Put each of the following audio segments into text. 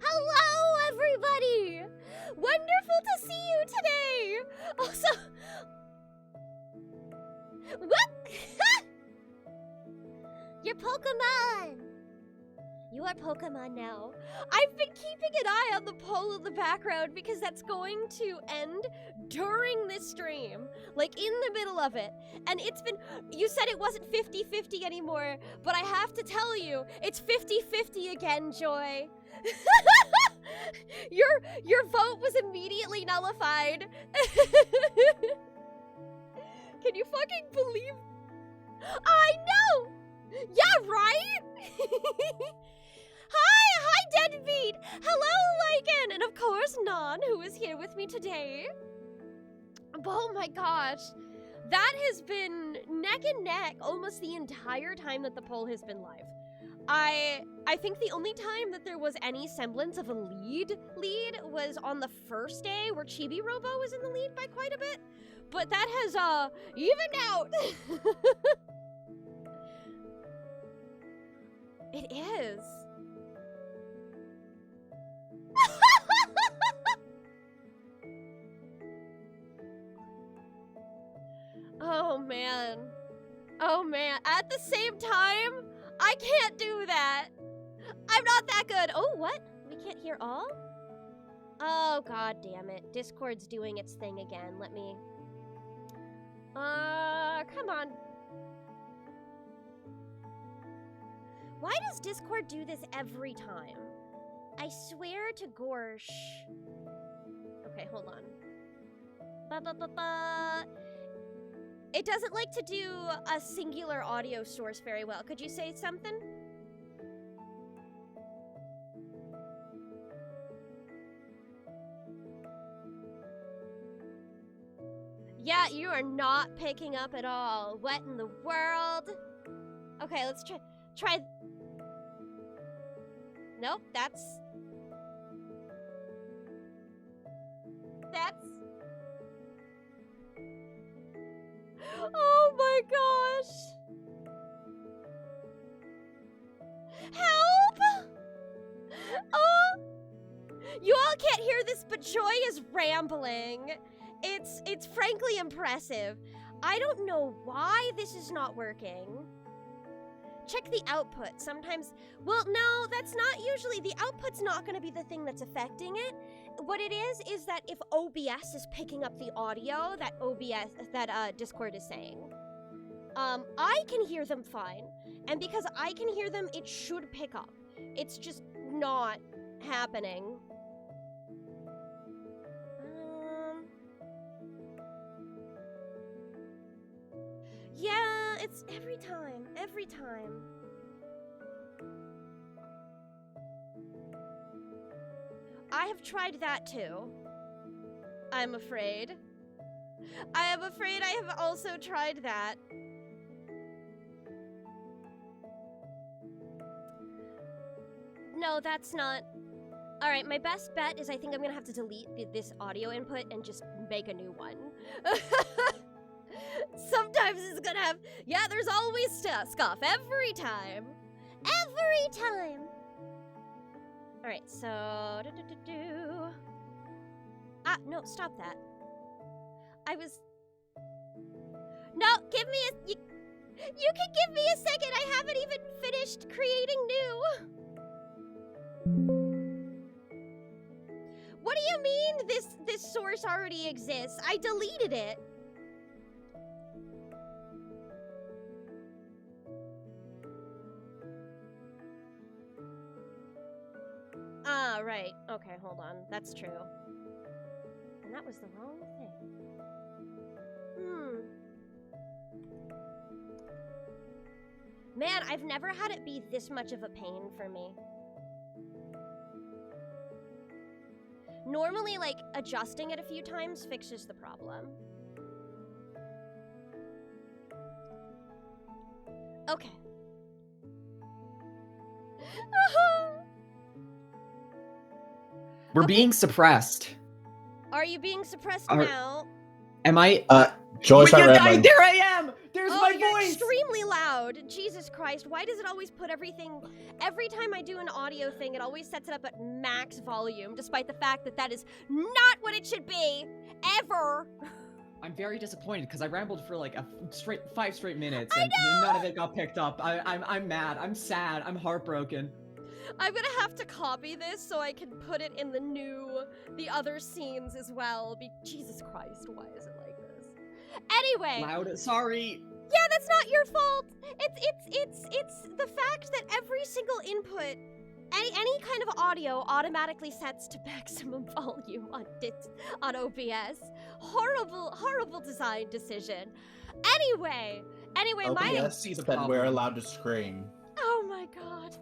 Hello, everybody! Wonderful to see you today! Also... What? Your Pokemon! You are Pokemon now. I've been keeping an eye on the poll in the background because that's going to end during this stream. Like, in the middle of it. And it's been... You said it wasn't 50-50 anymore, but I have to tell you, it's 50-50 again, Joy. Your vote was immediately nullified. Can you fucking believe? I know! Yeah, right? Hi, Deadbeat! Hello, Lycan! And of course, Nan, who is here with me today. Oh my gosh. That has been neck and neck almost the entire time that the poll has been live. I think the only time that there was any semblance of a lead was on the first day where Chibi Robo was in the lead by quite a bit. But that has, evened out. It is. Oh man. Oh man. At the same time, I can't do that. I'm not that good. Oh, what? We can't hear all? Oh, god damn it. Discord's doing its thing again. Let me... come on. Why does Discord do this every time? I swear to Gorsh. Okay, hold on. Ba-ba-ba-ba. It doesn't like to do a singular audio source very well. Could you say something? Yeah, you are not picking up at all. What in the world? Okay, let's try. Nope, that's... Oh my gosh! Help! Oh! You all can't hear this, but Joy is rambling. It's frankly impressive. I don't know why this is not working. Check the output. Sometimes, well, no, that's not usually, the output's not going to be the thing that's affecting it. What it is that if OBS is picking up the audio that Discord is saying, I can hear them fine. And because I can hear them, it should pick up. It's just not happening. Yeah, it's every time. I have tried that too. I'm afraid. I am afraid I have also tried that. No, that's not... Alright, my best bet is I think I'm gonna have to delete this audio input and just make a new one. Sometimes it's gonna have... Yeah, there's always scuff. Every time. Every time. Alright, so... Ah, no, stop that. I was... No, give me a... You can give me a second. I haven't even finished creating new. What do you mean this source already exists? I deleted it. Ah, right. Okay, hold on. That's true. And that was the wrong thing. Man, I've never had it be this much of a pain for me. Normally, like, adjusting it a few times fixes the problem. Okay. We're being suppressed. Are you being suppressed now? Am I? Joy's not rambling. There I am! There's Oh, my you're voice! extremely loud. Jesus Christ, why does it always put everything... Every time I do an audio thing, it always sets it up at max volume, despite the fact that that is not what it should be. Ever. I'm very disappointed because I rambled for like 5 straight minutes I and know! none of it got picked up. I'm mad. I'm sad. I'm heartbroken. I'm gonna have to copy this so I can put it in the other scenes as well. Jesus Christ, why is it like this? Anyway. Loud. Sorry. Yeah, that's not your fault. It's the fact that every single input, any kind of audio automatically sets to maximum volume on OBS. Horrible design decision. Anyway, OBS see the said we're problem. allowed to scream. Oh my god.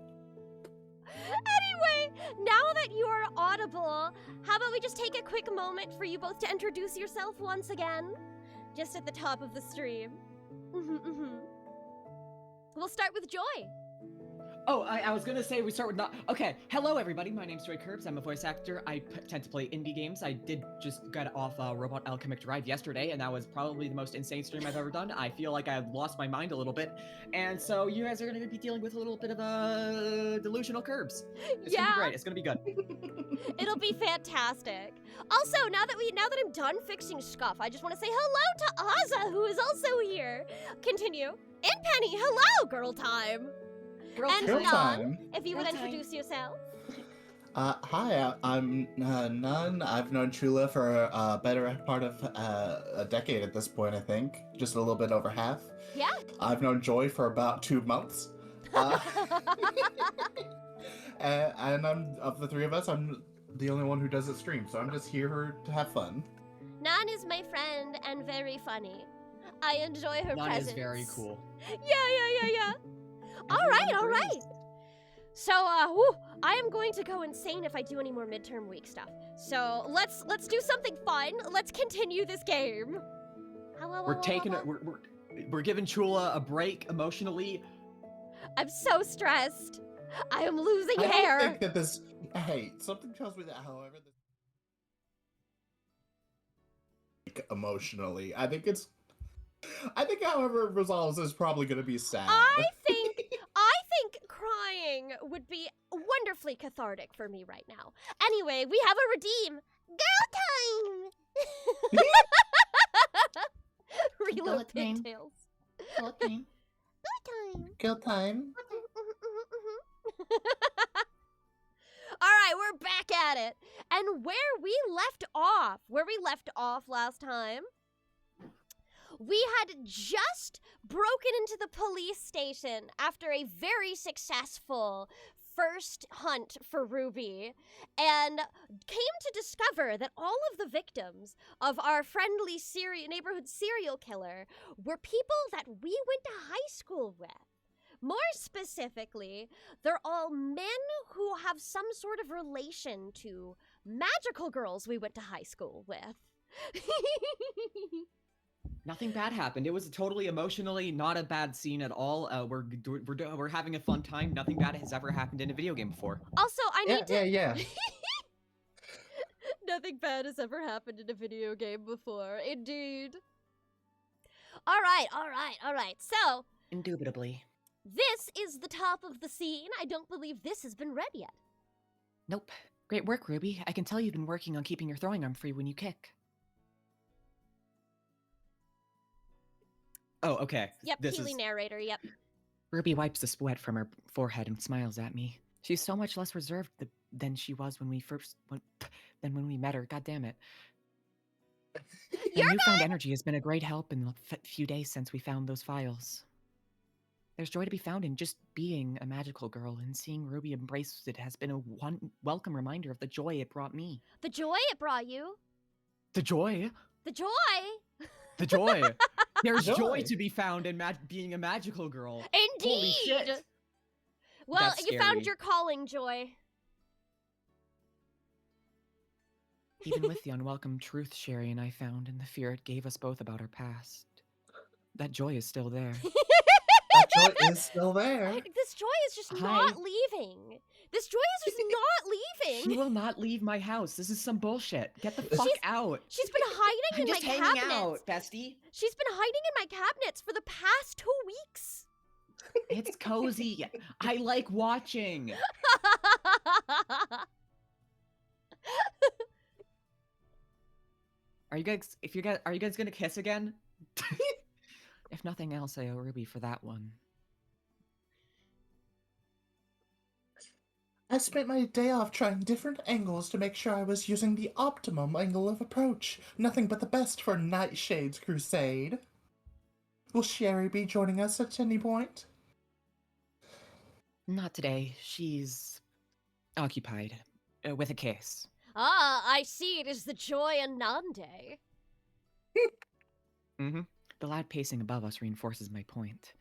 Anyway, now that you are audible, how about we just take a quick moment for you both to introduce yourself once again? Just at the top of the stream. We'll start with Joy. Oh, I was gonna say we start with not. Okay, hello everybody. My name's Joy Curbs. I'm a voice actor. I tend to play indie games. I did just get off Robot Alchemic Drive yesterday, and that was probably the most insane stream I've ever done. I feel like I lost my mind a little bit, and so you guys are gonna be dealing with a little bit of delusional Curbs. It's gonna be great. It's gonna be good. It'll be fantastic. Also, now that I'm done fixing scuff, I just want to say hello to Azza, who is also here. Continue. And Penny, hello, girl time. And Girl Nun, time. if you would Girl time. introduce yourself. Hi, I'm Nun. I've known Chula for a better part of a decade at this point, I think. Just a little bit over half. Yeah. I've known Joy for about 2 months. And I'm, of the three of us, I'm the only one who doesn't stream, so I'm just here to have fun. Nan is my friend and very funny. I enjoy her Nun presence. is very cool. Yeah. All right. So, I am going to go insane if I do any more midterm week stuff. So let's do something fun. Let's continue this game. We're giving Chula a break emotionally. I'm so stressed. I am losing I hair. don't think that this. Hey, something tells me that, however, this emotionally, I think, however, it resolves is probably going to be sad. I think crying would be wonderfully cathartic for me right now. Anyway, we have a redeem. Girl time. Reload Girl time. pigtails. Girl time. Girl time. All right, we're back at it. And where we left off last time, we had just broken into the police station after a very successful first hunt for Ruby and came to discover that all of the victims of our friendly neighborhood serial killer were people that we went to high school with. More specifically, they're all men who have some sort of relation to magical girls we went to high school with. Nothing bad happened. It was totally emotionally not a bad scene at all. We're having a fun time. Nothing bad has ever happened in a video game before. Also, I need to... Yeah. Nothing bad has ever happened in a video game before. Indeed. All right. So, Indubitably. this is the top of the scene. I don't believe this has been read yet. Nope. Great work, Ruby. I can tell you've been working on keeping your throwing arm free when you kick. Oh, okay. Yep, Keely narrator, yep. Ruby wipes the sweat from her forehead and smiles at me. She's so much less reserved than she was when we met her. God damn it. The newfound energy has been a great help in the few days since we found those files. There's joy to be found in just being a magical girl, and seeing Ruby embrace it has been a welcome reminder of the joy it brought me. The joy it brought you? The joy? The joy? The joy! There's Joy. joy to be found in being a magical girl. Indeed! Holy shit! Well, That's you found scary. your calling, Joy. Even with the unwelcome truth sharing I found and the fear it gave us both about our past, that joy is still there. That joy is still there. This joy is just Hi. not leaving. This joy is just not leaving. She will not leave my house. This is some bullshit. Get the fuck out. She's been hiding I'm in my just hanging cabinets. out, bestie. She's been hiding in my cabinets for the past 2 weeks. It's cozy. I like watching. Are you guys gonna kiss again? If nothing else, I owe Ruby for that one. I spent my day off trying different angles to make sure I was using the optimum angle of approach. Nothing but the best for Nightshade's crusade. Will Sherry be joining us at any point? Not today. She's occupied with a case. Ah, I see. It is the Joy Anande. Mm-hmm. The loud pacing above us reinforces my point.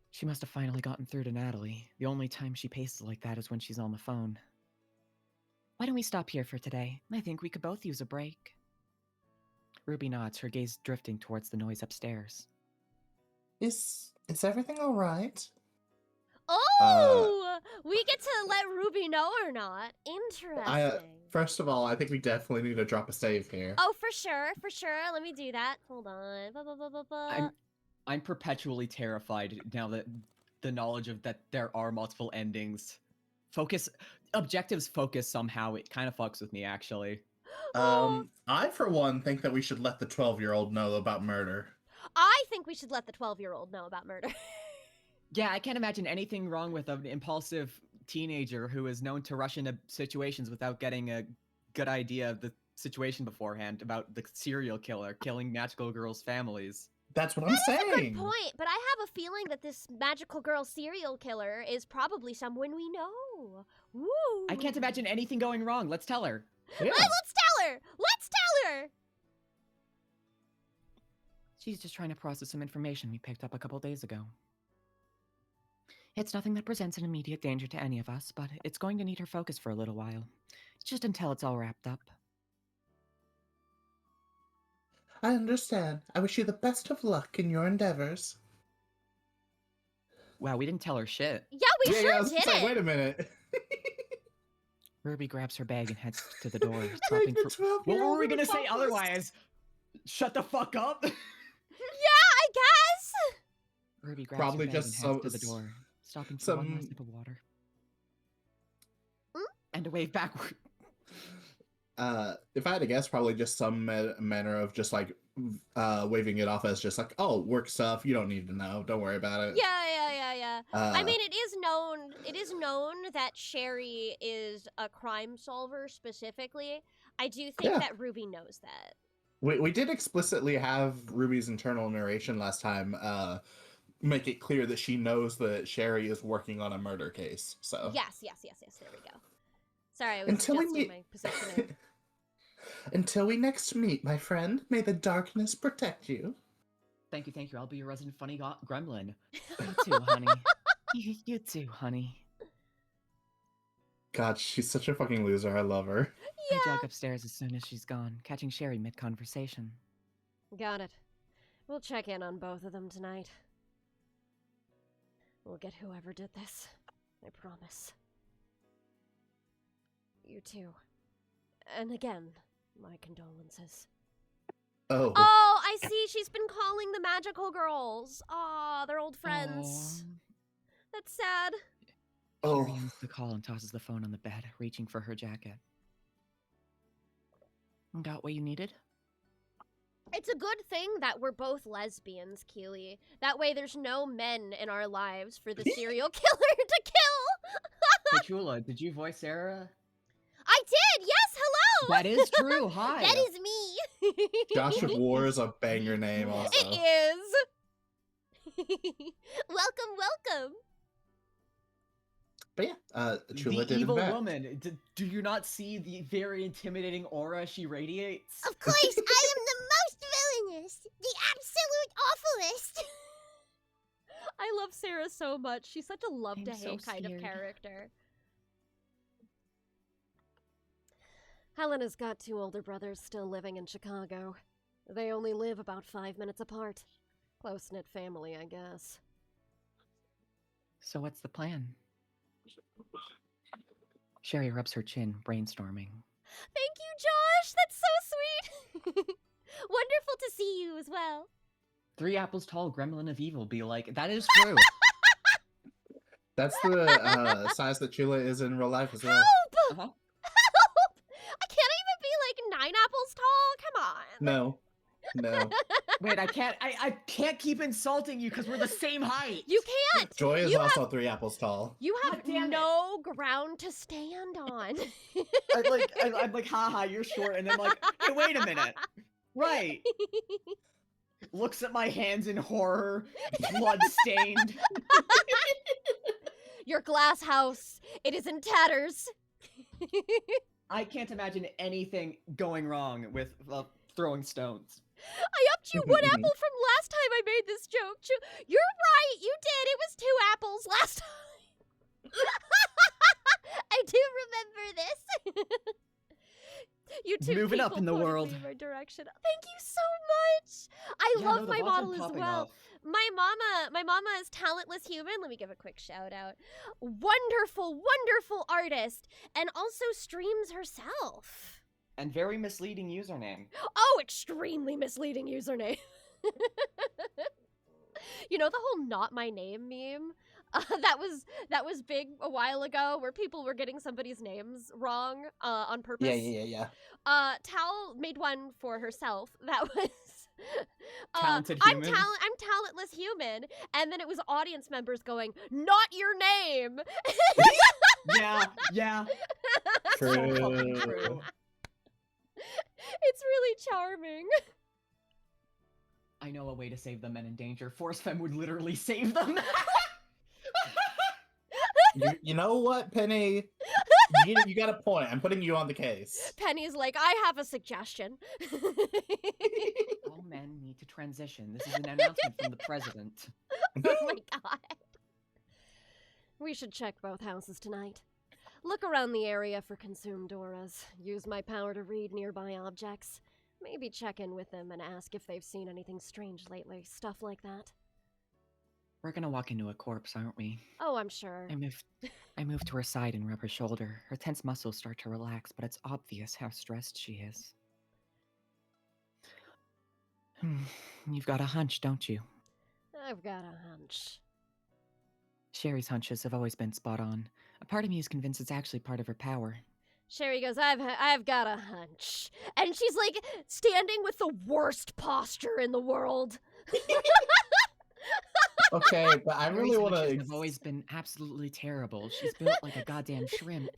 She must have finally gotten through to Natalie. The only time she paces like that is when she's on the phone. Why don't we stop here for today? I think we could both use a break. Ruby nods, her gaze drifting towards the noise upstairs. Is everything all right? Oh! We get to let Ruby know or not. Interesting. First of all, I think we definitely need to drop a save here. Oh, for sure, for sure. Let me do that. Hold on. I'm perpetually terrified now that the knowledge of that there are multiple endings. Objectives focus somehow. It kind of fucks with me, actually. I, for one, think that we should let the 12-year-old know about murder. I think we should let the 12-year-old know about murder. Yeah, I can't imagine anything wrong with an impulsive teenager who is known to rush into situations without getting a good idea of the situation beforehand about the serial killer killing magical girls' families. That's what I'm saying. That's a good point, but I have a feeling that this magical girl serial killer is probably someone we know. Woo! I can't imagine anything going wrong. Let's tell her. Yeah. Let's tell her! Let's tell her! She's just trying to process some information we picked up a couple days ago. It's nothing that presents an immediate danger to any of us, but it's going to need her focus for a little while. Just until it's all wrapped up. I understand. I wish you the best of luck in your endeavors. Wow, we didn't tell her shit. Yeah, we sure I was did like, it! wait a minute. Ruby grabs her bag and heads to the door, I stopping think for... the What 12-year-old were we gonna would say love this. otherwise? Shut the fuck up! Yeah, I guess! Ruby grabs Probably her bag just and heads to the door, stopping for one last sip of water. And a wave backward. If I had to guess, probably just some manner of just like waving it off as just like, oh, work stuff. You don't need to know. Don't worry about it. Yeah. I mean, it is known that Sherry is a crime solver specifically. I do think that Ruby knows that. We did explicitly have Ruby's internal narration last time make it clear that she knows that Sherry is working on a murder case. So Yes. There we go. Sorry, I was Until we adjusting meet- my positioning. Until we next meet, my friend, may the darkness protect you. Thank you. I'll be your resident funny gremlin. You too, honey. You too, honey. God, she's such a fucking loser. I love her. I jog upstairs as soon as she's gone, catching Sherry mid-conversation. Got it. We'll check in on both of them tonight. We'll get whoever did this. I promise. You too. And again, my condolences. Oh. Oh, I see. She's been calling the magical girls. Aw, they're old friends. That's sad. Oh. Sherry ends the call and tosses the phone on the bed, reaching for her jacket. Got what you needed? It's a good thing that we're both lesbians, Keely. That way there's no men in our lives for the serial killer to kill. Hey, Chula, did you voice Sarah? I did! Yes, hello! That is true. Hi. That is me. Josh of War is a banger name also. It is. Welcome. But yeah, Chula The did evil in fact. woman. Do you not see the very intimidating aura she radiates? Of course, I am the most villainous, the absolute awfulest. I love Sarah so much. She's such a love-to-hate so kind of scared. character. Helena's got 2 older brothers still living in Chicago. They only live about 5 minutes apart. Close-knit family, I guess. So what's the plan? Sherry rubs her chin, brainstorming. Thank you, Josh. That's so sweet. Wonderful to see you as well. 3 apples tall gremlin of evil be like, that is true. That's the size that Chula is in real life as well. Help! Uh-huh. Help! I can't even be like 9 apples tall. Come on. No. No. Wait, I can't keep insulting you because we're the same height. You can't. Joy is You also 3 apples tall. You have God damn it. no ground to stand on. I'm like, haha, you're short, and then like, hey, wait a minute. Right. Looks at my hands in horror, blood-stained. Your glass house, it is in tatters. I can't imagine anything going wrong with throwing stones. I upped you 1 apple from last time I made this joke. You're right, you did. It was 2 apples last time. I do remember this. You two Moving up people in the pointed world. me in my direction. Thank you so much. I love my model as well. My mama is talentless human. Let me give a quick shout out. Wonderful, wonderful artist, and also streams herself. And very misleading username. Oh, extremely misleading username. You know the whole "not my name" meme? That was big a while ago, where people were getting somebody's names wrong on purpose. Yeah. Tal made one for herself that was Talented I'm human. talentless human, and then it was audience members going, "Not your name." Yeah. True. True. It's really charming. I know a way to save the men in danger. Force Femme would literally save them. You know what, Penny? You got a point. I'm putting you on the case. Penny's like, "I have a suggestion." All men need to transition. This is an announcement from the president. Oh my god. We should check both houses tonight. Look around the area for consumed auras. Use my power to read nearby objects. Maybe check in with them and ask if they've seen anything strange lately. Stuff like that. We're gonna walk into a corpse, aren't we? Oh, I'm sure. I move to her side and rub her shoulder. Her tense muscles start to relax, but it's obvious how stressed she is. You've got a hunch, don't you? I've got a hunch. Sherry's hunches have always been spot on. A part of me is convinced it's actually part of her power. Sherry goes, I've got a hunch. And she's like standing with the worst posture in the world. Okay, but I really Sherry's want hunches to. have always been absolutely terrible. She's built like a goddamn shrimp.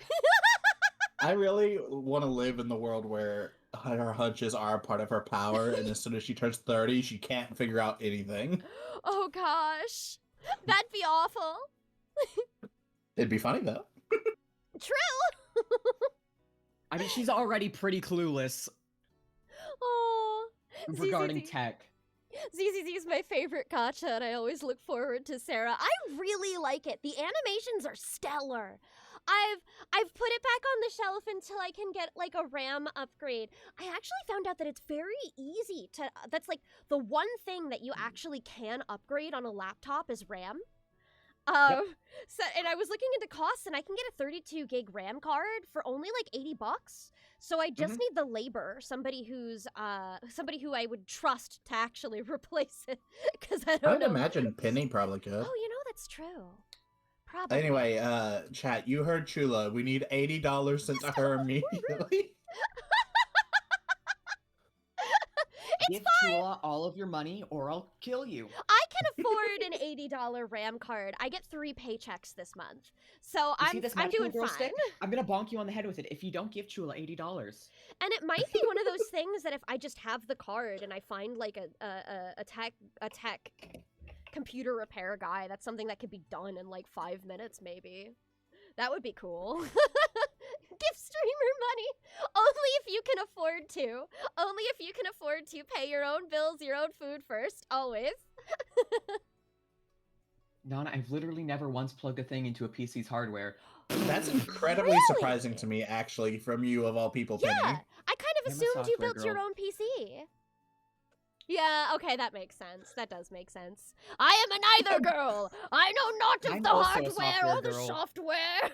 I really want to live in the world where her hunches are part of her power, and as soon as she turns 30, she can't figure out anything. Oh gosh. That'd be awful. It'd be funny though. True. I mean, she's already pretty clueless Oh. regarding tech. ZZZ is my favorite gacha, and I always look forward to Sarah. I really like it. The animations are stellar. I've put it back on the shelf until I can get like a RAM upgrade. I actually found out that it's very easy to. That's like the one thing that you actually can upgrade on a laptop is RAM. So, and I was looking into costs, and I can get a 32 gig RAM card for only like $80. So I just need the labor, somebody who I would trust to actually replace it, because I I don't would know. imagine Penny probably could. Oh, that's true. Probably. Anyway, chat, you heard Chula. We need $80 sent to her immediately. Give Chula all of your money, or I'll kill you. I can afford an $80 RAM card. I get 3 paychecks this month, so You see this I'm magical doing girl fine. stick? I'm gonna bonk you on the head with it if you don't give Chula $80. And it might be one of those things that if I just have the card and I find like a tech computer repair guy, that's something that could be done in like 5 minutes maybe. That would be cool. Give streamer money only if you can afford to. Only if you can afford to pay your own bills, your own food first, always. Nana, I've literally never once plugged a thing into a PC's hardware. That's incredibly Really? surprising to me, actually, from you of all people, Yeah, Penny. I kind of I'm a assumed you software built your girl. own PC. Yeah, okay, that makes sense. That does make sense. I am a neither girl. I know not of I'm the also a hardware software or the girl. software.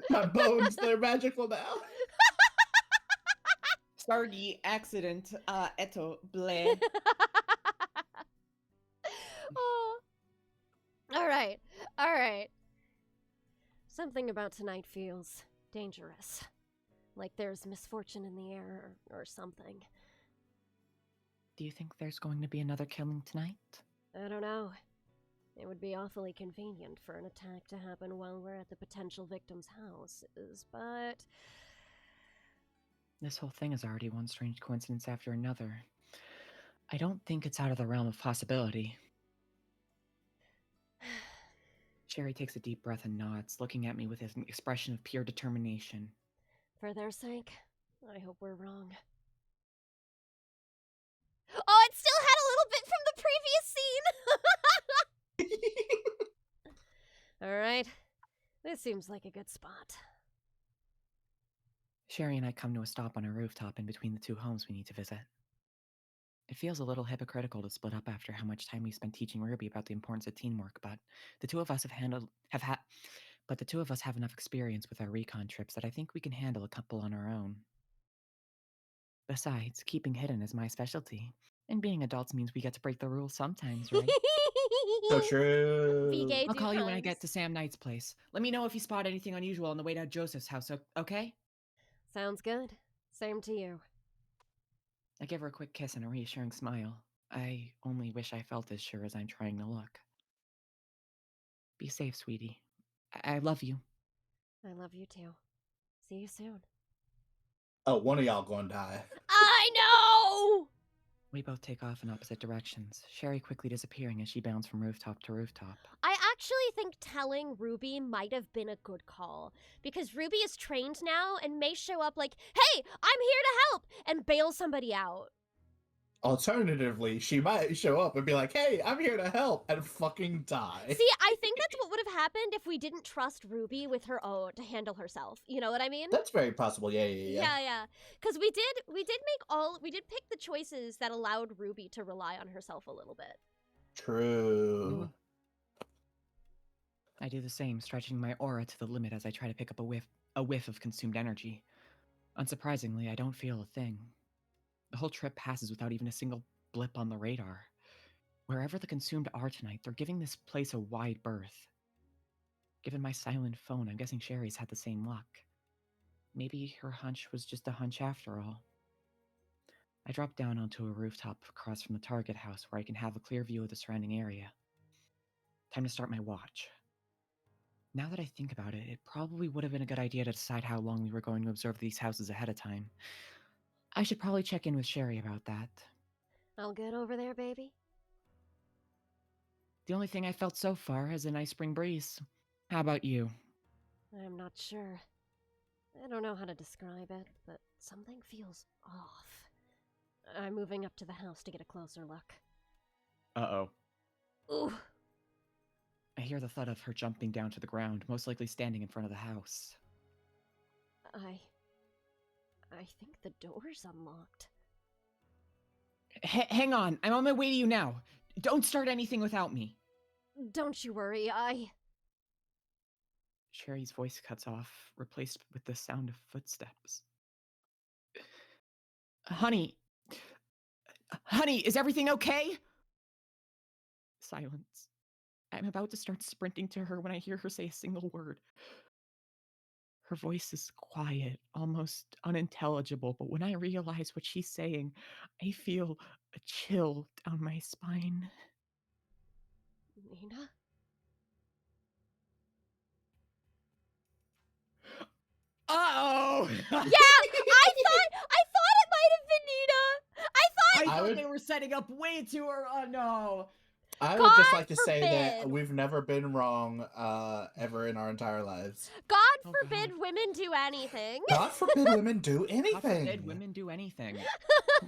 My bones, they're magical now. Sorry, accident. Eto, bleh. Oh. All right. All right. Something about tonight feels dangerous. Like there's misfortune in the air or something. Do you think there's going to be another killing tonight? I don't know. It would be awfully convenient for an attack to happen while we're at the potential victim's houses, but This whole thing is already one strange coincidence after another. I don't think it's out of the realm of possibility. Sherry takes a deep breath and nods, looking at me with an expression of pure determination. for their sake, I hope we're wrong. Oh, it still had a little bit from the previous scene! Alright, this seems like a good spot. Sherry and I come to a stop on a rooftop in between the two homes we need to visit. It feels a little hypocritical to split up after how much time we spent teaching Ruby about the importance of teamwork, but the two of us have enough experience with our recon trips that I think we can handle a couple on our own. Besides, keeping hidden is my specialty, and being adults means we get to break the rules sometimes, right? So true. Be gay, I'll do call you when I puns. get to Sam Knight's place. Let me know if you spot anything unusual on the way to Joseph's house, okay? Sounds good. Same to you. I give her a quick kiss and a reassuring smile. I only wish I felt as sure as I'm trying to look. Be safe, sweetie. I love you. I love you too. See you soon. Oh, one of y'all gonna die. I know! We both take off in opposite directions, Sherry quickly disappearing as she bounds from rooftop to rooftop. I actually think telling Ruby might have been a good call, because Ruby is trained now and may show up like, hey, I'm here to help, and bail somebody out. Alternatively, she might show up and be like, hey, I'm here to help, and fucking die. See, I think that's what would have happened if we didn't trust Ruby with her own to handle herself. You know what I mean? That's very possible. Yeah. Yeah. Because we did pick the choices that allowed Ruby to rely on herself a little bit. True. I do the same, stretching my aura to the limit as I try to pick up a whiff of consumed energy. Unsurprisingly, I don't feel a thing. The whole trip passes without even a single blip on the radar. Wherever the consumed are tonight, they're giving this place a wide berth. Given my silent phone, I'm guessing Sherry's had the same luck. Maybe her hunch was just a hunch after all. I drop down onto a rooftop across from the target house where I can have a clear view of the surrounding area. Time to start my watch. Now that I think about it, it probably would have been a good idea to decide how long we were going to observe these houses ahead of time. I should probably check in with Sherry about that. All good over there, baby? The only thing I felt so far is a nice spring breeze. How about you? I'm not sure. I don't know how to describe it, but something feels off. I'm moving up to the house to get a closer look. Uh-oh. Ooh. I hear the thud of her jumping down to the ground, most likely standing in front of the house. I think the door's unlocked. Hang on, I'm on my way to you now. Don't start anything without me. Don't you worry, Sherry's voice cuts off, replaced with the sound of footsteps. Honey, is everything okay? Silence. I'm about to start sprinting to her when I hear her say a single word. Her voice is quiet, almost unintelligible, but when I realize what she's saying, I feel a chill down my spine. Nina? Uh-oh! Yeah! I thought it might have been Nina! I thought they were setting up way too early. Oh, no. I would just God like to say that forbid. we've never been wrong ever in our entire lives. God forbid women do anything. God forbid women do God anything. forbid women do anything.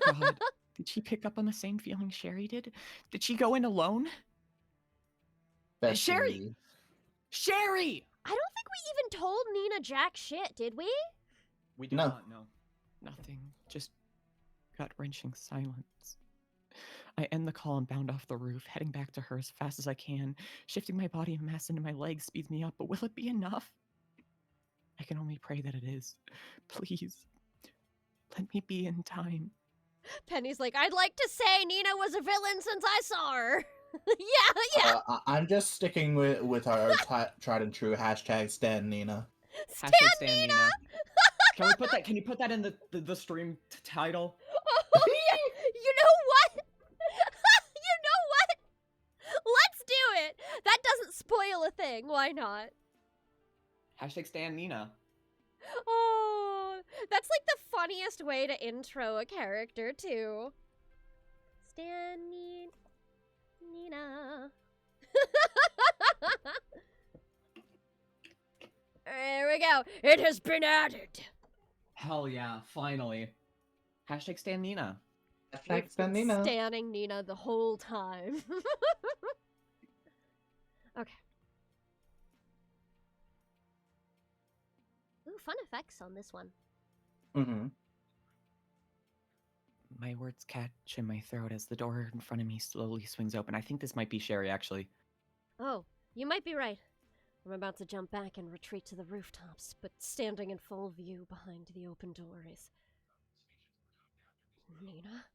God, did she pick up on the same feeling Sherry did? Did she go in alone? Bestie. Sherry! I don't think we even told Nina jack shit, did we? We do No. not know. Nothing. Just gut-wrenching silence. I end the call and bound off the roof, heading back to her as fast as I can. Shifting my body mass into my legs speeds me up, but will it be enough? I can only pray that it is. Please, let me be in time. Penny's like, I'd like to say Nina was a villain since I saw her. yeah. I'm just sticking with our tried and true hashtag Stan Nina. Stan Stan Nina! Can we put that? Can you put that in the stream title? Oh, yeah. You know what? You know what? Let's do it. That doesn't spoil a thing. Why not? Hashtag Stan Nina. Oh, that's like the funniest way to intro a character, too. Stan Nina. There we go. It has been added. Hell yeah, finally. Hashtag Stan Nina. Hashtag Stan Nina. Standing Nina the whole time. Okay. Ooh, fun effects on this one. Mm-hmm. My words catch in my throat as the door in front of me slowly swings open. I think this might be Sherry, actually. Oh, you might be right. I'm about to jump back and retreat to the rooftops, but standing in full view behind the open door is... Nina?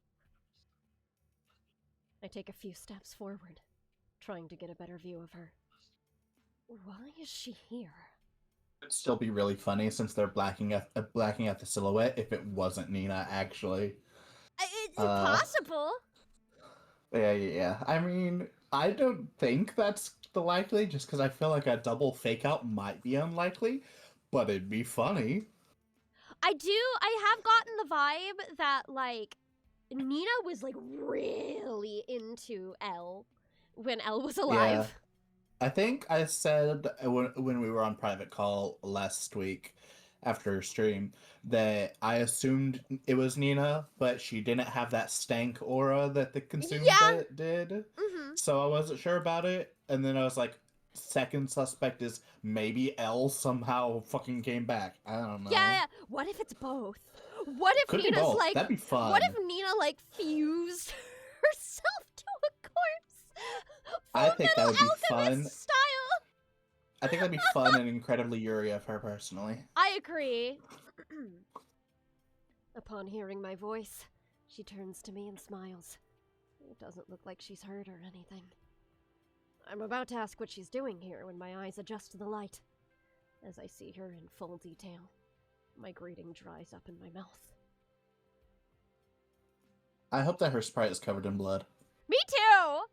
I take a few steps forward, trying to get a better view of her. Why is she here? It'd still be really funny since they're blacking out the silhouette if it wasn't Nina actually. It's possible. Yeah. I mean, I don't think that's the likely, just because I feel like a double fake out might be unlikely, but it'd be funny. I have gotten the vibe that, like, Nina was, like, really into Elle when Elle was alive. Yeah. I think I said when we were on private call last week after stream that I assumed it was Nina, but she didn't have that stank aura that the consumed bit did. Mm-hmm. So I wasn't sure about it. And then I was like, second suspect is maybe Elle somehow fucking came back. I don't know. Yeah. What if it's both? What if Could be Nina's both. like... That'd be fun. What if Nina, like, fused herself to a corpse? I think that would be fun. Style. I think that'd be fun and incredibly Yuri of her personally. I agree. Upon hearing my voice, she turns to me and smiles. It doesn't look like she's hurt or anything. I'm about to ask what she's doing here when my eyes adjust to the light. As I see her in full detail, my greeting dries up in my mouth. I hope that her sprite is covered in blood. Me too!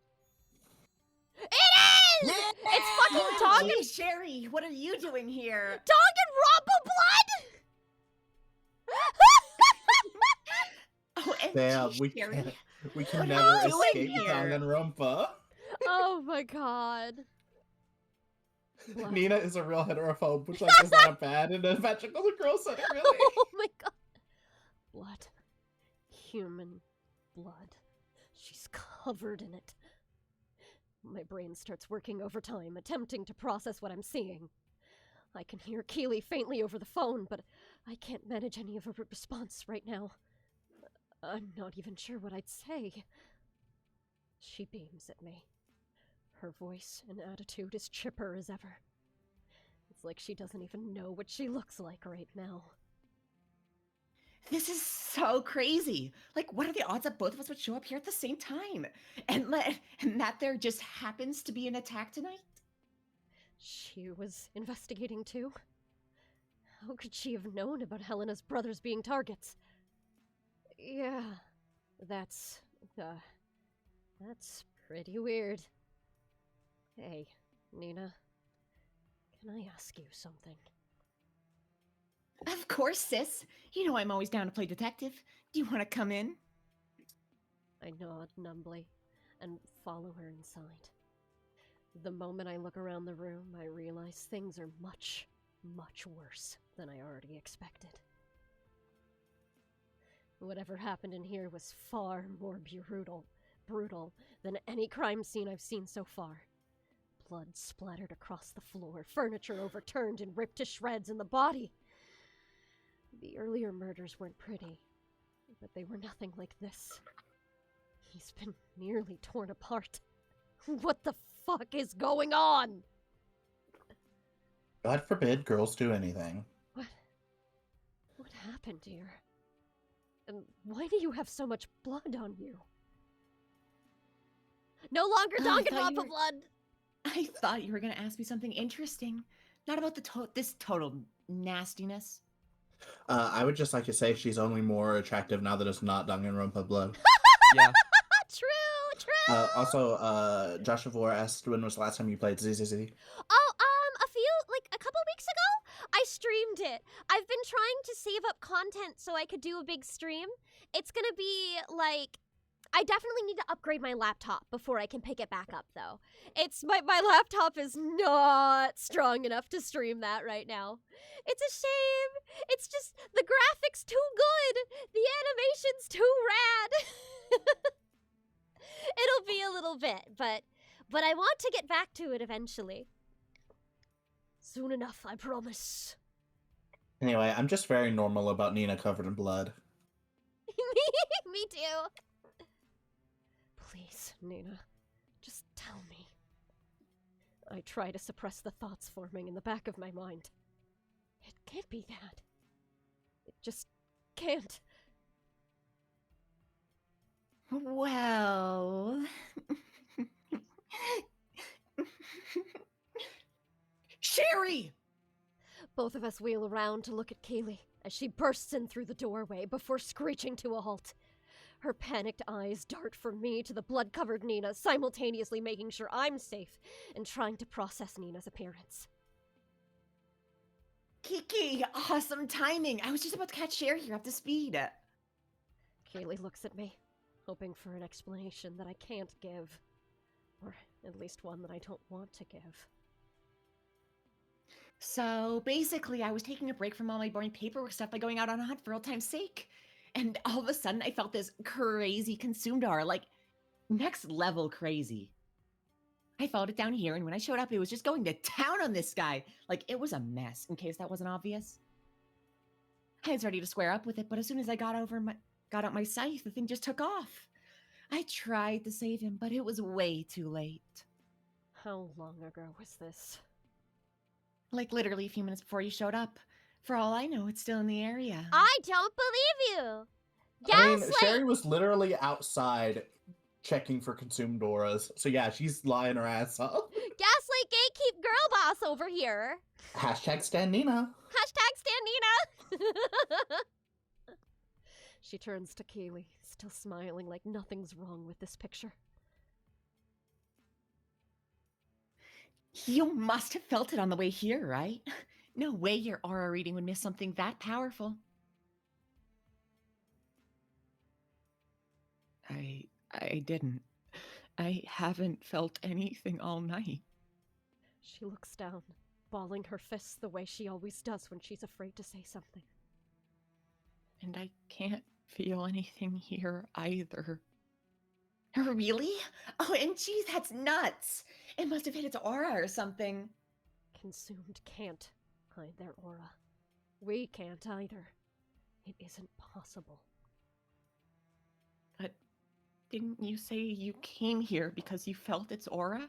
It is! Yeah! It's fucking Dog and... Hey, Sherry, what are you doing here? Dog and Rompa Blood! Oh, Damn, Sherry. we can What are never you doing escape here? Danganronpa. Oh my god. Blood. Nina is a real heterophobe, which like is not bad in a magical girl setting, really. Oh my god. Blood. Human blood. She's covered in it. My brain starts working overtime, attempting to process what I'm seeing. I can hear Keely faintly over the phone, but I can't manage any of her response right now. I'm not even sure what I'd say. She beams at me. Her voice and attitude is chipper as ever. It's like she doesn't even know what she looks like right now. This is so crazy. Like, what are the odds that both of us would show up here at the same time? And that there just happens to be an attack tonight? She was investigating too? How could she have known about Helena's brothers being targets? Yeah, that's pretty weird. Hey, Nina, can I ask you something? Of course, sis. You know I'm always down to play detective. Do you want to come in? I nod numbly and follow her inside. The moment I look around the room, I realize things are much, much worse than I already expected. Whatever happened in here was far more brutal than any crime scene I've seen so far. Blood splattered across the floor, furniture overturned and ripped to shreds, and the body. The earlier murders weren't pretty, but they were nothing like this. He's been nearly torn apart. What the fuck is going on? God forbid girls do anything. What happened, dear? And why do you have so much blood on you? No longer Oh, I thought Danganronpa you were- blood! I thought you were gonna ask me something interesting, not about this total nastiness. I would just like to say she's only more attractive now that it's not Danganronpa blood. Yeah. True! Also, Joshua Vore asked when was the last time you played ZZZ? Oh, a couple weeks ago, I streamed it. I've been trying to save up content so I could do a big stream. It's gonna be, I definitely need to upgrade my laptop before I can pick it back up, though. My laptop is not strong enough to stream that right now. It's a shame. It's just, the graphics too good. The animation's too rad. It'll be a little bit, but I want to get back to it eventually. Soon enough, I promise. Anyway, I'm just very normal about Nina covered in blood. Me too. Please, Nina, just tell me. I try to suppress the thoughts forming in the back of my mind. It can't be that. It just can't. Well... Sherry! Both of us wheel around to look at Kaylee as she bursts in through the doorway before screeching to a halt. Her panicked eyes dart from me to the blood-covered Nina, simultaneously making sure I'm safe and trying to process Nina's appearance. Kiki, awesome timing. I was just about to catch Sherry here up to speed. Kaylee looks at me, hoping for an explanation that I can't give. Or at least one that I don't want to give. So basically, I was taking a break from all my boring paperwork stuff by going out on a hunt for old time's sake. And all of a sudden, I felt this crazy consumed aura, like next level crazy. I followed it down here, and when I showed up, it was just going to town on this guy. Like, it was a mess, in case that wasn't obvious. I was ready to square up with it, but as soon as I got out my scythe, the thing just took off. I tried to save him, but it was way too late. How long ago was this? Like, literally a few minutes before you showed up. For all I know, it's still in the area. I don't believe you! I mean, Gaslight! Sherry was literally outside checking for consumed auras. So yeah, she's lying her ass off. Gaslight gatekeep girl boss over here! Hashtag Stan Nina. Hashtag Stan Nina! She turns to Kaylee, still smiling like nothing's wrong with this picture. You must have felt it on the way here, right? No way your aura reading would miss something that powerful. I didn't. I haven't felt anything all night. She looks down, balling her fists the way she always does when she's afraid to say something. And I can't feel anything here either. Really? OMG, that's nuts! It must have hit its aura or something. Consumed can't hide their aura. We can't either. It isn't possible. But didn't you say you came here because you felt its aura?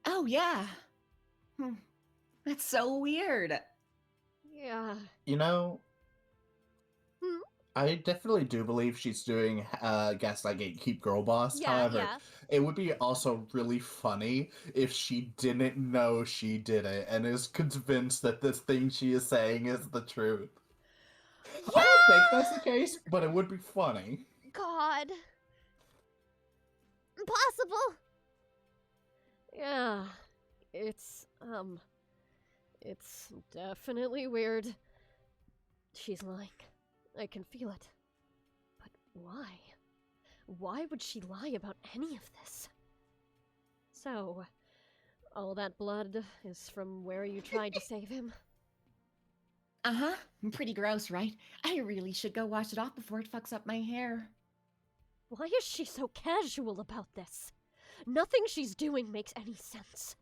Oh, yeah. That's so weird. Yeah. You know, Hmm? I definitely do believe she's doing Gaslight Gatekeep Girl Boss. Yeah, However, yeah. it would be also really funny if she didn't know she did it and is convinced that this thing she is saying is the truth. I don't think that's the case, but it would be funny. God. Impossible. Yeah. It's definitely weird. She's lying. I can feel it. But why? Why would she lie about any of this? So, all that blood is from where you tried to save him? Uh-huh. Pretty gross, right? I really should go wash it off before it fucks up my hair. Why is she so casual about this? Nothing she's doing makes any sense.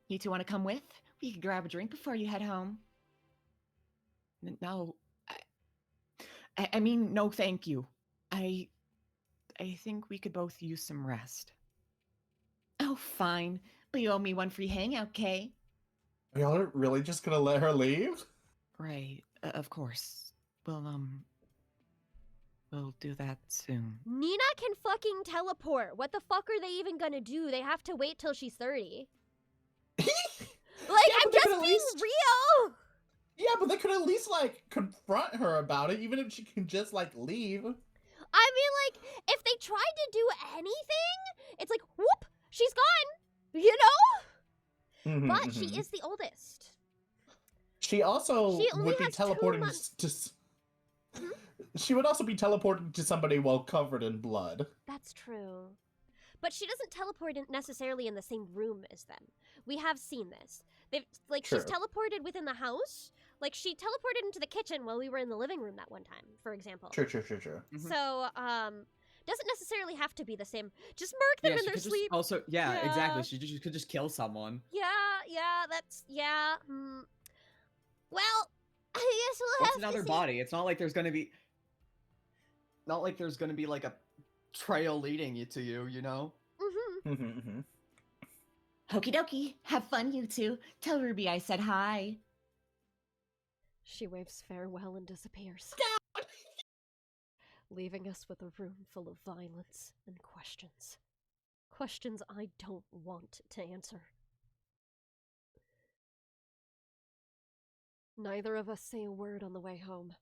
You two want to come with? We could grab a drink before you head home. No. I mean, no thank you. I I think we could both use some rest. Oh, fine. But you owe me one free hangout, Kay. Y'all are really just gonna let her leave? Right. Of course. We'll do that soon. Nina can fucking teleport. What the fuck are they even gonna do? They have to wait till she's 30. Like, Yeah, I'm but they just could being at least- real. Yeah, but they could at least like confront her about it, even if she can just like leave. I mean, like, if they tried to do anything, it's like, whoop, she's gone. You know? Mhm, But she mhm. is the oldest. She also She only would be has 2 teleporting months. to. She would also be teleported to somebody while covered in blood. That's true. But she doesn't teleport necessarily in the same room as them. We have seen this. They've she's True. teleported within the house. Like, she teleported into the kitchen while we were in the living room that one time, for example. True. Mhm. So, doesn't necessarily have to be the same. Just mark them in she their could just sleep. also, Yeah. exactly. She could just kill someone. Yeah. Well, I guess we'll What's have another to see. body? It's not like there's gonna be. Not like there's gonna be like a trail leading you to you, you know? Mm-hmm. Okie dokie. Have fun, you two. Tell Ruby I said hi. She waves farewell and disappears. Leaving us with a room full of violence and questions. Questions I don't want to answer. Neither of us say a word on the way home.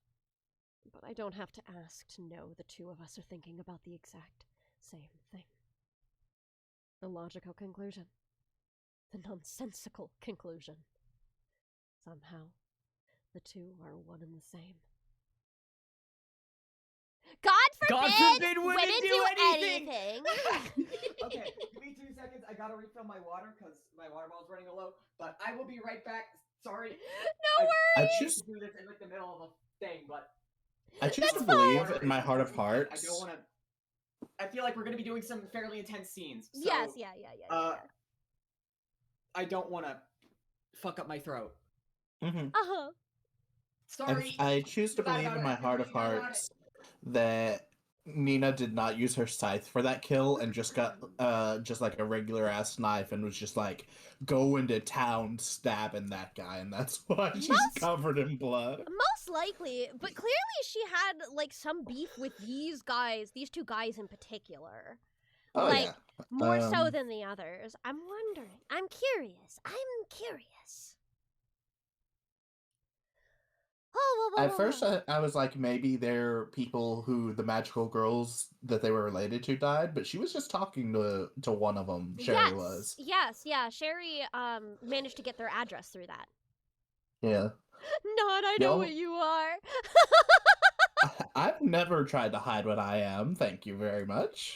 But I don't have to ask to know the 2 of us are thinking about the exact same thing. The logical conclusion. The nonsensical conclusion. Somehow, the 2 are one and the same. God forbid women do anything! Okay, give me 2 seconds. I gotta refill my water because my water bottle's running low. But I will be right back. Sorry. No worries! I I choose. choose to do this in like the middle of a thing, but I choose to That's believe fine. in my heart of I hearts. don't want to. I feel like we're gonna be doing some fairly intense scenes. So, Yes, yeah. I don't want to fuck up my throat. Mm-hmm. Uh-huh. Sorry. I choose to Feel bad believe about in it. my I feel heart really of bad about hearts that Nina did not use her scythe for that kill and just got just like a regular ass knife and was just like go into town stabbing that guy, and that's why she's covered in blood. Most likely, but clearly she had like some beef with these 2 guys in particular. Oh like yeah. more so than the others. I'm wondering. I'm curious. At first, I was like, maybe they're people who the magical girls that they were related to died, but she was just talking to one of them. Sherry was. Yes, yeah. Sherry managed to get their address through that. Yeah. Not, I know what you are. I've never tried to hide what I am. Thank you very much.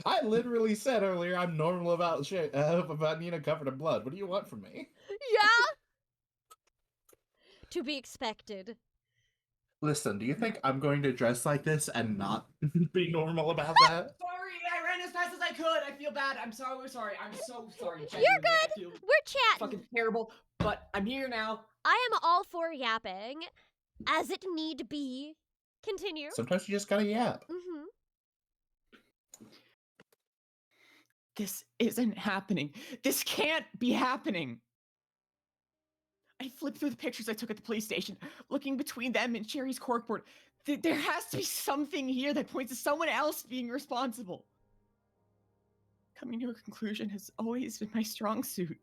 I literally said earlier I'm normal about about Nina covered in blood. What do you want from me? Yeah. To be expected. Listen, do you think I'm going to dress like this and not be normal about that? Sorry, I ran as fast as I could. I feel bad. I'm so sorry. I'm so sorry. You're Genuinely, good. I feel We're chatting. fucking terrible, but I'm here now. I am all for yapping, as it need be. Continue. Sometimes you just gotta yap. Mm-hmm. This isn't happening. This can't be happening. I flipped through the pictures I took at the police station, looking between them and Sherry's corkboard. There has to be something here that points to someone else being responsible. Coming to a conclusion has always been my strong suit.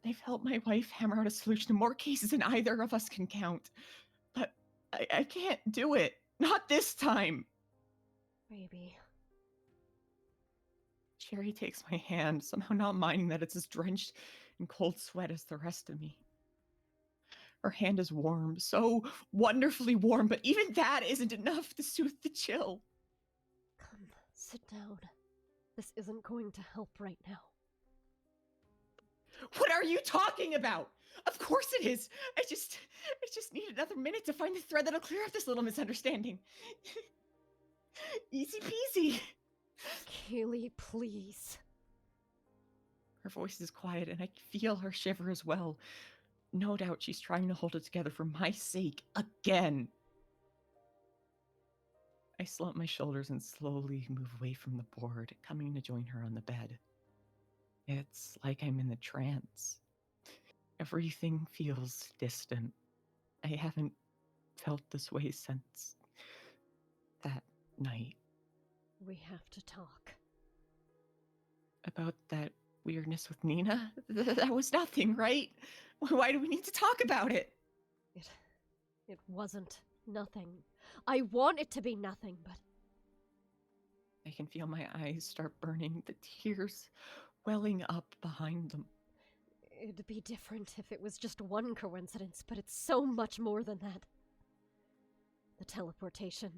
I've helped my wife hammer out a solution to more cases than either of us can count. But I can't do it. Not this time. Baby. Sherry takes my hand, somehow not minding that it's as drenched in cold sweat as the rest of me. Her hand is warm, so wonderfully warm, but even that isn't enough to soothe the chill. Come, sit down. This isn't going to help right now. What are you talking about? Of course it is. I just need another minute to find the thread that'll clear up this little misunderstanding. Easy peasy. Kaylee, please. Her voice is quiet, and I feel her shiver as well. No doubt she's trying to hold it together for my sake again. I slump my shoulders and slowly move away from the board, coming to join her on the bed. It's like I'm in a trance. Everything feels distant. I haven't felt this way since that night. We have to talk. About that weirdness with Nina? That was nothing, right? Why do we need to talk about it? It wasn't nothing. I want it to be nothing, but I can feel my eyes start burning, the tears welling up behind them. it'd be different if it was just one coincidence, but it's so much more than that. The teleportation.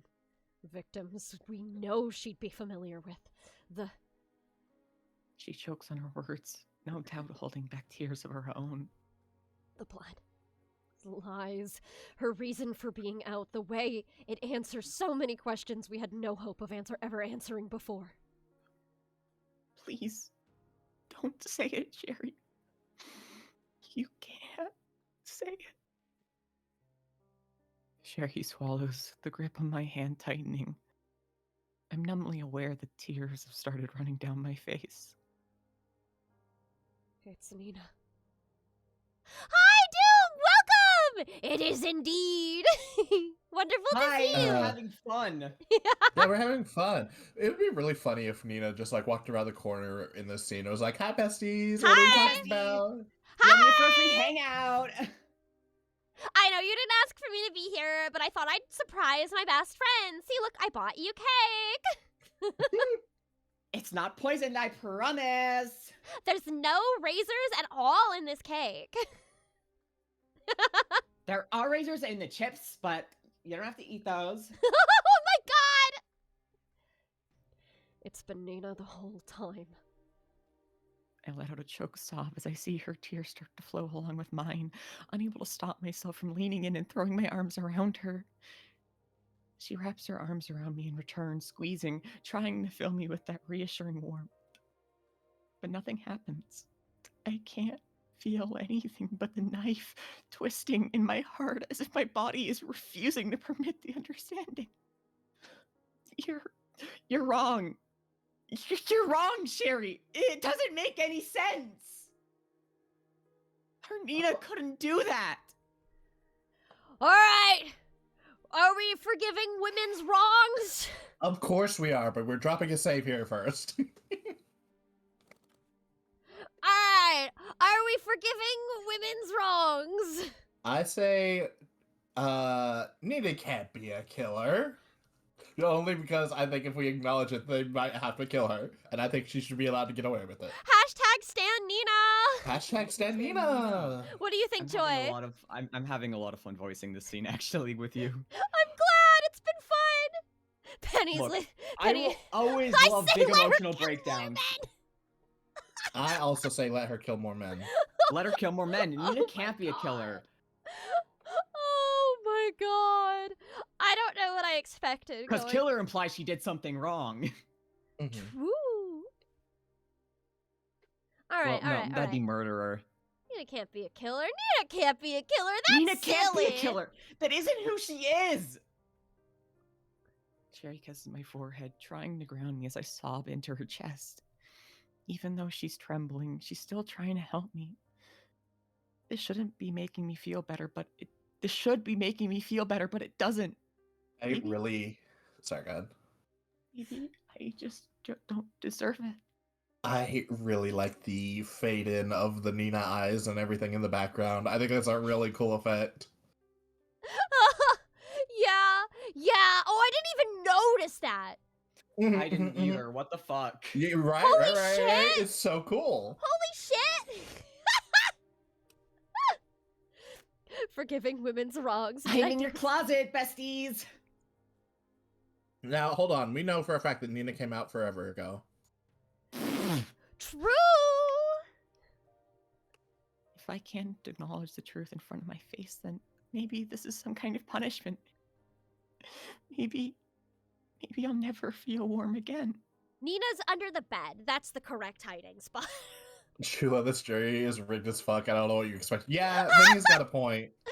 Victims we know she'd be familiar with. She chokes on her words, no doubt holding back tears of her own. The blood. Lies. Her reason for being out. The way it answers so many questions we had no hope of ever answering before. Please, don't say it, Sherry. You can't say it. Sherry swallows, the grip on my hand tightening. I'm numbly aware the tears have started running down my face. It's Nina. Hi, Doom! Welcome! It is indeed! Wonderful Hi, to see you! we're having fun. Yeah, we're having fun. It would be really funny if Nina just like walked around the corner in this scene. It was like, "Hi, besties. What are we Hi. talking about?" You want me for a free hangout? I know you didn't ask for me to be here, but I thought I'd surprise my best friend. See, look, I bought you cake! It's not poisoned, I promise. There's no razors at all in this cake. There are razors in the chips, but you don't have to eat those. Oh my god! It's been Nina the whole time. I let out a choked sob as I see her tears start to flow along with mine, unable to stop myself from leaning in and throwing my arms around her. She wraps her arms around me in return, squeezing, trying to fill me with that reassuring warmth. But nothing happens. I can't feel anything but the knife twisting in my heart as if my body is refusing to permit the understanding. You're wrong. You're wrong, Sherry. It doesn't make any sense. Her Nina couldn't do that. All right. Are we forgiving women's wrongs? Of course we are, but we're dropping a save here first. All right. Are we forgiving women's wrongs? I say, Nina can't be a killer. Only because I think if we acknowledge it, they might have to kill her. And I think she should be allowed to get away with it. Hashtag Stan Nina. Hashtag Stan Nina. What do you think, Joy? I'm having a lot of fun voicing this scene actually with you. I'm glad. It's been fun. Penny's Look, Penny. I will always I love say big let her emotional kill more breakdowns. men. I also say let her kill more men. Let her kill more men. Nina Oh can't my be a killer. Oh my god. I don't know what I expected. Because going- killer implies she did something wrong. Mhm. Woo. All right, well, no, all right. that'd be murderer. Nina can't be a killer. Nina can't be a killer. That's Nina can't silly. be a killer. That isn't who she is. Sherry kisses my forehead, trying to ground me as I sob into her chest. Even though she's trembling, she's still trying to help me. This shouldn't be making me feel better, but this should be making me feel better, but it doesn't. I really... Sorry, go ahead. Maybe I just don't deserve it. I really like the fade in of the Nina eyes and everything in the background. I think that's a really cool effect. Yeah. Oh, I didn't even notice that. I didn't either. What the fuck? Yeah, right, Holy right. shit! It's so cool. Holy shit! Forgiving women's wrongs. I'm in your closet, besties. Now, hold on. We know for a fact that Nina came out forever ago. True. If I can't acknowledge the truth in front of my face, then maybe this is some kind of punishment. Maybe I'll never feel warm again. Nina's under the bed. That's the correct hiding spot. Chula, this jury is rigged as fuck. I don't know what you expect. Yeah, Vinny's got a point. I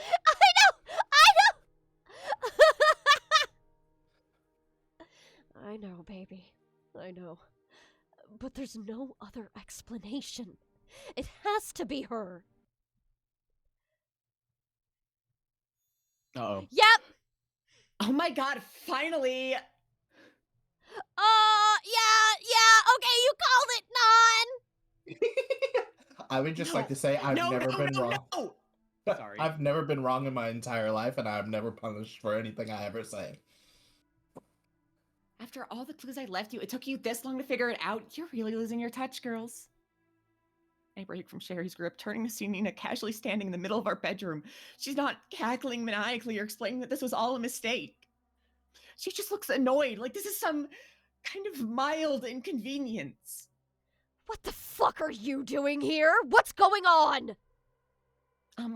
know. I know, baby. I know. But there's no other explanation. It has to be her. Uh-oh. Yep! Oh my god, finally! Yeah, okay, you called it, Non! I would just No. like to say I've No, never no, been no, wrong. no! Sorry. I've never been wrong in my entire life, and I'm never punished for anything I ever say. After all the clues I left you, it took you this long to figure it out. You're really losing your touch, girls. I break from Sherry's grip, turning to see Nina casually standing in the middle of our bedroom. She's not cackling maniacally or explaining that this was all a mistake. She just looks annoyed, like this is some kind of mild inconvenience. What the fuck are you doing here? What's going on?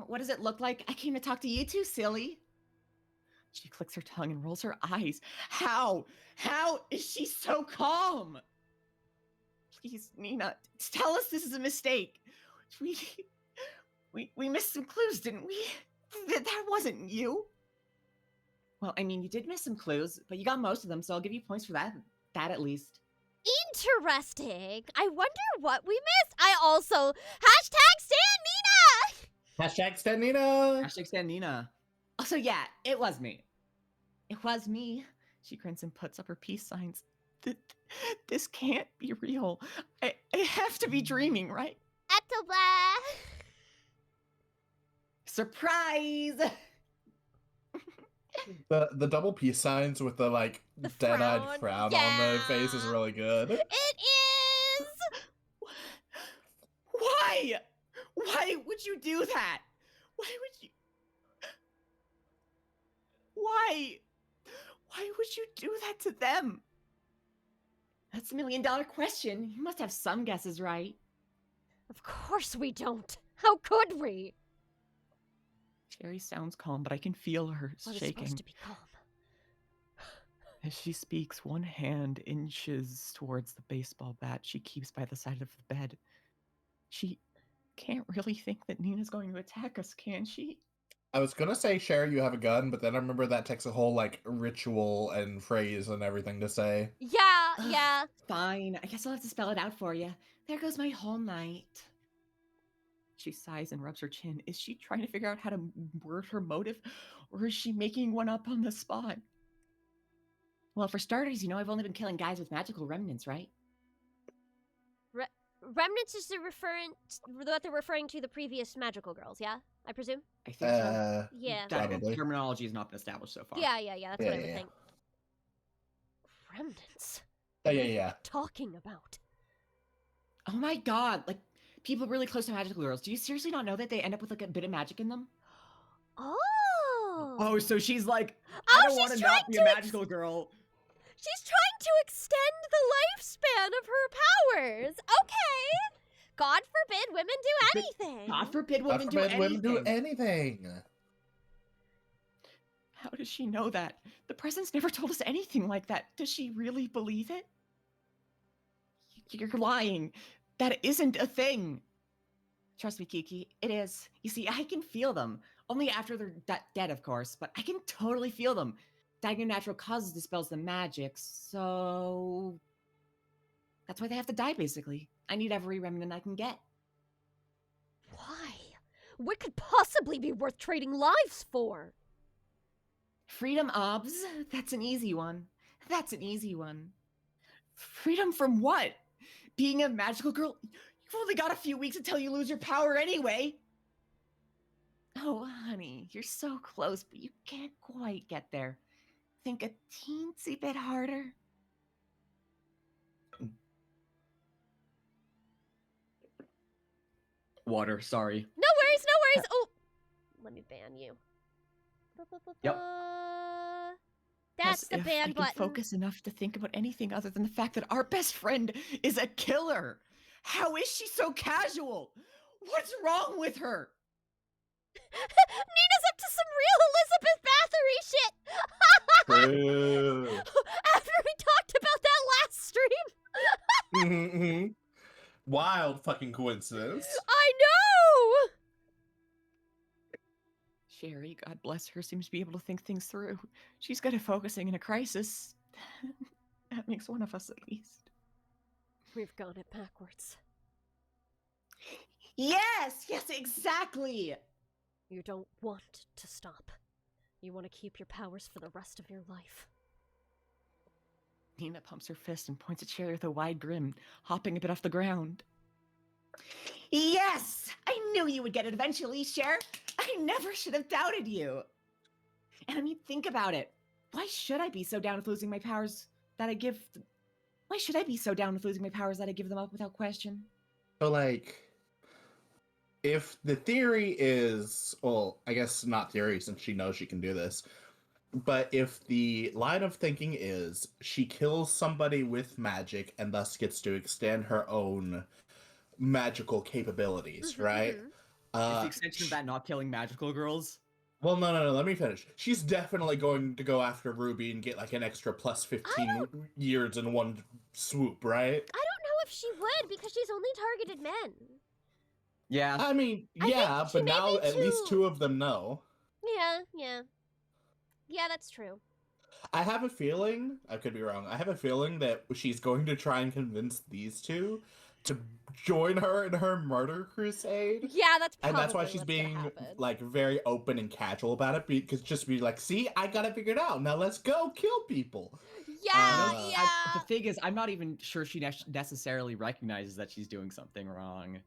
What does it look like? I came to talk to you two, silly. She clicks her tongue and rolls her eyes. How? How is she so calm? Please, Nina, tell us this is a mistake. We missed some clues, didn't we? That wasn't you. Well, I mean, you did miss some clues, but you got most of them, so I'll give you points for that. That at least. Interesting. I wonder what we missed. I also #Stan Nina! Hashtag Stan Nina! Hashtag Stan Nina. Also, yeah, it was me. It was me. She grins and puts up her peace signs. This can't be real. I have to be dreaming, right? Surprise! The double peace signs with the like The dead-eyed frown. frown on the face is really good. It is! Why? Why would you do that? Why would you? Why? Why would you do that to them? That's $1 million question. You must have some guesses right. Of course we don't. How could we? Sherry sounds calm, but I can feel her What is shaking. supposed to be calm? As she speaks, one hand inches towards the baseball bat she keeps by the side of the bed. She can't really think that Nina's going to attack us, can she? I was gonna say, Sherry, you have a gun, but then I remember that takes a whole, like, ritual and phrase and everything to say. Yeah. Fine. I guess I'll have to spell it out for you. There goes my whole night. She sighs and rubs her chin. Is she trying to figure out how to word her motive, or is she making one up on the spot? Well, for starters, you know I've only been killing guys with magical remnants, right? Remnants is what they're referring to the previous magical girls, yeah? I presume? I think so. Yeah. That Probably. Terminology has not been established so far. Yeah, that's what I would Yeah. think. Remnants? Yeah. Talking about? Oh my god, like, people really close to magical girls. Do you seriously not know that they end up with, like, a bit of magic in them? Oh! Oh, so she's like, Oh, I don't she's want to trying not be to a magical girl. She's trying to extend the lifespan of her powers. Okay. God forbid women do anything. God forbid God women do forbid anything. women do anything. How does she know that? The President's never told us anything like that. Does she really believe it? You're lying. That isn't a thing. Trust me, Kiki, it is. You see, I can feel them. Only after they're dead, of course, but I can totally feel them. Dying of natural causes dispels the magic, so that's why they have to die, basically. I need every remnant I can get. Why? What could possibly be worth trading lives for? Freedom, Obs. That's an easy one. Freedom from what? Being a magical girl? You've only got a few weeks until you lose your power anyway. Oh, honey, you're so close, but you can't quite get there. Think a teensy bit harder. Water, sorry. No worries. Oh, let me ban you. Yep. That's As the if ban I can button. focus enough to think about anything other than the fact that our best friend is a killer. How is she so casual? What's wrong with her? Nina's up to some real Elizabeth Bathory shit. True. After we talked about that last stream. Wild fucking coincidence. I know. Sherry, God bless her, seems to be able to think things through. She's good at focusing in a crisis. That makes one of us at least. We've gone it backwards. Yes, exactly. You don't want to stop. You want to keep your powers for the rest of your life. Nina pumps her fist and points at Sherry with a wide grin, hopping a bit off the ground. Yes! I knew you would get it eventually, Cher. I never should have doubted you. And I mean, think about it. Why should I be so down with losing my powers that I give... Why should I be so down with losing my powers that I give them up without question? So, like, if the theory is, well, I guess not theory since she knows she can do this, but if the line of thinking is she kills somebody with magic and thus gets to extend her own magical capabilities, right? Is the extension of that not killing magical girls? Well, no, let me finish. She's definitely going to go after Ruby and get like an extra plus 15 years in one swoop, right? I don't know if she would, because she's only targeted men. Yeah. I mean, I yeah, think she but may now be at least too- 2 of them know. Yeah, that's true. I have a feeling, I could be wrong, I have a feeling that she's going to try and convince these two to join her in her murder crusade. Yeah, that's probably And that's why she's what's gonna being happen. like very open and casual about it, because just be like, see, I got it figured out. Now let's go kill people. Yeah, Uh, The thing is, I'm not even sure she necessarily recognizes that she's doing something wrong.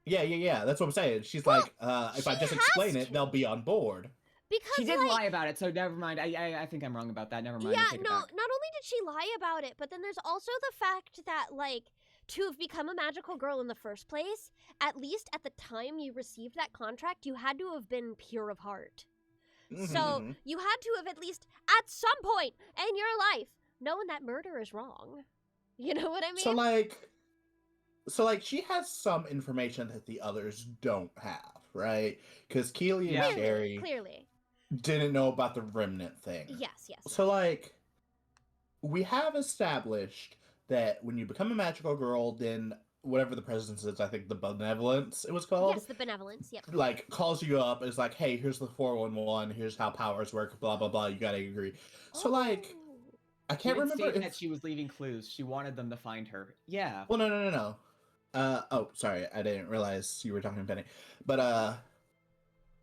Yeah. That's what I'm saying. She's Well, like, if I she just has explain it, to. they'll be on board. Because She did like, lie about it, so never mind. I think I'm wrong about that. Never mind. yeah, I take it no, back. not only did she lie about it, but then there's also the fact that, like, to have become a magical girl in the first place, at least at the time you received that contract, you had to have been pure of heart. So Mhm. you had to have at least, at some point in your life, known that murder is wrong. You know what I mean? So like she has some information that the others don't have, right? Because Keely and Yeah. Sherry Clearly. didn't know about the remnant thing. Yes. So like we have established that when you become a magical girl, then whatever the presence is, I think the benevolence it was called. Yes, the benevolence, yep. Like calls you up, is like, hey, here's the 411, here's how powers work, blah blah blah. You gotta agree. So like, Oh. I She can't did remember state if that she was leaving clues. She wanted them to find her. Yeah. well, no. Oh, sorry, I didn't realize you were talking to Penny. But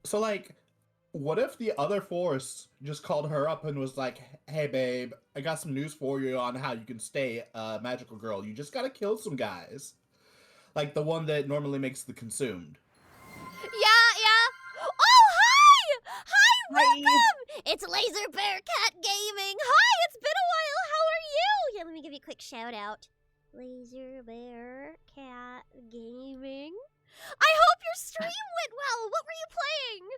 so like, what if the other force just called her up and was like, "Hey, babe, I got some news for you on how you can stay a magical girl. You just gotta kill some guys, like the one that normally makes the consumed." Yeah. Oh, hi! Hi, Hi. welcome! It's Laser Bear Cat Gaming. Hi, it's been a while. How are you? Here, let me give you a quick shout out. Laser Bear Cat Gaming. I hope your stream went well. What were you playing?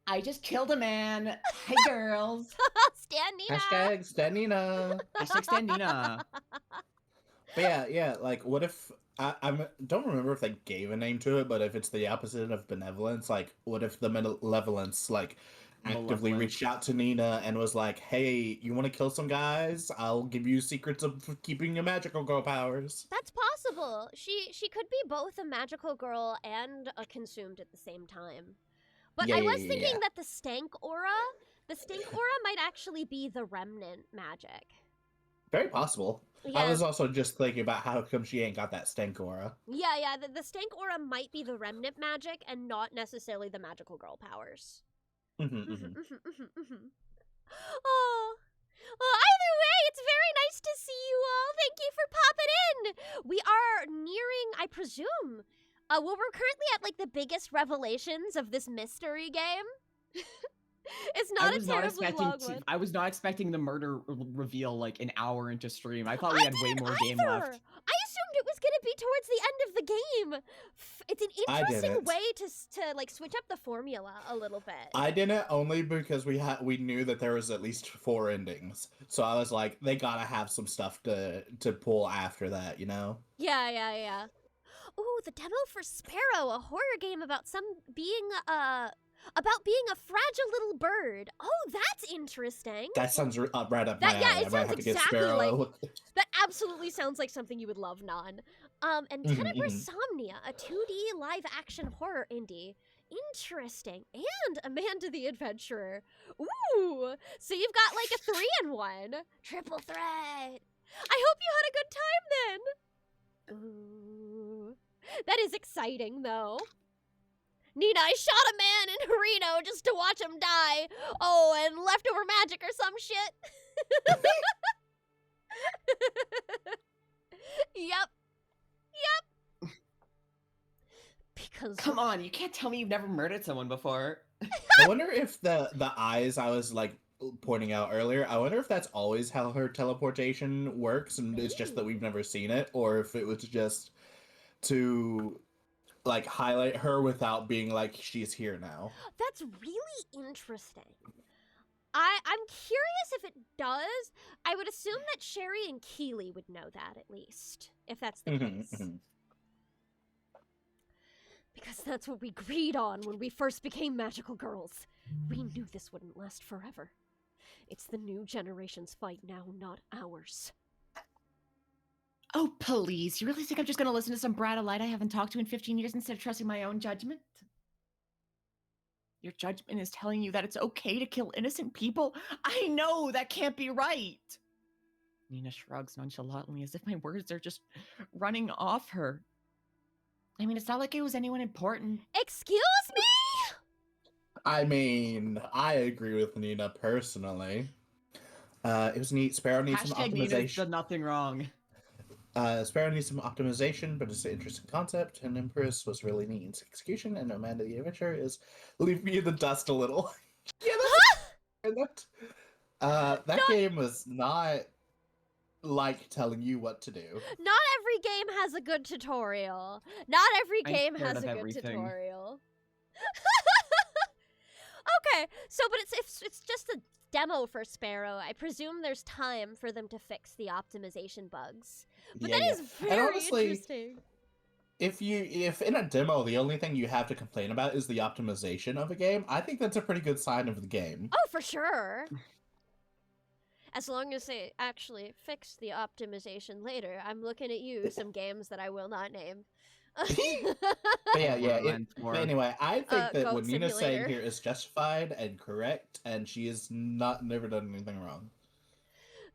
I just killed a man. Hey, girls. Standing Hashtag Stanina. Hashtag Standina. But yeah, like, what if I don't remember if they gave a name to it, but if it's the opposite of benevolence, like, what if the malevolence, like, actively Malevolent. reached out to Nina and was like, "Hey, you want to kill some guys? I'll give you secrets of keeping your magical girl powers." That's possible. She could be both a magical girl and a consumed at the same time. But I was thinking that the stank aura might actually be the remnant magic. Very possible. Yeah. I was also just thinking about how come she ain't got that stank aura. Yeah, the stank aura might be the remnant magic and not necessarily the magical girl powers. Mhm. Oh. Well, either way, it's very nice to see you all. Thank you for popping in. We are nearing, I presume, well, we're currently at like the biggest revelations of this mystery game. It's not a terribly long one. I was not expecting the murder reveal like an hour into stream. I thought we had way more game Either. left. I assumed it was going to be towards the end of the game. It's an I interesting didn't. way to like switch up the formula a little bit. I didn't, only because we knew that there was at least 4 endings. So I was like, they gotta have some stuff to pull after that, you know? Yeah. Ooh, the demo for Sparrow, a horror game about being a fragile little bird. Oh, that's interesting. That sounds right up my That- alley. yeah, it I might sounds have to get exactly Sparrow. like- That absolutely sounds like something you would love, Nan. And Tenebrae Somnia, a 2D live-action horror indie. Interesting. And Amanda the Adventurer. Ooh! So you've got like a 3-in-1. Triple threat. I hope you had a good time then. Ooh. That is exciting, though. Nina, I shot a man in Reno just to watch him die. Oh, and leftover magic or some shit. Yep. Because Come on, you can't tell me you've never murdered someone before. I wonder if the eyes I was like pointing out earlier, I wonder if that's always how her teleportation works and it's just that we've never seen it, or if it was just to like highlight her without being like she's here now. that's really interesting. I'm curious if it does. I would assume that Sherry and Keeley would know that at least, if that's the Mhm, case. mhm. Because that's what we agreed on when we first became magical girls. We knew this wouldn't last forever. It's the new generation's fight now, not ours. Oh, please. You really think I'm just going to listen to some brat of light I haven't talked to in 15 years instead of trusting my own judgment? Your judgment is telling you that it's okay to kill innocent people? I know that can't be right. Nina shrugs nonchalantly as if my words are just running off her. I mean, it's not like it was anyone important. Excuse me? I mean, I agree with Nina personally. It was neat. Sparrow needs some Hashtag Nina's optimization. done nothing wrong. Sparrow needs some optimization, but it's an interesting concept, and Empress was really neat in its execution, and Amanda the Adventure is leave me in the dust a little. Yeah, that's that game was not like telling you what to do. Not every game has a good tutorial. Not every I'm game scared has of a good everything. tutorial. Okay, so but it's just a demo for Sparrow. I presume there's time for them to fix the optimization bugs. But Yeah, that yeah. is And very honestly, interesting. if in a demo the only thing you have to complain about is the optimization of a game, I think that's a pretty good sign of the game. Oh, for sure. As long as they actually fix the optimization later. I'm looking at you, some games that I will not name. But yeah, Borderlands but 4. anyway, I think that Goat what Nina's saying Simulator. here is justified and correct, and she has never done anything wrong.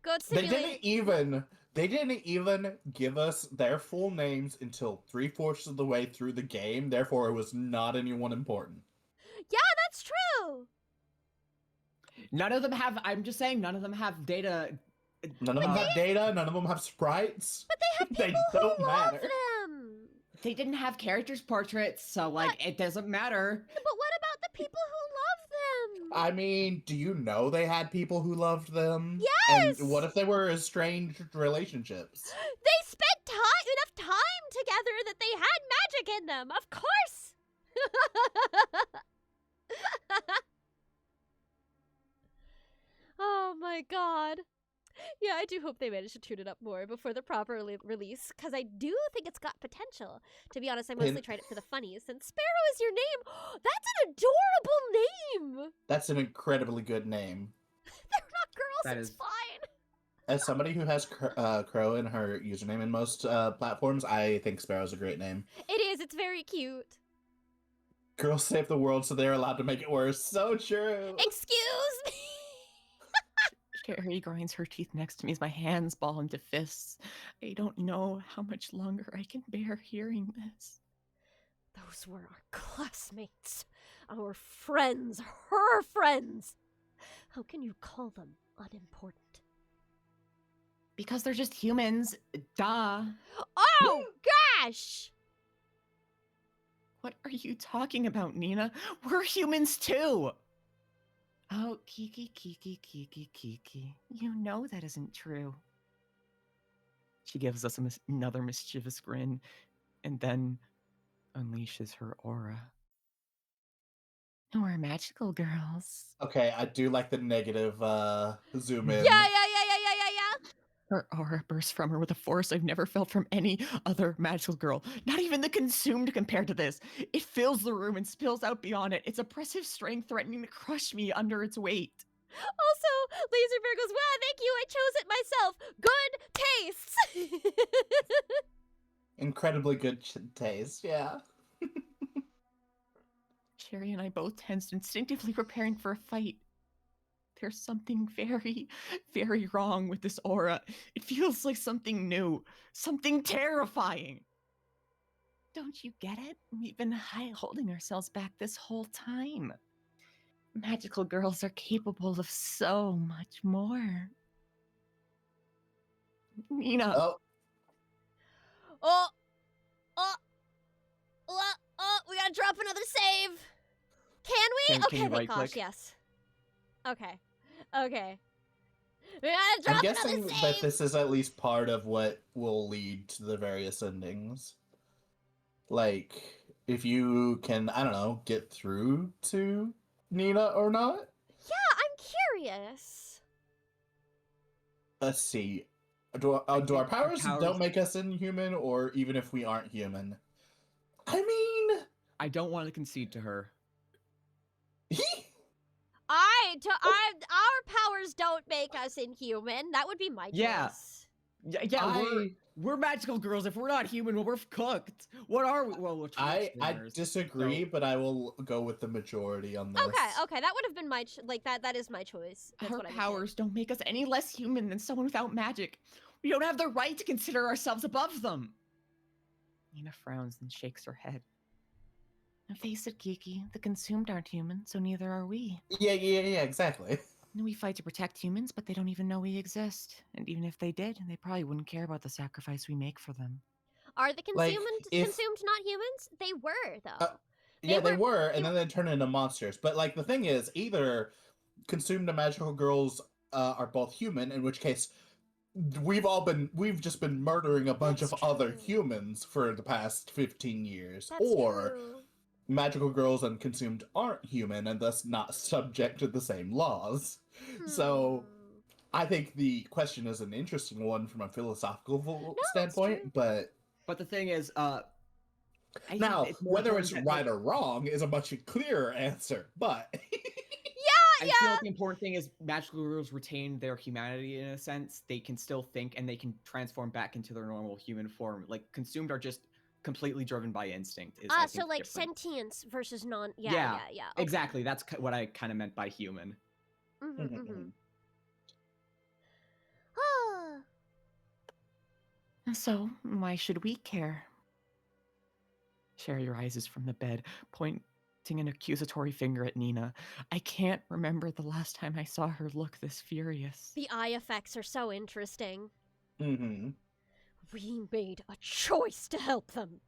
Goat They Simulator. didn't even give us their full names until 3/4 of the way through the game. Therefore, it was not anyone important. Yeah, that's true. None of them have, I'm just saying, none of them have data. None of them have data. None of them have sprites. But they have people They don't who love matter. them. They didn't have characters' portraits, so, like, it doesn't matter. But what about the people who love them? I mean, do you know they had people who loved them? Yes! And what if they were estranged relationships? They spent enough time together that they had magic in them, of course! Oh my god. Yeah, I do hope they manage to tune it up more before the proper release, because I do think it's got potential. To be honest, I mostly tried it for the funnies, and Sparrow is your name. That's an adorable name! That's an incredibly good name. They're not girls, That it's is- fine. As somebody who has Crow in her username in most platforms, I think Sparrow's a great name. It is, it's very cute. Girls save the world, so they're allowed to make it worse. So true. Excuse me! Sherry grinds her teeth next to me as my hands ball into fists. I don't know how much longer I can bear hearing this. Those were our classmates, our friends, her friends. How can you call them unimportant? Because they're just humans. Duh. Oh, gosh! What are you talking about, Nina? We're humans too! Oh, Kiki. You know that isn't true. She gives us another mischievous grin and then unleashes her aura. We're magical girls. Okay, I do like the negative zoom in. Yeah. Her aura bursts from her with a force I've never felt from any other magical girl. Not even the consumed compared to this. It fills the room and spills out beyond it, its oppressive strength threatening to crush me under its weight. Also, Laserbear goes, wow, thank you, I chose it myself. Good taste. Incredibly good taste, yeah. Sherry and I both tensed, instinctively preparing for a fight. There's something very, very wrong with this aura. It feels like something new, something terrifying. Don't you get it? We've been holding ourselves back this whole time. Magical girls are capable of so much more. Nina. Oh, Oh, oh, we gotta drop another save. Can we? Can Okay, you thank right gosh, click? yes. Okay. We gotta drop I'm another guessing save. that this is at least part of what will lead to the various endings. Like, if you can, I don't know, get through to Nina or not? Yeah, I'm curious. Let's see. Do our think powers powers- don't make us inhuman, or even if we aren't human? I mean... I don't want to concede to her. Our powers don't make us inhuman. That would be my Yeah. choice. Yeah, we're magical girls. If we're not human, well, we're cooked. What are we? Well, we're I Twitch disagree, so- but I will go with the majority on this. Okay, that would have been my that is my choice. That's Our what I would powers don't make us any less human than someone without magic. We don't have the right to consider ourselves above them. Nina frowns and shakes her head. Now face it, Kiki, the consumed aren't human, so neither are we. Yeah, exactly. We fight to protect humans, but they don't even know we exist. And even if they did, they probably wouldn't care about the sacrifice we make for them. Are the Like, consumed not humans? They were though. They were, and then they turned into monsters. But like the thing is, either consumed and magical girls are both human, in which case we've just been murdering a bunch That's of other true. humans for the past 15 years. That's or true. magical girls and consumed aren't human and thus not subject to the same laws. So I think the question is an interesting one from a philosophical standpoint, true. but But the thing is, now more whether important it's that- right or wrong is a much clearer answer. But I feel like the important thing is magical girls retain their humanity in a sense. They can still think and they can transform back into their normal human form. Like consumed are just completely driven by instinct. I So think, like different. sentience versus non. Yeah. Okay. Exactly. That's what I kind of meant by human. So, why should we care? Sherry rises from the bed, pointing an accusatory finger at Nina. I can't remember the last time I saw her look this furious. The eye effects are so interesting. mm-hmm. We made a choice to help them.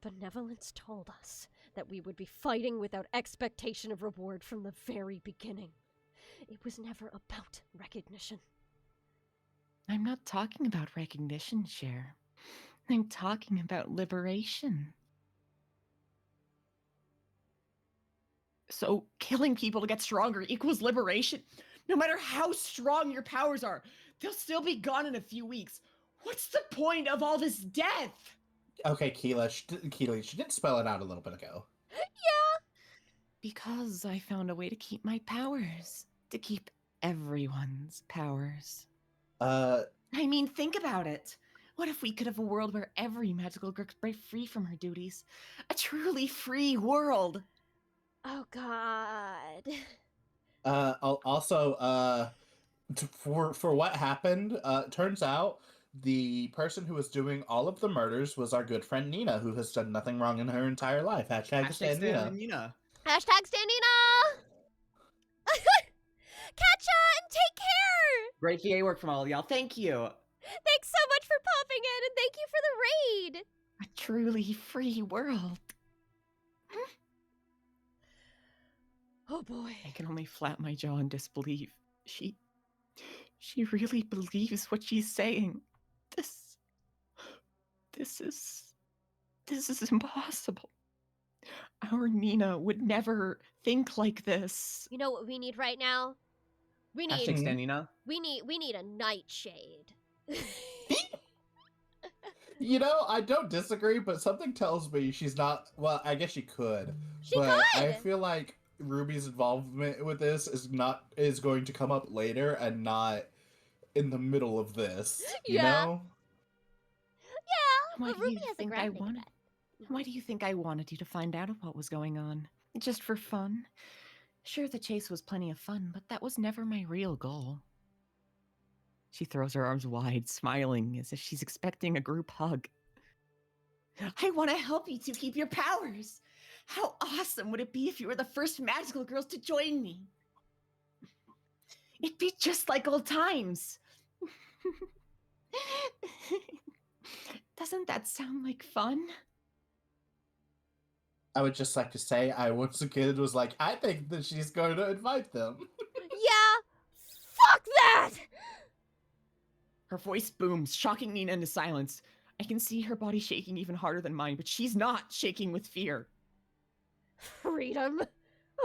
Benevolence told us that we would be fighting without expectation of reward from the very beginning. It was never about recognition. I'm not talking about recognition, Cher. I'm talking about liberation. So, killing people to get stronger equals liberation? No matter how strong your powers are, they'll still be gone in a few weeks. What's the point of all this death? Okay, Keela, she did spell it out a little bit ago. Because I found a way to keep my powers. To keep everyone's powers. I mean, think about it. What if we could have a world where every magical girl could break free from her duties? A truly free world. Oh God. Also, for what happened, turns out the person who was doing all of the murders was our good friend Nina, who has done nothing wrong in her entire life. Hashtag Stan Nina. Nina. Hashtag Standina! Catcha and take care! Great VA work from all of y'all. Thank you. Thanks so much for popping in and thank you for the raid! A truly free world. Oh boy. I can only flap my jaw in disbelief. She really believes what she's saying. This is impossible. Our Nina would never think like this. You know what we need right now? We Hashtag need Stan Nina. we need a nightshade. You know, I don't disagree, but something tells me she's not. Well, I guess she could. She but could! I feel like Ruby's involvement with this is going to come up later and not in the middle of this. You know? Yeah, Why well, do Ruby you has a think I graphic wanted? Why do you think I wanted you to find out what was going on? Just for fun? Sure, the chase was plenty of fun, but that was never my real goal. She throws her arms wide, smiling as if she's expecting a group hug. I want to help you to keep your powers. How awesome would it be if you were the first magical girls to join me? It'd be just like old times. Doesn't that sound like fun? I would just like to say, I once a kid was like, I think that she's going to invite them. Yeah, fuck that! Her voice booms, shocking Nina into silence. I can see her body shaking even harder than mine, but she's not shaking with fear. Freedom,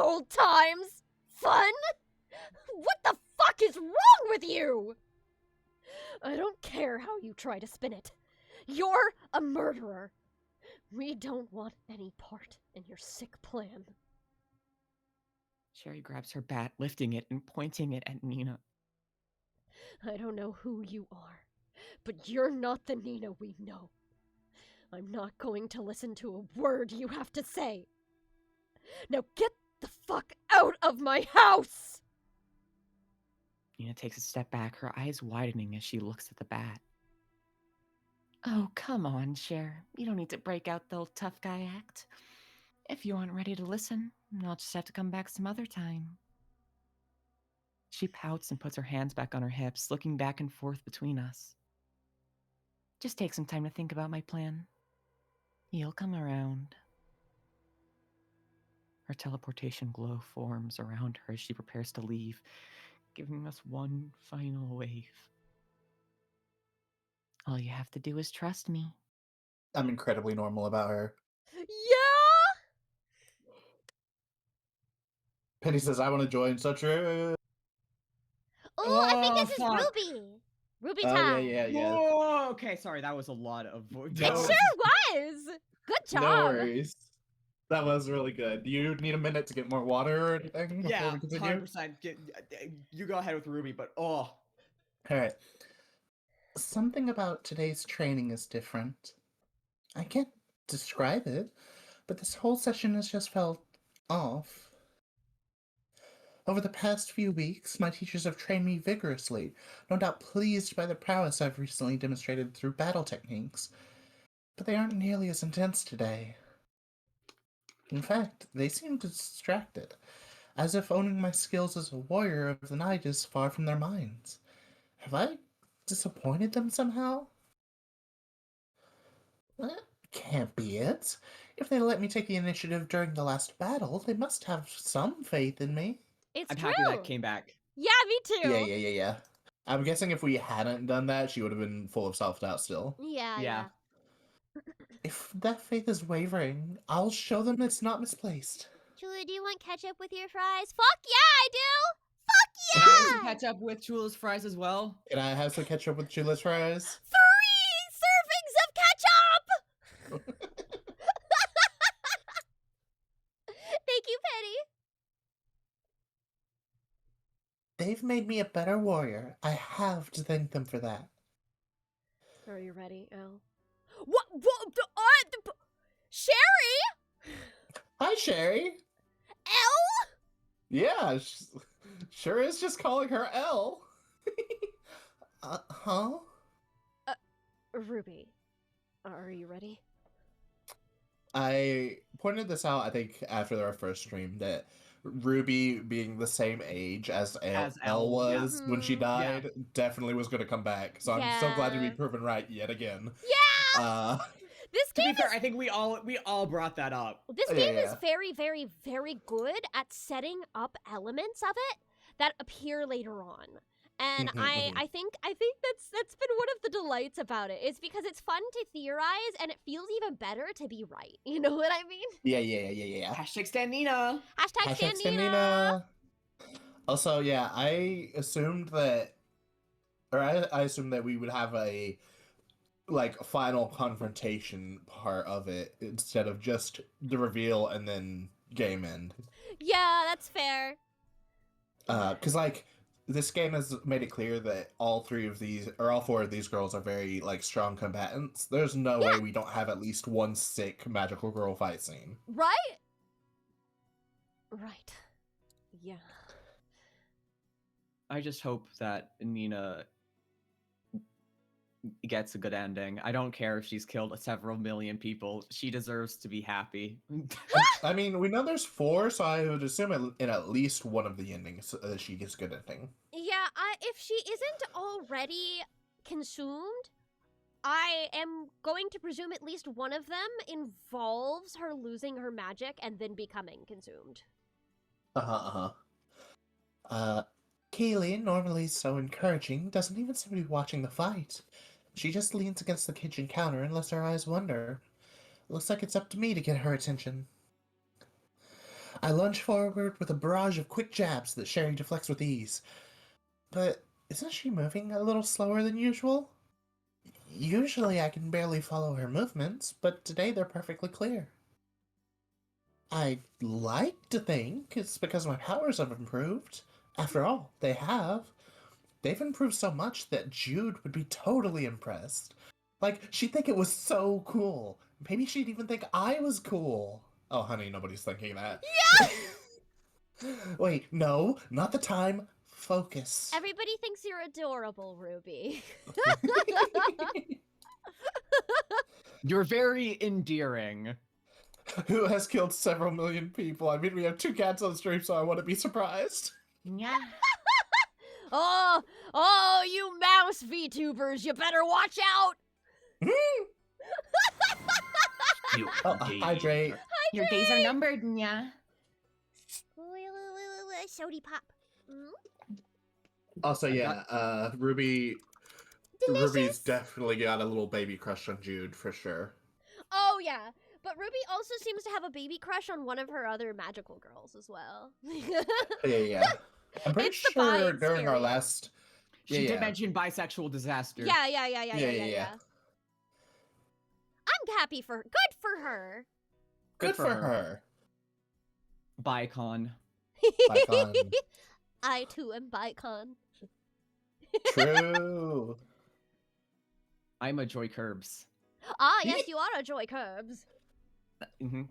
old times, fun? What the fuck is wrong with you? I don't care how you try to spin it. You're a murderer. We don't want any part in your sick plan. Sherry grabs her bat, lifting it and pointing it at Nina. I don't know who you are, but you're not the Nina we know. I'm not going to listen to a word you have to say. Now get the fuck out of my house! Nina takes a step back, her eyes widening as she looks at the bat. Oh, come on, Cher. You don't need to break out the old tough guy act. If you aren't ready to listen, I'll just have to come back some other time. She pouts and puts her hands back on her hips, looking back and forth between us. Just take some time to think about my plan. You'll come around. Her teleportation glow forms around her as she prepares to leave, giving us one final wave. All you have to do is trust me. I'm incredibly normal about her. Yeah? Penny says, I want to join, so true. Oh, I think Oh, this fuck. is Ruby. Ruby Oh, time. yeah. Whoa, okay, sorry, that was a lot of voice. It sure was. Good job. No worries. That was really good. Do you need a minute to get more water or anything before Yeah, we continue? 100%. You go ahead with Ruby, but oh. Alright. Something about today's training is different. I can't describe it, but this whole session has just felt off. Over the past few weeks, my teachers have trained me vigorously, no doubt pleased by the prowess I've recently demonstrated through battle techniques. But they aren't nearly as intense today. In fact, they seem distracted, as if owning my skills as a warrior of the night is far from their minds. Have I disappointed them somehow? That can't be it. If they let me take the initiative during the last battle, they must have some faith in me. It's I'm true. happy that came back. Yeah, me too. Yeah. I'm guessing if we hadn't done that, she would have been full of self-doubt still. Yeah. If that faith is wavering, I'll show them it's not misplaced. Julie, do you want ketchup with your fries? Fuck yeah, I do! Fuck Can I have yeah! some ketchup with Chula's fries as well? Can I have some ketchup with Chula's fries? 3 servings of ketchup! Thank you, Penny. They've made me a better warrior. I have to thank them for that. Are you ready, Elle? What? Sherry? Hi, Sherry. Elle? Yeah, sure is just calling her L. Huh? Ruby, are you ready? I pointed this out, I think, after our first stream, that Ruby being the same age as As Elle Elle, was when she Mhm. died definitely was going to come back. So I'm so glad to be Yeah. proven right yet again. Yeah! This To be game fair, I think we all brought that up. This Yeah, game is yeah. very, very, very good at setting up elements of it that appear later on. And I think that's been one of the delights about it. Is because it's fun to theorize and it feels even better to be right. You know what I mean? Yeah. Hashtag Stan Nina. Hashtag Hashtag Stanina. Also, yeah, I assumed that, or I assumed that we would have a final confrontation part of it instead of just the reveal and then game end. Yeah, that's fair. Because this game has made it clear that all four of these girls are very strong combatants. There's no way we don't have at least one sick magical girl fight scene. Right? Right. Yeah. I just hope that Nina gets a good ending. I don't care if she's killed several million people. She deserves to be happy. I mean, we know there's 4, so I would assume in at least one of the endings she gets a good ending. Yeah, if she isn't already consumed, I am going to presume at least one of them involves her losing her magic and then becoming consumed. Kaylee, normally so encouraging, doesn't even seem to be watching the fight. She just leans against the kitchen counter and lets her eyes wander. Looks like it's up to me to get her attention. I lunge forward with a barrage of quick jabs that Sherry deflects with ease. But isn't she moving a little slower than usual? Usually I can barely follow her movements, but today they're perfectly clear. I'd like to think it's because my powers have improved. After all, they have. They've improved so much that Jude would be totally impressed. Like, she'd think it was so cool. Maybe she'd even think I was cool. Oh, honey, nobody's thinking that. Yeah! Wait, no, not the time. Focus. Everybody thinks you're adorable, Ruby. You're very endearing. Who has killed several million people? I mean, we have 2 cats on stream, so I wouldn't be surprised. Yeah. Oh, you mouse VTubers, you better watch out! You hydrate. Your days are numbered, yeah. Sody pop. Also, yeah, Ruby's Delicious. definitely got a little baby crush on Jude, for sure. Oh, yeah. But Ruby also seems to have a baby crush on one of her other magical girls as well. Yeah. I'm pretty It's the bi, sure it's during our scary. last... She did mention bisexual disaster. Yeah. I'm happy for her. Good for her. Good for her. Bicon. Bicon. I too am Bicon. True. I'm a Joy Curbs. Ah, yes, you are a Joy Curbs. Mm-hmm.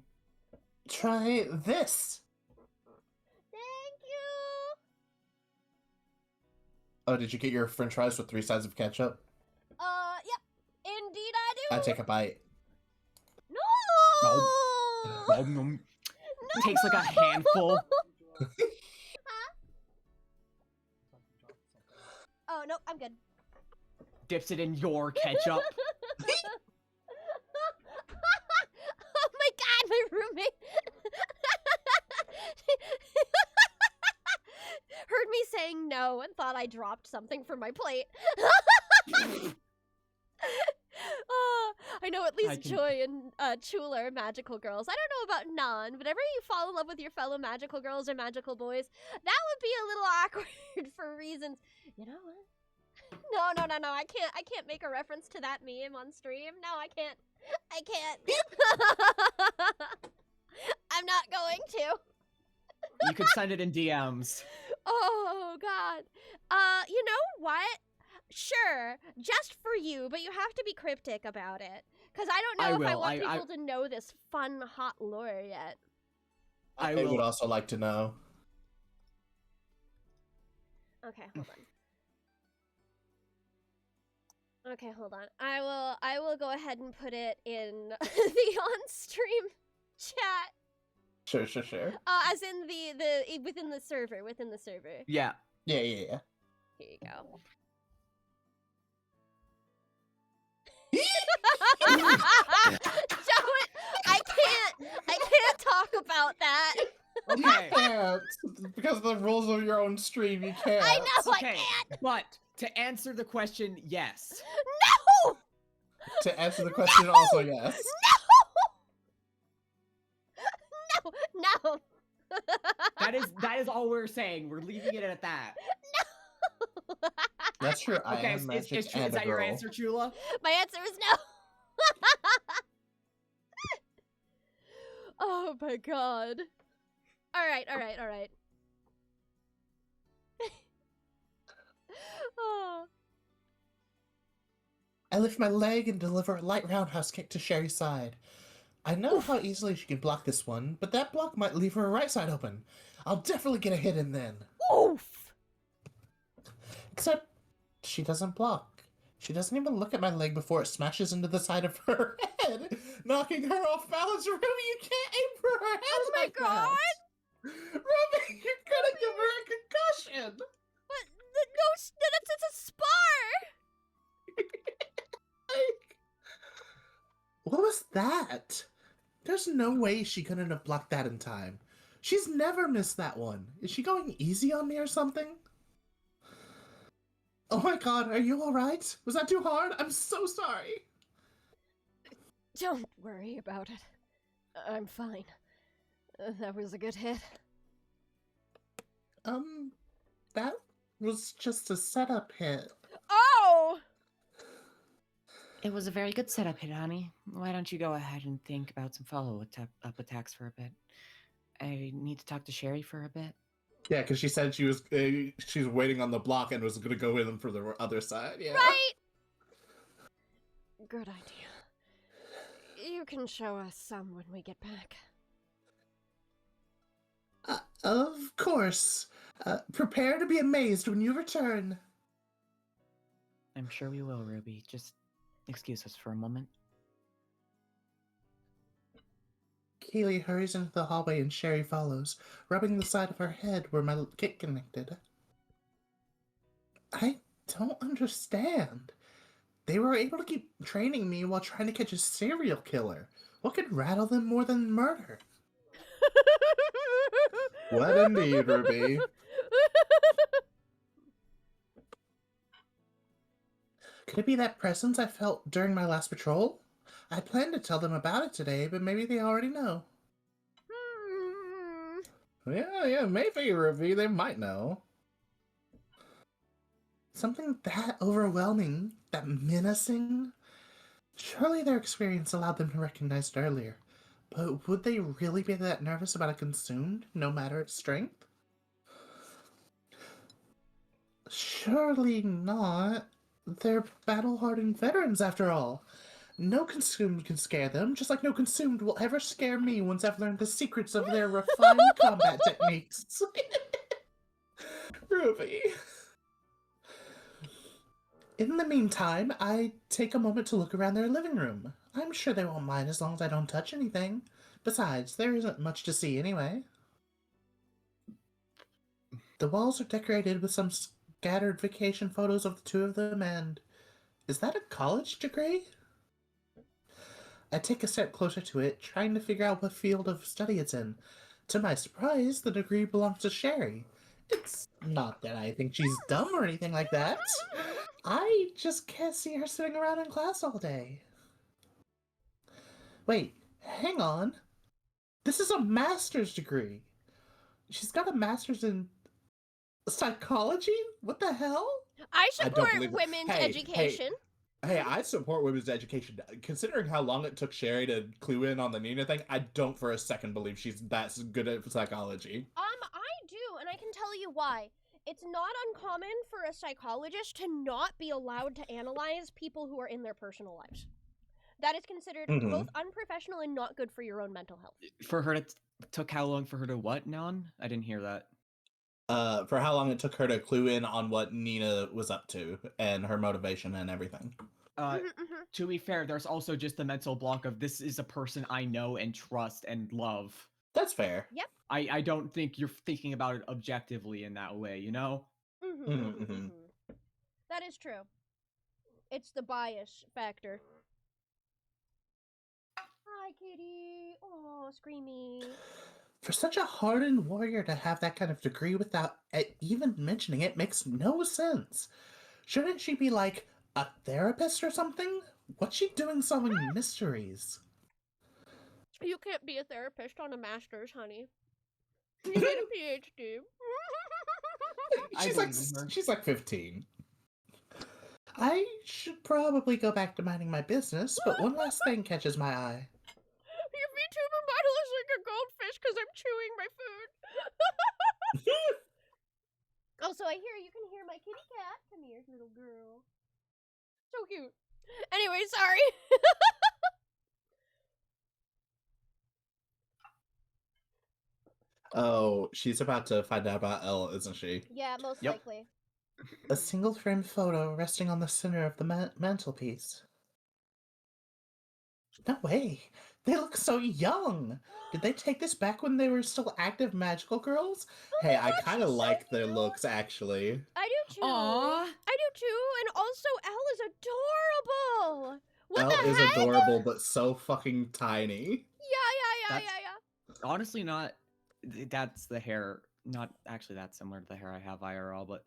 Try this. Thank you. Oh, did you get your french fries with 3 sides of ketchup? Yep. Indeed I do. I take a bite. No! No. Takes like a handful. Oh, no, I'm good. Dips it in your ketchup. Oh my god, my roommate heard me saying no and thought I dropped something from my plate. I know at least Joy and Chula are magical girls. I don't know about Nan, but whenever you fall in love with your fellow magical girls or magical boys, that would be a little awkward for reasons. You know what? No. I can't make a reference to that meme on stream. No, I can't. I'm not going to. You could send it in DMs. Oh, God. You know what? Sure, just for you, but you have to be cryptic about it. Because I don't know if I want people to know this fun, hot lore yet. I would also like to know. Okay, hold on. I will go ahead and put it in the on-stream chat. Sure. As in the within the server. Yeah. Here you go. Don't! I can't talk about that. Okay. You can't. Because of the rules of your own stream, you can't. I know, Okay, I can't. but to answer the question, yes. No! To answer the question, also yes. No! That is all we're saying. We're leaving it at that. No! That's true. I Okay, am magic is and a that your girl. answer, Chula? My answer is no. Oh my god. All right. Oh. I lift my leg and deliver a light roundhouse kick to Sherry's side. I know Oof. how easily she can block this one, but that block might leave her right side open. I'll definitely get a hit in then. Oof! Except she doesn't block. She doesn't even look at my leg before it smashes into the side of her head, knocking her off balance. Ruby, you can't aim for her head Oh my like god! that! Ruby, you're gonna give her a concussion! What? No, it's a spar! Like, what was that? There's no way she couldn't have blocked that in time. She's never missed that one. Is she going easy on me or something? Oh my god, are you alright? Was that too hard? I'm so sorry. Don't worry about it. I'm fine. That was a good hit. That was just a setup hit. Oh! It was a very good setup hit, honey. Why don't you go ahead and think about some follow-up attacks for a bit? I need to talk to Sherry for a bit. Yeah, because she said she was waiting on the block and was going to go in for the other side. Yeah. Right! Good idea. You can show us some when we get back. Of course. Prepare to be amazed when you return. I'm sure we will, Ruby. Just excuse us for a moment. Keely hurries into the hallway and Sherry follows, rubbing the side of her head where my kit connected. I don't understand. They were able to keep training me while trying to catch a serial killer. What could rattle them more than murder? What indeed, Ruby? Could it be that presence I felt during my last patrol? I planned to tell them about it today, but maybe they already know. Yeah, maybe, Ruby. They might know. Something that overwhelming, that menacing? Surely their experience allowed them to recognize it earlier. But would they really be that nervous about a consumed, no matter its strength? Surely not. They're battle-hardened veterans, after all. No consumed can scare them, just like no consumed will ever scare me once I've learned the secrets of their refined combat techniques. Ruby. In the meantime, I take a moment to look around their living room. I'm sure they won't mind as long as I don't touch anything. Besides, there isn't much to see anyway. The walls are decorated with some scattered vacation photos of the two of them, and is that a college degree? I take a step closer to it, trying to figure out what field of study it's in. To my surprise, the degree belongs to Sherry. It's not that I think she's dumb or anything like that. I just can't see her sitting around in class all day. Wait, hang on. This is a master's degree. She's got a master's in psychology? What the hell? I I don't support believe it. women's Hey, education. Hey, I support women's education. Considering how long it took Sherry to clue in on the Nina thing, I don't for a second believe she's that good at psychology. I do, and I can tell you why. It's not uncommon for a psychologist to not be allowed to analyze people who are in their personal lives. That is considered both unprofessional and not good for your own mental health. For her to took how long for her to what, Nan? I didn't hear that. For how long it took her to clue in on what Nina was up to and her motivation and everything. To be fair, there's also just the mental block of this is a person I know and trust and love. That's fair. Yep. I don't think you're thinking about it objectively in that way, you know? That is true. It's the bias factor. Hi, kitty. Oh, screamy. For such a hardened warrior to have that kind of degree without even mentioning it makes no sense. Shouldn't she be like a therapist or something? What's she doing solving mysteries? You can't be a therapist on a master's, honey. You need a PhD. She's like 15. I should probably go back to minding my business, but one last thing catches my eye. Your VTuber model is like a goldfish because I'm chewing my food. Also, I hear you can hear my kitty cat. Come here, little girl. So cute. Anyway, sorry. Oh, she's about to find out about Elle, isn't she? Yeah, most Yep. likely. A single frame photo resting on the center of the mantelpiece. No way. They look so young. Did they take this back when they were still active magical girls? Oh Hey, my I God, kind of she's so like their cute. looks, actually. I do too. Aw. I do too, and also Elle is adorable. What Elle the is heck? adorable, but so fucking tiny. Yeah. That's- Honestly, not. That's the hair. Not actually that similar to the hair I have IRL, but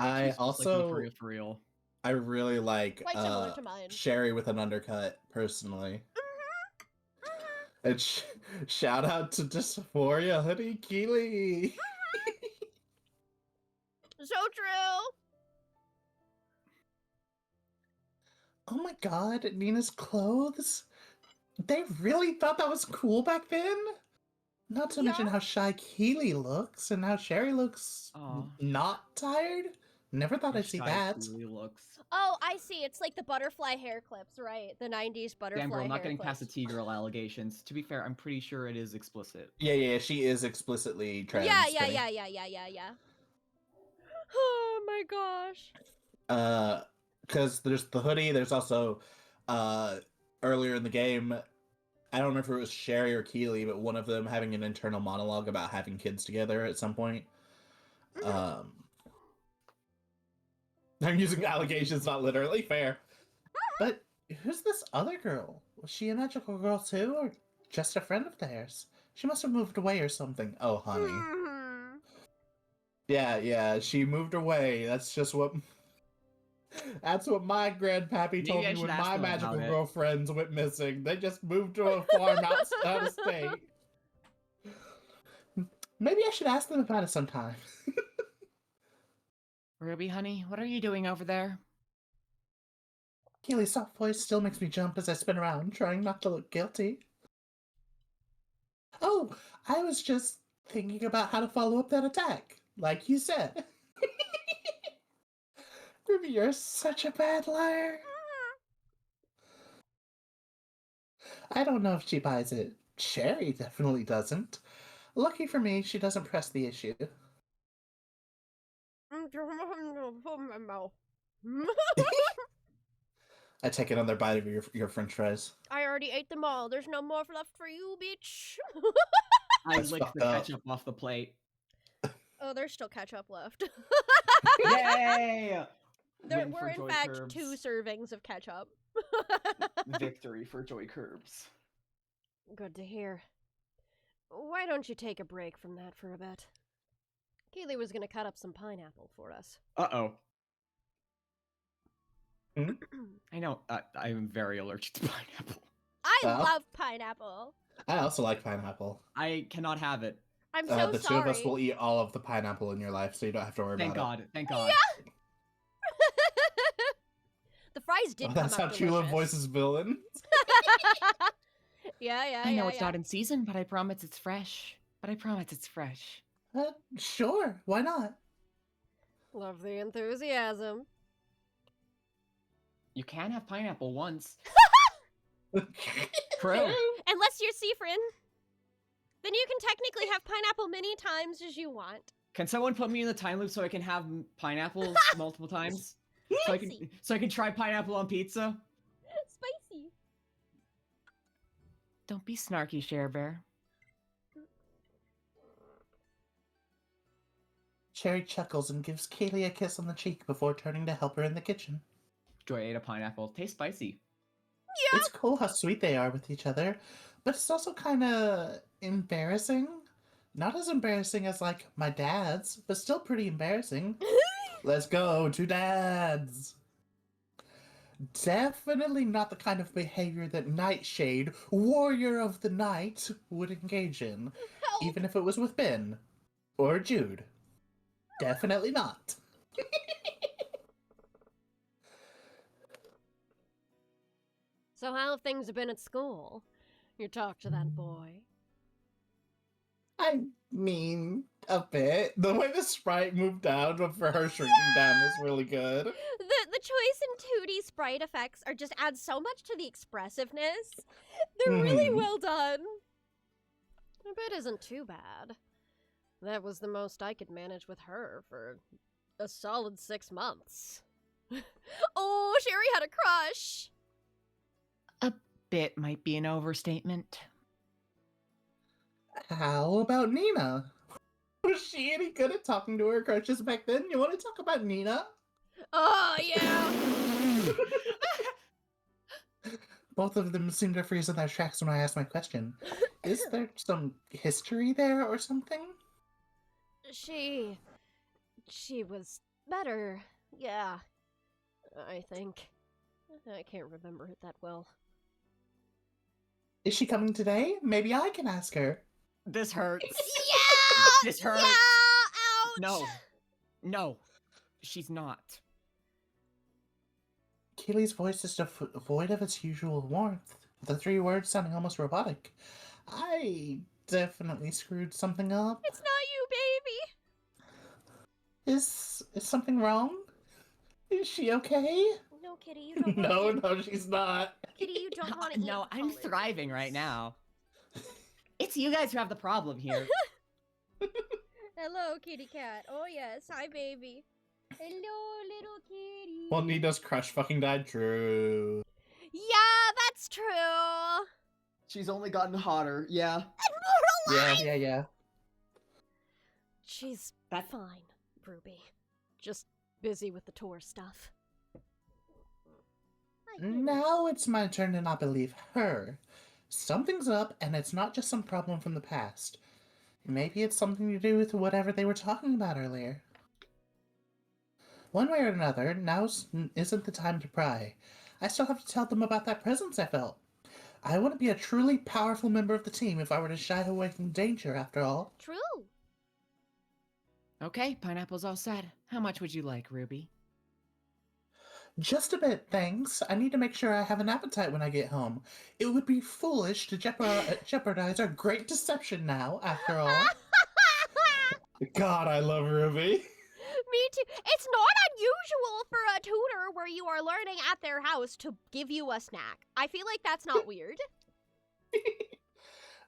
I she's just, like, also, for real. I really like Quite similar to mine. Sherry with an undercut, personally. And shout out to Dysphoria Hoodie Keely. So true. Oh my god, Nina's clothes? They really thought that was cool back then? Not to mention Yeah. how shy Keely looks and how Sherry looks Aw. not tired. Never thought How I'd see shy that. Keely looks. Oh, I see. It's like the butterfly hair clips, right? The 90s butterfly Damn girl, hair not getting clips. past the T-girl allegations. To be fair, I'm pretty sure it is explicit. Yeah, she is explicitly trans. Yeah. Kenny. Oh my gosh. Because there's the hoodie, there's also, earlier in the game, I don't remember if it was Sherry or Keely, but one of them having an internal monologue about having kids together at some point. I'm using allegations, not literally, fair. But who's this other girl? Was she a magical girl too, or just a friend of theirs? She must have moved away or something. Oh, honey. Mhm. Yeah, she moved away. That's just what... That's what my grandpappy Maybe told I me should when ask my them about magical it. girlfriends went missing. They just moved to a farm out of state. Maybe I should ask them about it sometime. Ruby, honey, what are you doing over there? Keely's soft voice still makes me jump as I spin around, trying not to look guilty. Oh, I was just thinking about how to follow up that attack, like you said. Ruby, you're such a bad liar. I don't know if she buys it. Sherry definitely doesn't. Lucky for me, she doesn't press the issue. I take another bite of your french fries. I already ate them all. There's no more left for you, bitch. I That's licked fucked the up. ketchup off the plate. Oh, there's still ketchup left. Yay! There Win were, for in Joy fact, Curbs. 2 servings of ketchup. Victory for Joy Curbs. Good to hear. Why don't you take a break from that for a bit? Keely was gonna cut up some pineapple for us. Uh-oh. Hmm? I know, I'm very allergic to pineapple. I Well. love pineapple. I also like pineapple. I cannot have it. I'm so The sorry. two of us will eat all of the pineapple in your life, so you don't have to worry Thank about God, thank God. The fries did it. Oh, come that's out how Chula delicious. voices villain. Yeah. I know it's not in season, but I promise it's fresh. Sure, why not? Love the enthusiasm. You can have pineapple once. True. Unless you're Seafrin. Then you can technically have pineapple many times as you want. Can someone put me in the time loop so I can have pineapples multiple times? Spicy. So I can try pineapple on pizza? Spicy. Don't be snarky, Share Bear. Sherry chuckles and gives Kaylee a kiss on the cheek before turning to help her in the kitchen. Joy ate a pineapple. Tastes spicy. It's cool how sweet they are with each other, but it's also kind of embarrassing. Not as embarrassing as, like, my dad's, but still pretty embarrassing. Let's go to dad's. Definitely not the kind of behavior that Nightshade, Warrior of the Night, would engage in, Help. even if it was with Ben or Jude. Definitely not. So how have things been at school? You talked to that boy. I mean, a bit. The way the sprite moved down for her shrinking down was really good. The choice in 2D sprite effects are just add so much to the expressiveness. They're really Mhm. well done. A bit isn't too bad. That was the most I could manage with her for a solid 6 months. Oh, Sherry had a crush! A bit might be an overstatement. How about Nina? Was she any good at talking to her crushes back then? You want to talk about Nina? Oh, yeah! Both of them seemed to freeze in their tracks when I asked my question. Is there some history there or something? She was better, yeah, I think. I can't remember it that well. Is she coming today? Maybe I can ask her. This hurts. Yeah! This hurts. Yeah! Ouch! No, she's not. Keely's voice is devoid of its usual warmth, the 3 words sounding almost robotic. I definitely screwed something up. It's not you, baby! Is something wrong? Is she okay? No, Kitty, you don't No, want to no, she's not. Kitty, you don't want to eat. No, I'm olives. thriving right now. It's you guys who have the problem here. Hello, kitty cat. Oh, yes. Hi, baby. Hello, little kitty. Well, Nina's crush fucking died. True. Yeah, that's true. She's only gotten hotter. Yeah. And more alive! Yeah. She's That- fine, Ruby. Just busy with the tour stuff. Now it's my turn to not believe her. Something's up, and it's not just some problem from the past. Maybe it's something to do with whatever they were talking about earlier. One way or another, now isn't the time to pry. I still have to tell them about that presence I felt. I want to be a truly powerful member of the team if I were to shy away from danger, after all. True. Okay, pineapple's all set. How much would you like, Ruby? Just a bit, thanks. I need to make sure I have an appetite when I get home. It would be foolish to jeopardize our great deception now, after all. God, I love Ruby. Me too. It's not unusual for a tutor where you are learning at their house to give you a snack. I feel like that's not weird.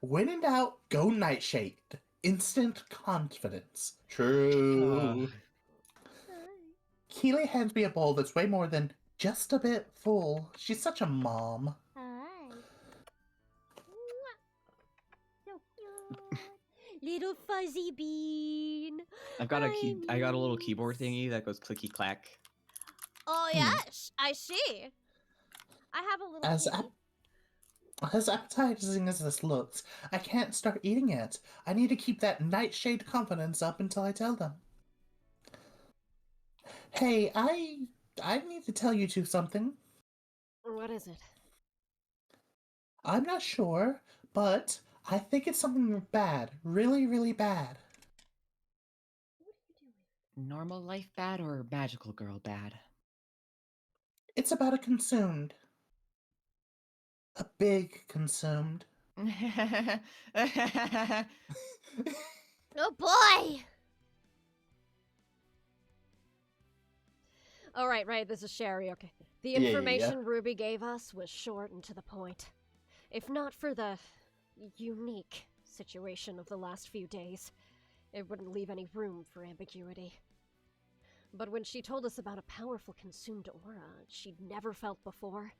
When in doubt, go Nightshade. Instant confidence. True. Keely hands me a bowl that's way more than just a bit full. She's such a mom. Hi. So cute. Little fuzzy bean. I got a little keyboard thingy that goes clicky clack. Oh yes, I see. I have a little. As kitty. As appetizing as this looks, I can't start eating it. I need to keep that Nightshade confidence up until I tell them. Hey, I need to tell you two something. What is it? I'm not sure, but I think it's something bad. Really, really bad. What are you doing? Normal life bad or magical girl bad? It's about a consumed. A big consumed. Oh boy! Oh, right, this is Sherry, okay. The Yeah. information Ruby gave us was short and to the point. If not for the unique situation of the last few days, it wouldn't leave any room for ambiguity. But when she told us about a powerful consumed aura she'd never felt before,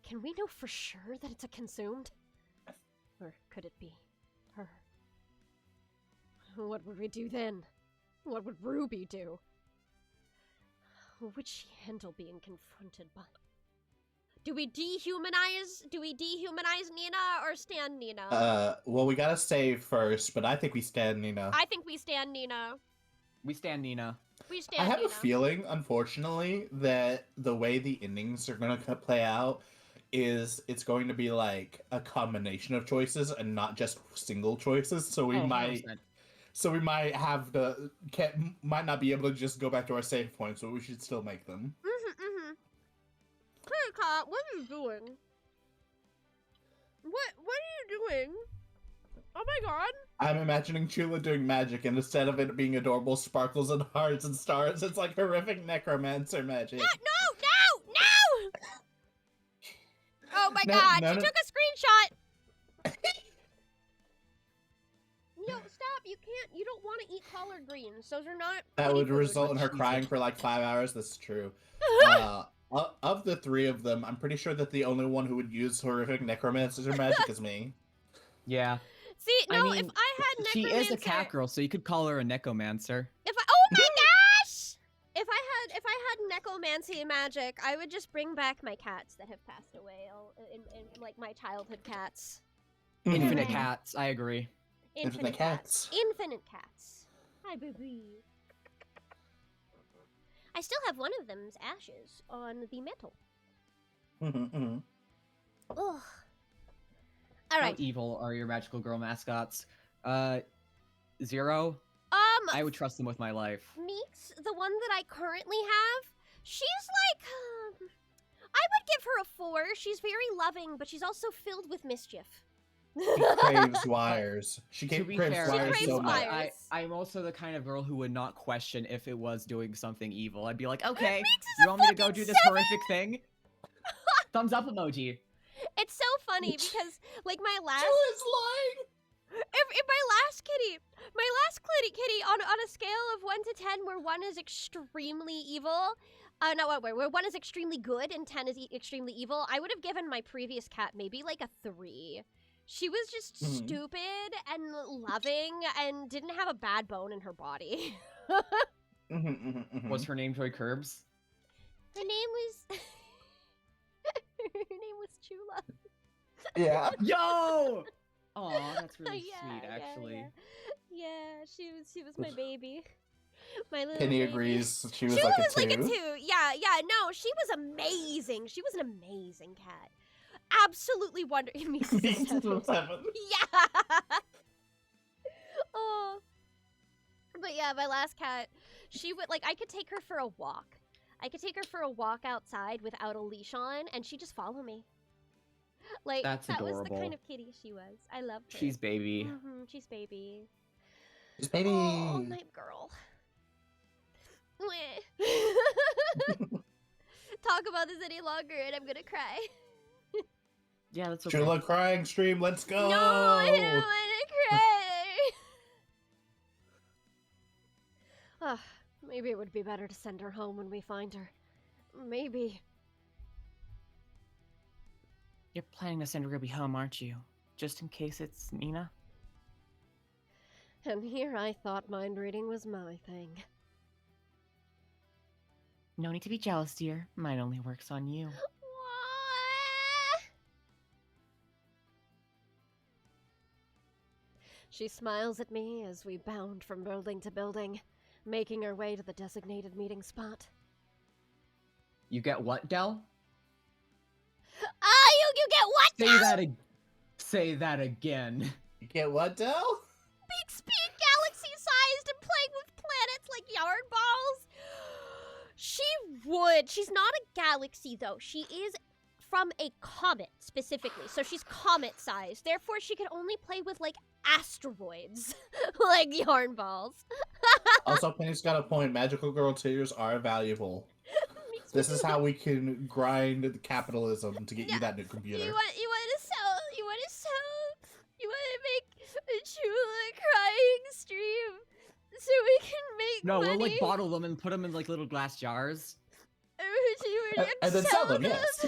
can we know for sure that it's a consumed? Or could it be her? What would we do then? What would Ruby do? How would she handle being confronted by? Do we dehumanize Nina or stand Nina? Well, we gotta save first, but I think we stand Nina. I think we stand Nina. We stand Nina. We stand I have Nina. a feeling, unfortunately, that the way the endings are gonna play out is it's going to be like a combination of choices and not just single choices. So we Oh, might 100%. So we might have to might not be able to just go back to our save points, but we should still make them. Hey, Kat, what are you doing? What are you doing? Oh my god. I'm imagining Chula doing magic, and instead of it being adorable sparkles and hearts and stars, it's like horrific necromancer magic. No! Oh my god, she took a screenshot! Yo, stop! You can't. You don't want to eat collard greens. Those are not. That kitty would food. result in her Jesus. crying for like 5 hours. This is true. Of the three of them, I'm pretty sure that the only one who would use horrific necromancer magic is me. Yeah. See, I no. mean, If I had she necromancer, is a cat girl, so you could call her a necromancer. If I, oh my gosh! If I had necromancy magic, I would just bring back my cats that have passed away, in like my childhood cats. Infinite Mhm. cats, I agree. Infinite cats. Infinite cats. Hi, baby. I still have one of them's ashes on the metal. Mhm. Ugh. All How right. evil are your magical girl mascots? Zero? I would trust them with my life. Meeks, the one that I currently have, she's like, I would give her a 4. She's very loving, but she's also filled with mischief. She craves wires. She To be craves fair, She wires craves so much. wires. I'm also the kind of girl who would not question if it was doing something evil. I'd be like, okay, Meeks is you a want me to go fucking do this 7! horrific thing? Thumbs up emoji. It's so funny because, like, my last... Julia's lying. If my last kitty on a scale of 1 to 10, where 1 is extremely evil, where 1 is extremely good and 10 is extremely evil, I would have given my previous cat maybe like a 3. She was just Mhm. stupid and loving and didn't have a bad bone in her body. Was her name Joy Curbs? Her name was her name was Chula. Yeah. Yo! Aw, that's really Yeah, sweet, yeah, actually. Yeah, she was my baby. My little Penny baby. agrees. She was Chula like a was 2. like a 2. Yeah, no, she was amazing. She was an amazing cat. Absolutely wonderful. Meeks is a 7. Yeah. Oh. But yeah, my last cat, she would, like, I could take her for a walk. I could take her for a walk outside without a leash on, and she'd just follow me. Like, That's that was the adorable. kind of kitty she was. I loved her. She's baby. She's baby. Just baby. Oh, my girl. Talk about this any longer and I'm gonna cry. Yeah, that's okay. Chula crying stream. Let's go. No, I don't wanna cry. Maybe it would be better to send her home when we find her. Maybe. You're planning to send Ruby home, aren't you? Just in case it's Nina? And here I thought mind reading was my thing. No need to be jealous, dear. Mine only works on you. She smiles at me as we bound from building to building, making our way to the designated meeting spot. You get what, Del? Ah, you get what now? Say that again. You get what, Del? Big speed, galaxy-sized, and playing with planets like yarn balls? She would. She's not a galaxy, though. She is from a comet, specifically. So she's comet-sized. Therefore, she can only play with, like, asteroids. Like yarn balls. Also, Penny's got a point. Magical girl tears are valuable. This is how we can grind the capitalism to get you that new computer. You want to make a Chula crying stream so we can make No, money. we'll like bottle them and put them in like little glass jars. And then sell them, yes.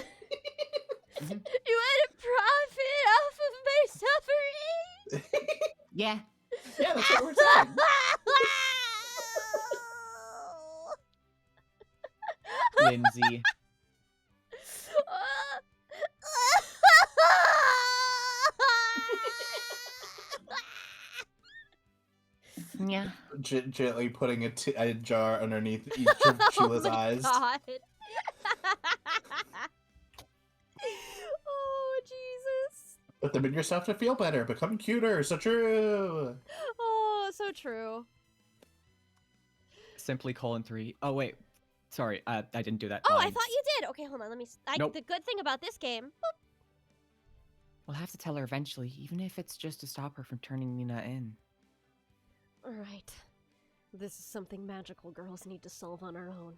You want to profit off of my suffering? Yeah. Yeah, that's what we're saying. Lindsay. Yeah. Gently putting a jar underneath each of Chula's eyes. God. Oh, Jesus. Put them in yourself to feel better. Become cuter. So true. Oh, so true. Simply :3. Oh wait. Sorry, I didn't do that. Oh, I thought you did. Okay, hold on. Let me. Nope. The good thing about this game. We'll have to tell her eventually, even if it's just to stop her from turning Nina in. All right. This is something magical girls need to solve on our own.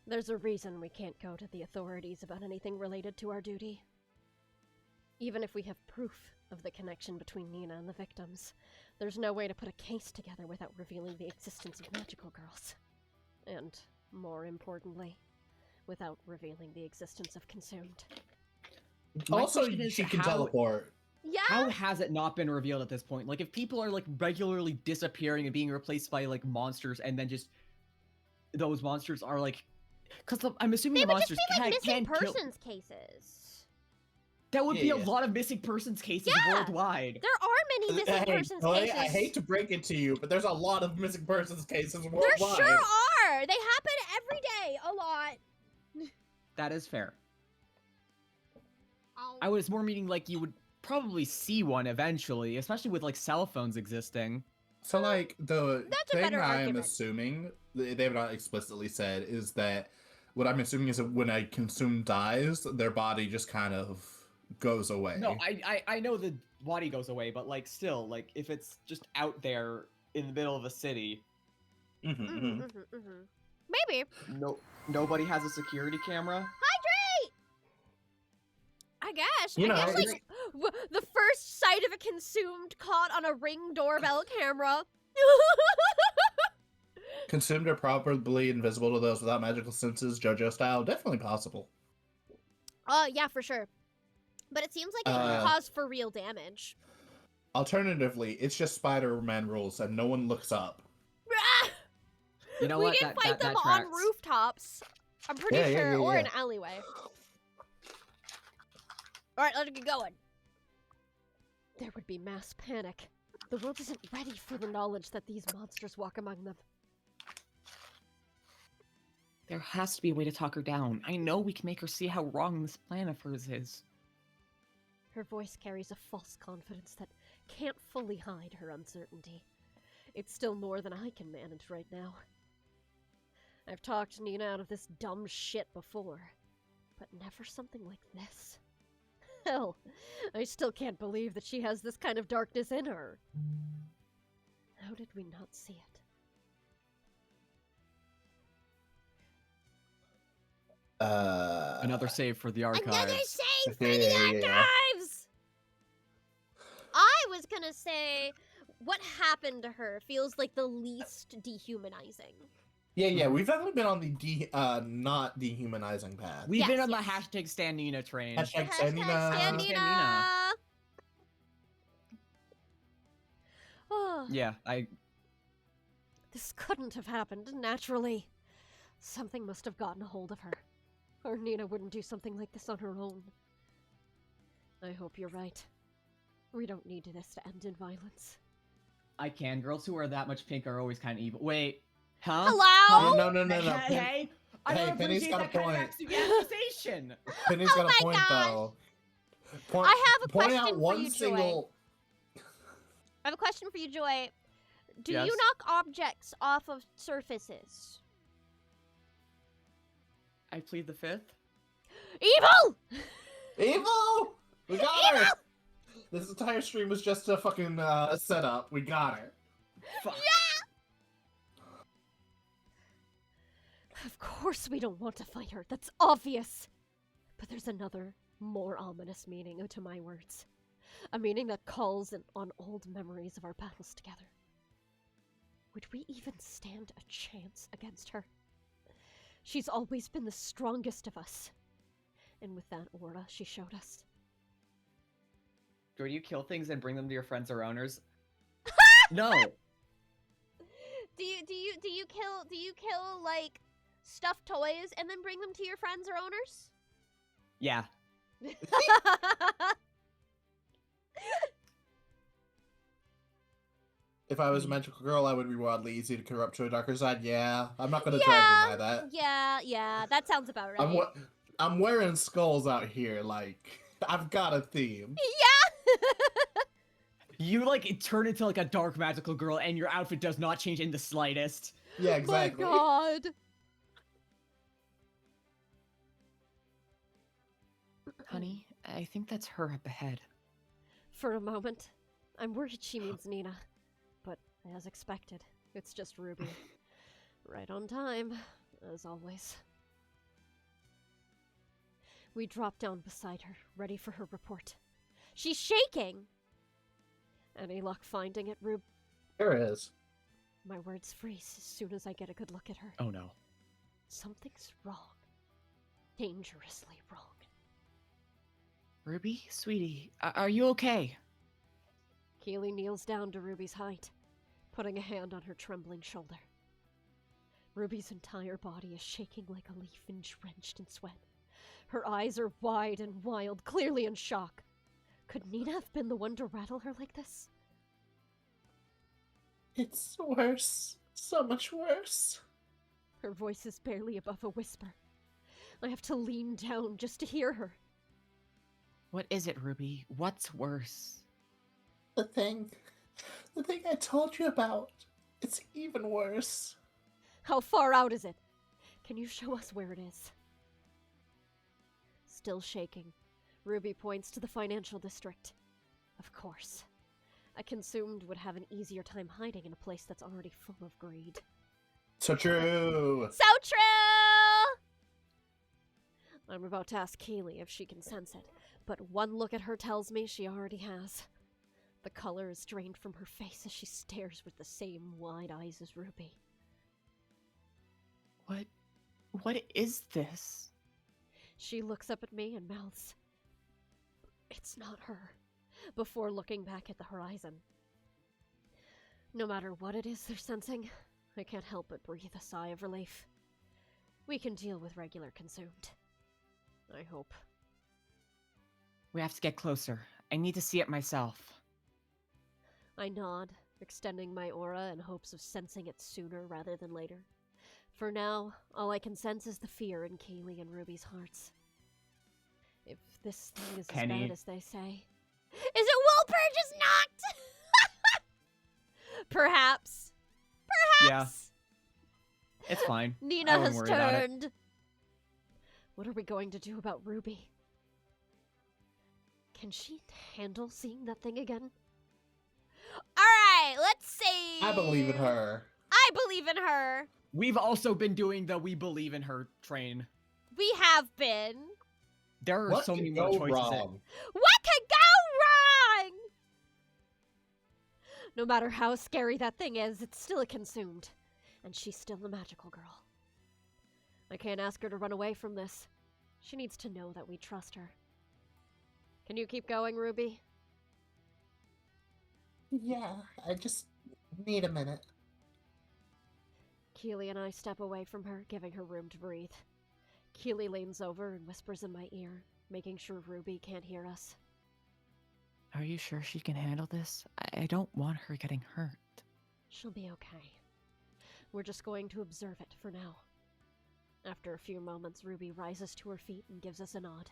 There's a reason we can't go to the authorities about anything related to our duty. Even if we have proof of the connection between Nina and the victims, there's no way to put a case together without revealing the existence of magical girls. And, more importantly, without revealing the existence of Consumed. My Also, question is she can how- teleport. Yeah! How has it not been revealed at this point? Like, if people are like regularly disappearing and being replaced by like monsters, and then just those monsters are like, because I'm assuming They the would just monsters be like can missing kill. persons cases. That would be a Yeah. lot of missing persons cases Yeah. worldwide. There are many missing Hey, persons Toy, cases. I hate to break it to you, but there's a lot of missing persons cases There worldwide. sure are! They happen every day, a lot. That is fair. Oh. I was more meaning like you would probably see one eventually, especially with like cell phones existing. So, like, the That's a thing better I am argument. assuming, they have not explicitly said, is that what I'm assuming is that when a consumed dies, their body just kind of goes away. No, I know the body goes away, but like still, like if it's just out there in the middle of a city, Mhm, mhm. Maybe. nobody has a security camera. I guess. You I know, guess, it's- like, the first sight of a consumed caught on a Ring doorbell camera. Consumed are probably invisible to those without magical senses, JoJo style. Definitely possible. Yeah, for sure. But it seems like it can cause for real damage. Alternatively, it's just Spider-Man rules and no one looks up. You know we what? didn't fight them that on tracks. rooftops. I'm pretty Yeah, sure, yeah, or yeah. an alleyway. Alright, let's get going. There would be mass panic. The world isn't ready for the knowledge that these monsters walk among them. There has to be a way to talk her down. I know we can make her see how wrong this plan of hers is. Her voice carries a false confidence that can't fully hide her uncertainty. It's still more than I can manage right now. I've talked Nina out of this dumb shit before, but never something like this. Hell, I still can't believe that she has this kind of darkness in her. How did we not see it? Another save for the archives. Another save for Yeah, the yeah. archives! I was gonna say, what happened to her feels like the least dehumanizing. Yeah, we've definitely been on the not dehumanizing path. We've been Yes, on the yes. hashtag Stan Nina train. Hashtag Hashtag Stan Nina. Stan Stan Nina. Nina. Oh, Yeah, this couldn't have happened naturally. Something must have gotten a hold of her. Or Nina wouldn't do something like this on her own. I hope you're right. We don't need this to end in violence. I can. Girls who are that much pink are always kind of evil. Wait, huh? Hello? No. Hey, I Hey, don't Penny's appreciate got a that kind of point. accusation. Penny's Oh got my a point, gosh. though. Point, I have a point question out for one you, Joy. single. I have a question for you, Joy. Do Yes? you knock objects off of surfaces? I plead the fifth. Evil! Evil! We got her! This entire stream was just a fucking setup. We got her. Fuck. Of course we don't want to fight her. That's obvious. But there's another, more ominous meaning to my words. A meaning that calls on old memories of our battles together. Would we even stand a chance against her? She's always been the strongest of us. And with that aura she showed us. Do you kill things and bring them to your friends or owners? No. Do you kill like stuffed toys and then bring them to your friends or owners? Yeah. If I was a magical girl, I would be wildly easy to corrupt to a darker side. Yeah, I'm not gonna try to deny that. Yeah, that sounds about right. I'm wearing skulls out here. Like I've got a theme. You like turn into like a dark magical girl, and your outfit does not change in the slightest. Yeah, exactly. My God. Honey, I think that's her up ahead. For a moment, I'm worried she means Nina. But as expected, it's just Ruby. Right on time, as always. We drop down beside her, ready for her report. She's shaking. Any luck finding it, Rube? There is. My words freeze as soon as I get a good look at her. Oh no. Something's wrong. Dangerously wrong. Ruby, sweetie, are you okay? Keely kneels down to Ruby's height, putting a hand on her trembling shoulder. Ruby's entire body is shaking like a leaf and drenched in sweat. Her eyes are wide and wild, clearly in shock. Could Nina have been the one to rattle her like this? It's worse. So much worse. Her voice is barely above a whisper. I have to lean down just to hear her. What is it, Ruby? What's worse? The thing I told you about. It's even worse. How far out is it? Can you show us where it is? Still shaking, Ruby points to the financial district. Of course. A consumed would have an easier time hiding in a place that's already full of greed. So true. So true! I'm about to ask Keely if she can sense it, but one look at her tells me she already has. The color is drained from her face as she stares with the same wide eyes as Ruby. What is this? She looks up at me and mouths, "It's not her," before looking back at the horizon. No matter what it is they're sensing, I can't help but breathe a sigh of relief. We can deal with regular consumed. I hope. We have to get closer. I need to see it myself. I nod, extending my aura in hopes of sensing it sooner rather than later. For now, all I can sense is the fear in Kaylee and Ruby's hearts. If this thing is Penny. as bad as they say... Is it Wilbur just knocked? Perhaps. Perhaps. Yeah. It's fine. Nina I wouldn't has worry about it. turned. What are we going to do about Ruby? Can she handle seeing that thing again? Alright, let's see. I believe in her. I believe in her. We've also been doing the we believe in her train. We have been. There are What so could many more go choices. wrong? What could go wrong? No matter how scary that thing is, it's still consumed. And she's still a magical girl. I can't ask her to run away from this. She needs to know that we trust her. Can you keep going, Ruby? Yeah, I just need a minute. Keely and I step away from her, giving her room to breathe. Keely leans over and whispers in my ear, making sure Ruby can't hear us. Are you sure she can handle this? I don't want her getting hurt. She'll be okay. We're just going to observe it for now. After a few moments, Ruby rises to her feet and gives us a nod.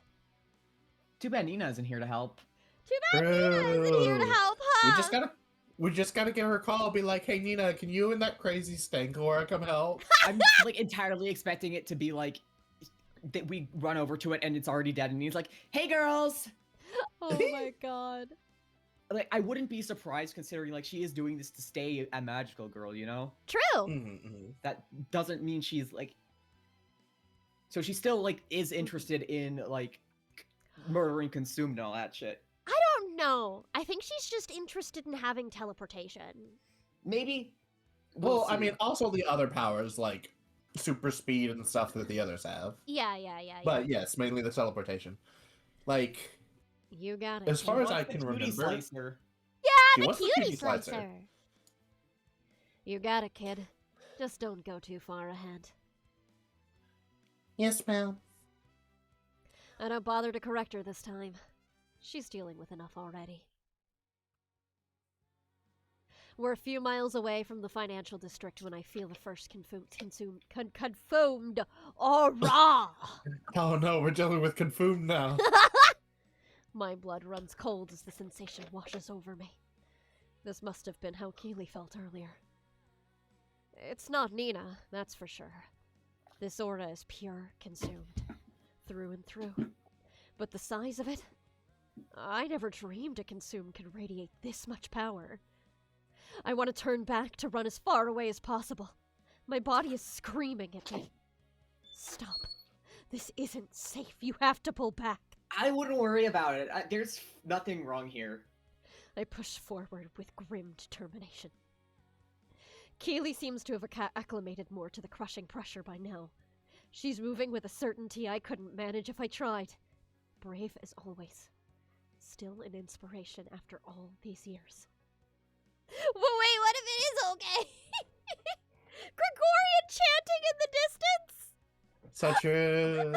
Too bad Nina isn't here to help. Too bad Nina isn't here to True. help, huh? We just gotta give her a call, be like, "Hey Nina, can you and that crazy Stankora come help?" I'm like entirely expecting it to be like that we run over to it and it's already dead and he's like, "Hey girls!" Oh my god. Like I wouldn't be surprised considering like she is doing this to stay a magical girl, you know? True. Mm-hmm. That doesn't mean she's like so she still like is interested in like murdering consumed and all that shit. I don't know. I think she's just interested in having teleportation. Maybe. Well, I see. mean, also the other powers like super speed and stuff that the others have. Yeah. But yes, mainly the teleportation. Like, You got it. as kid. far as What's I the can cutie remember, slicer? she the was the cutie cutie slicer. slicer. You got it, kid. Just don't go too far ahead. Yes, ma'am. I don't bother to correct her this time. She's dealing with enough already. We're a few miles away from the financial district when I feel the first consumed aura. Oh no, we're dealing with Confume now. My blood runs cold as the sensation washes over me. This must have been how Keely felt earlier. It's not Nina, that's for sure. This aura is pure consumed, through and through. But the size of it? I never dreamed a consume could radiate this much power. I want to turn back to run as far away as possible. My body is screaming at me. Stop. This isn't safe. You have to pull back. I wouldn't worry about it. There's nothing wrong here. I push forward with grim determination. Keely seems to have acclimated more to the crushing pressure by now. She's moving with a certainty I couldn't manage if I tried. Brave as always. Still an inspiration after all these years. Well, wait, what if it is okay? Gregorian chanting in the distance? So true.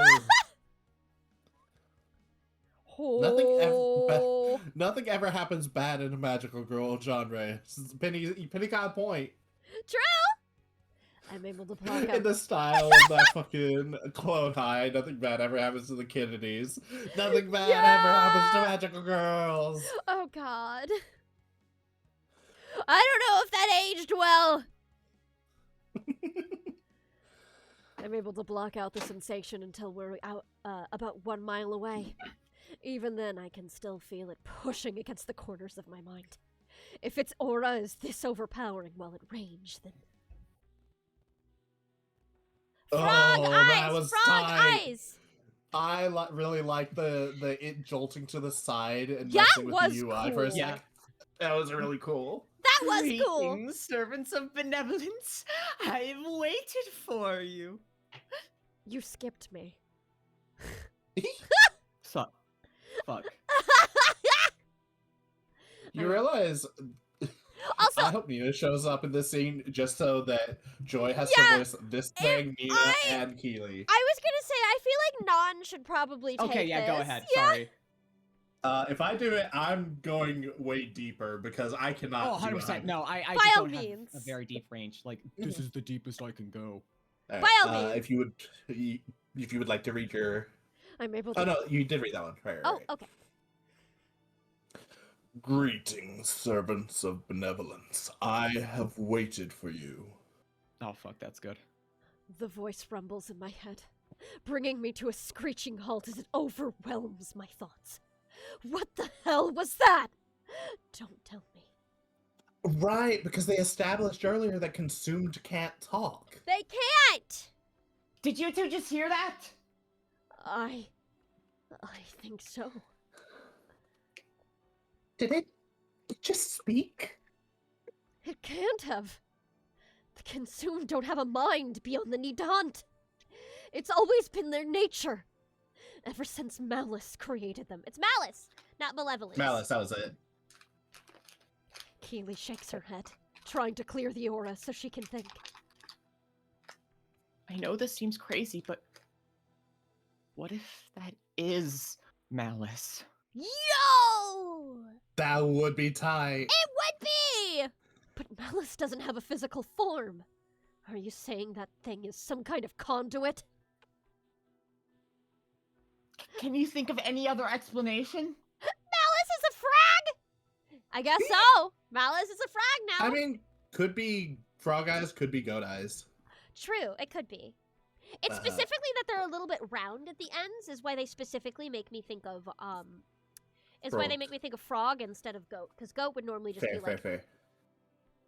Oh. Nothing ever happens bad in a magical girl genre. Penny got a point. True. I'm able to block In out. the style of that fucking Clone High, nothing bad ever happens to the Kennedys. Nothing bad ever happens to magical girls. Oh God. I don't know if that aged well. I'm able to block out the sensation until we're out about 1 mile away. Even then, I can still feel it pushing against the corners of my mind. If its aura is this overpowering while at range, then... Frog eyes! That was Frog tight. eyes! I really like the it jolting to the side and That messing with was the UI for a cool. sec. That was really cool. That was cool! Greetings, servants of benevolence. I've waited for you. You skipped me. Fuck. You realize Also, I hope Nina shows up in this scene just so that Joy has Yeah, to voice this thing, Nina, and Keely. I was gonna say, I feel like Non should probably take Okay, yeah, go this. ahead. Yeah? Sorry. If I do it, I'm going way deeper because I cannot. Oh, do 100%. it. No, I By just all don't have means. a very deep range. Like, this is the deepest I can go. All By all means. if you would like to read your. I'm able to. Oh no, you did read that one. Right. Oh, okay. Greetings, servants of benevolence. I have waited for you. Oh, fuck, that's good. The voice rumbles in my head, bringing me to a screeching halt as it overwhelms my thoughts. What the hell was that? Don't tell me. Right, because they established earlier that consumed can't talk. They can't! Did you two just hear that? I think so. Did it just speak? It can't have. The consumed don't have a mind beyond the need to hunt. It's always been their nature. Ever since Malice created them. It's Malice, not Malevolence. Malice, that was it. Keely shakes her head, trying to clear the aura so she can think. I know this seems crazy, but what if that is Malice? Yo! That would be tight. It would be! But Malice doesn't have a physical form. Are you saying that thing is some kind of conduit? Can you think of any other explanation? Malice is a frag? I guess so. Malice is a frag now. I mean, could be frog eyes, could be goat eyes. True, it could be. It's Uh-huh. specifically that they're a little bit round at the ends is why they specifically make me think of why they Frog. make me think of frog instead of goat, because goat would normally just Fair, be like fair.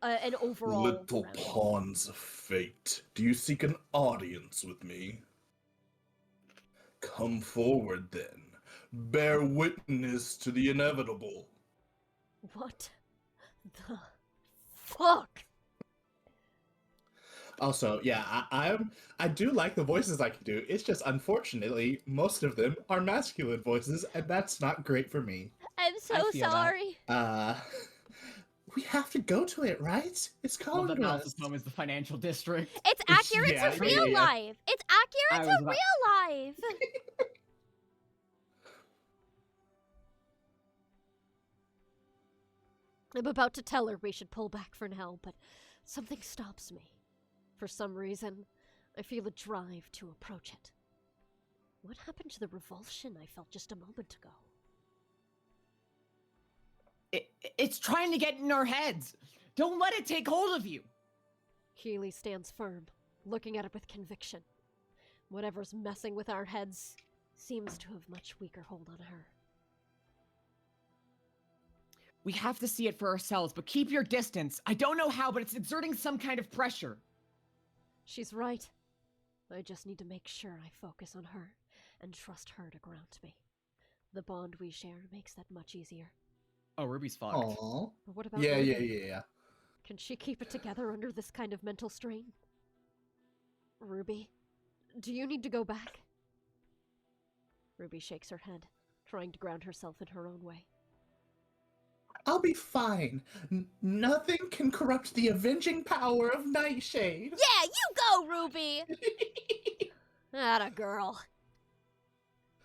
an overall Little round. pawns of fate, do you seek an audience with me? Come forward then. Bear witness to the inevitable. What the fuck? Also, yeah, I do like the voices I can do. It's just unfortunately most of them are masculine voices, and that's not great for me. I'm so feel that. sorry. We have to go to it, right? It's Well, calling the to Malice's us. home is the financial district. It's accurate Yeah, to real yeah. life. It's accurate I was to about- real life. I'm about to tell her we should pull back for now, but something stops me. For some reason, I feel a drive to approach it. What happened to the revulsion I felt just a moment ago? It's trying to get in our heads. Don't let it take hold of you. Keely stands firm, looking at it with conviction. Whatever's messing with our heads seems to have much weaker hold on her. We have to see it for ourselves, but keep your distance. I don't know how, but it's exerting some kind of pressure. She's right. I just need to make sure I focus on her and trust her to ground me. The bond we share makes that much easier. Oh, Ruby's fucked. Aww. But what about Yeah, Ruby? yeah, yeah, yeah. Can she keep it together under this kind of mental strain? Ruby, do you need to go back? Ruby shakes her head, trying to ground herself in her own way. I'll be fine. Nothing can corrupt the avenging power of Nightshade. Yeah, you go, Ruby! Atta girl.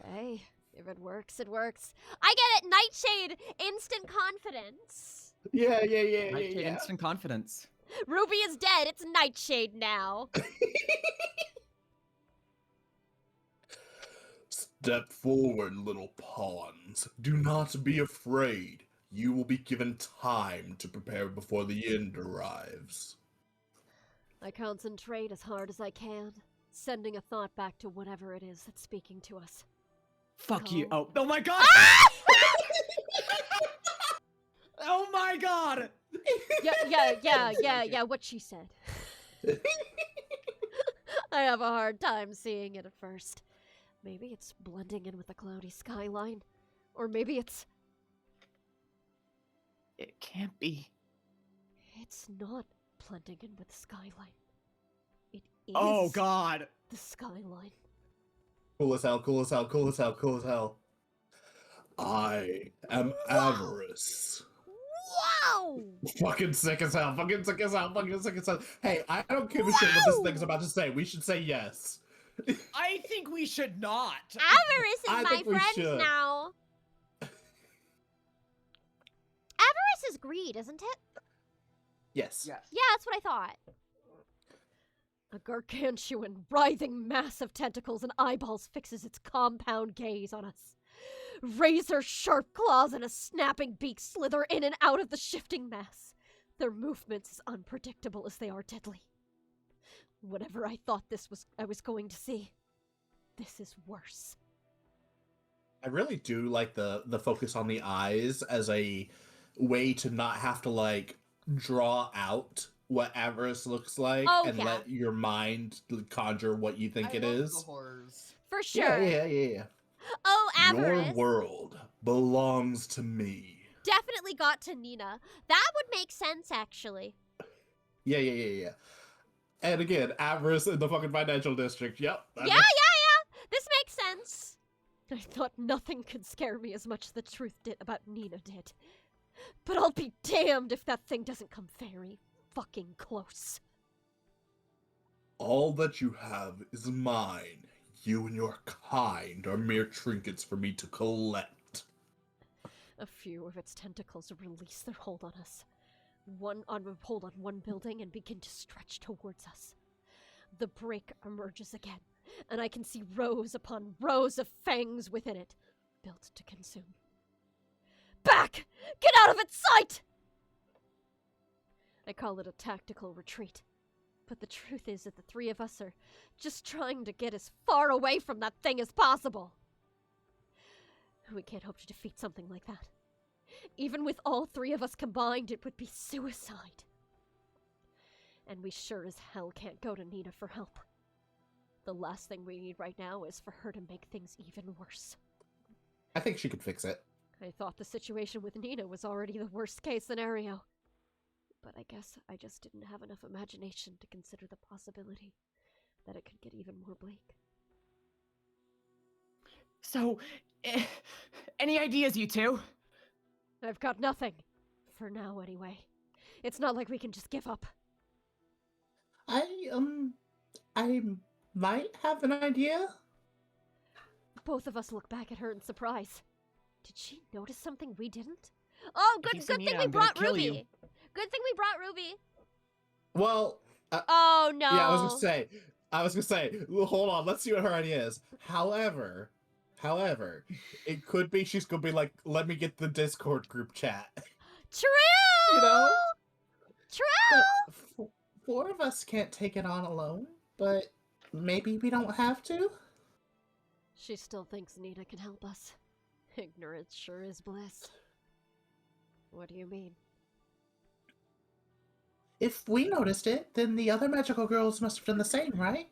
Hey, if it works, it works. I get it, Nightshade, instant confidence. Yeah, yeah, yeah, Nightshade yeah, yeah. instant confidence. Ruby is dead, it's Nightshade now. Step forward, little pawns. Do not be afraid. You will be given time to prepare before the end arrives. I concentrate as hard as I can, sending a thought back to whatever it is that's speaking to us. Fuck you. Oh. Oh my god! Oh my god! Yeah, what she said. I have a hard time seeing it at first. Maybe it's blending in with the cloudy skyline. Or maybe it's... It can't be. It's not blending in with the skyline. It is Oh god! the skyline. Cool as hell, cool as hell, cool as hell, cool as hell. I am Avarice. Wow! Fucking sick as hell, fucking sick as hell, fucking sick as hell. Hey, I don't give a shit what this thing's about to say. We should say yes. I think we should not. Avarice I is my think we friend should. now. Avarice is greed, isn't it? Yes. Yes. Yeah, that's what I thought. A gargantuan, writhing mass of tentacles and eyeballs fixes its compound gaze on us. Razor-sharp claws and a snapping beak slither in and out of the shifting mass. Their movements as unpredictable as they are deadly. Whatever I thought I was going to see, this is worse. I really do like the focus on the eyes as a way to not have to like draw out what Avarice looks like Oh, and yeah. let your mind conjure what you think it is. horrors. For sure. Yeah. Oh, Your Avarice world belongs to me. definitely got to Nina. That would make sense, actually. Yeah. And again, Avarice in the fucking financial district. Yep. Yeah. This makes sense. I thought nothing could scare me as much as the truth did about Nina did. But I'll be damned if that thing doesn't come very fucking close. All that you have is mine. You and your kind are mere trinkets for me to collect. A few of its tentacles release their hold on us. Hold on one building and begin to stretch towards us. The break emerges again, and I can see rows upon rows of fangs within it, built to consume. Back! Get out of its sight! I call it a tactical retreat. But the truth is that the three of us are just trying to get as far away from that thing as possible. We can't hope to defeat something like that. Even with all three of us combined, it would be suicide. And we sure as hell can't go to Nina for help. The last thing we need right now is for her to make things even worse. I think she could fix it. I thought the situation with Nina was already the worst case scenario. But I guess I just didn't have enough imagination to consider the possibility that it could get even more bleak. So, any ideas, you two? I've got nothing. For now, anyway. It's not like we can just give up. I might have an idea. Both of us look back at her in surprise. Did she notice something we didn't? Oh, If you good see thing Nina, we I'm gonna brought kill Ruby. you. Good thing we brought Ruby. Well, Oh no. yeah, I was gonna say, well, hold on, let's see what her idea is. However, it could be she's gonna be like, let me get the Discord group chat. True. You know? True. Four of us can't take it on alone, but maybe we don't have to? She still thinks Nina can help us. Ignorance sure is bliss. What do you mean? If we noticed it, then the other magical girls must have done the same, right?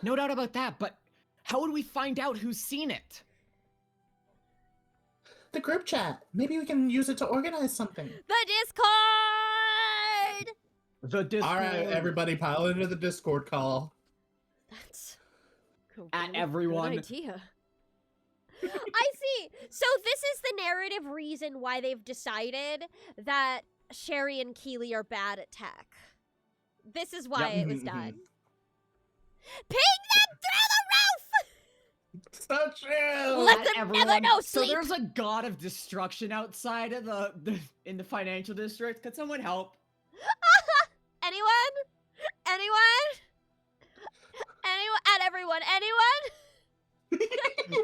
No doubt about that, but how would we find out who's seen it? The group chat. Maybe we can use it to organize something. The Discord! The Discord. All right, everybody, pile into the Discord call. That's a At really everyone. good idea. I see. So this is the narrative reason why they've decided that Sherry and Keely are bad at tech. This is why Yep. it was done. Ping them through the roof! So true. Let At them everyone. never know So sleep! there's a god of destruction outside of in the financial district. Could someone help? Anyone? Anyone? Anyone? At everyone. Anyone?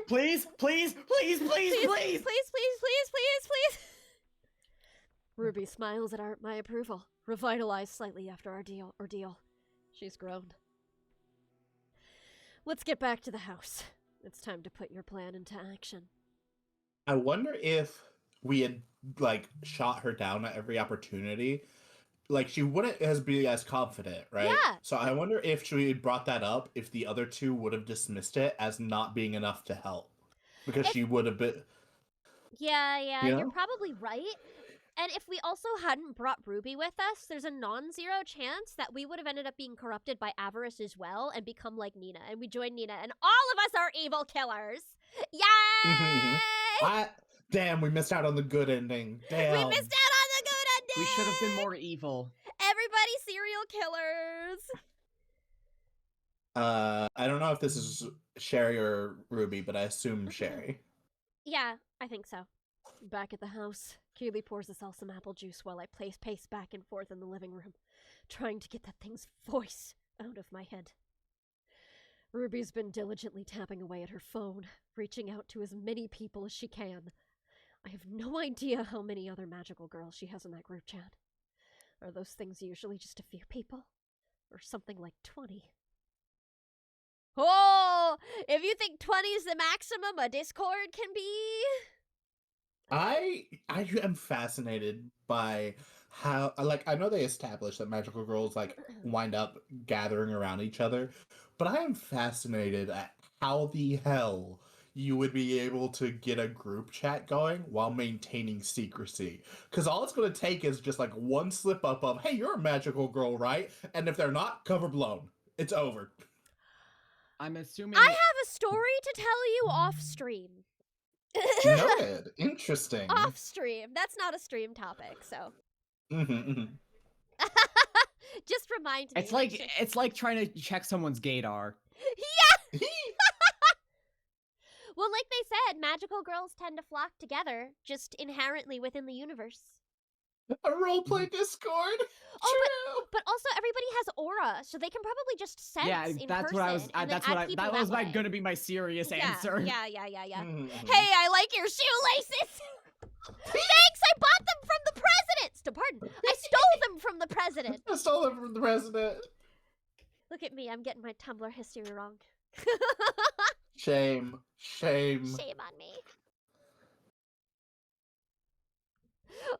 Please, please, please, please, please. Please, please, please, please. Ruby smiles at my approval, revitalized slightly after our ordeal. She's grown. Let's get back to the house. It's time to put your plan into action. I wonder if we had like shot her down at every opportunity, like she wouldn't be as confident, right? Yeah. So I wonder if she had brought that up, if the other two would have dismissed it as not being enough to help, because If- she would have been. Yeah, You you're know? probably right. And if we also hadn't brought Ruby with us, there's a non-zero chance that we would have ended up being corrupted by avarice as well and become like Nina. And we join Nina, and all of us are evil killers. Yay! Damn, we missed out on the good ending. Damn. We missed out on the good ending. We should have been more evil. Everybody serial killers. I don't know if this is Sherry or Ruby, but I assume Sherry. Yeah, I think so. Back at the house, Keely pours us all some apple juice while I pace back and forth in the living room, trying to get that thing's voice out of my head. Ruby's been diligently tapping away at her phone, reaching out to as many people as she can. I have no idea how many other magical girls she has in that group chat. Are those things usually just a few people? Or something like 20? Oh, if you think 20 is the maximum a Discord can be. I am fascinated by how, like, I know they established that magical girls like wind up gathering around each other, but I am fascinated at how the hell you would be able to get a group chat going while maintaining secrecy. Because all it's going to take is just like one slip up of, hey, you're a magical girl, right? And if they're not, cover blown. It's over. I'm assuming. I have a story to tell you off stream. Noted. Interesting. Off stream. That's not a stream topic, so just remind me. It's like trying to check someone's gaydar. Well, like they said, magical girls tend to flock together, just inherently within the universe. A roleplay Discord. Oh, but also everybody has aura, so they can probably just sense Yeah, in that's person. what I was. and then That's what add I. people That was way. gonna be my serious Yeah, answer. Yeah. Mhm. Hey, I like your shoelaces. Thanks, I bought them from the president. Pardon, I stole them from the president. I stole them from the president. Look at me, I'm getting my Tumblr history wrong. Shame. Shame. Shame on me.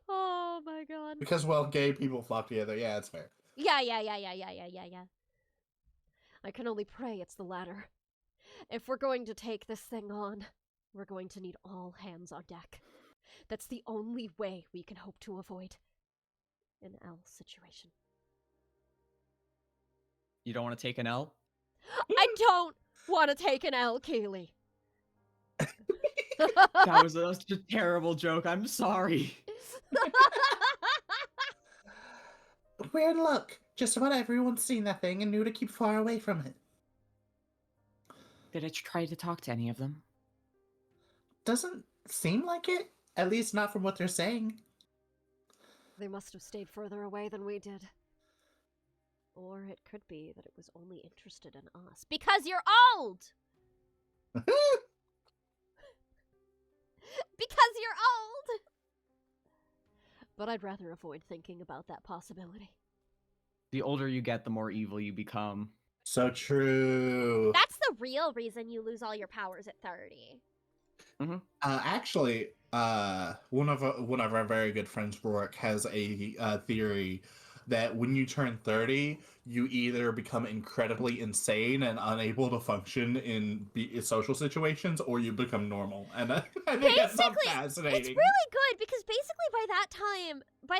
Oh my god. Because, well, gay people flock together. Yeah, it's fair. Yeah. I can only pray it's the latter. If we're going to take this thing on, we're going to need all hands on deck. That's the only way we can hope to avoid an L situation. You don't want to take an L? I don't want to take an L, Keely. That was such a terrible joke. I'm sorry. Weird luck. Just about everyone's seen that thing and knew to keep far away from it. Did I try to talk to any of them? Doesn't seem like it. At least not from what they're saying. They must have stayed further away than we did. Or it could be that it was only interested in us. Because you're old. Because you're old. But I'd rather avoid thinking about that possibility. The older you get, the more evil you become. So true. That's the real reason you lose all your powers at 30. Actually, one of our very good friends, Rourke, has a theory that when you turn 30, you either become incredibly insane and unable to function in social situations, or you become normal. And I think that's so Basically, fascinating. it's really good because basically by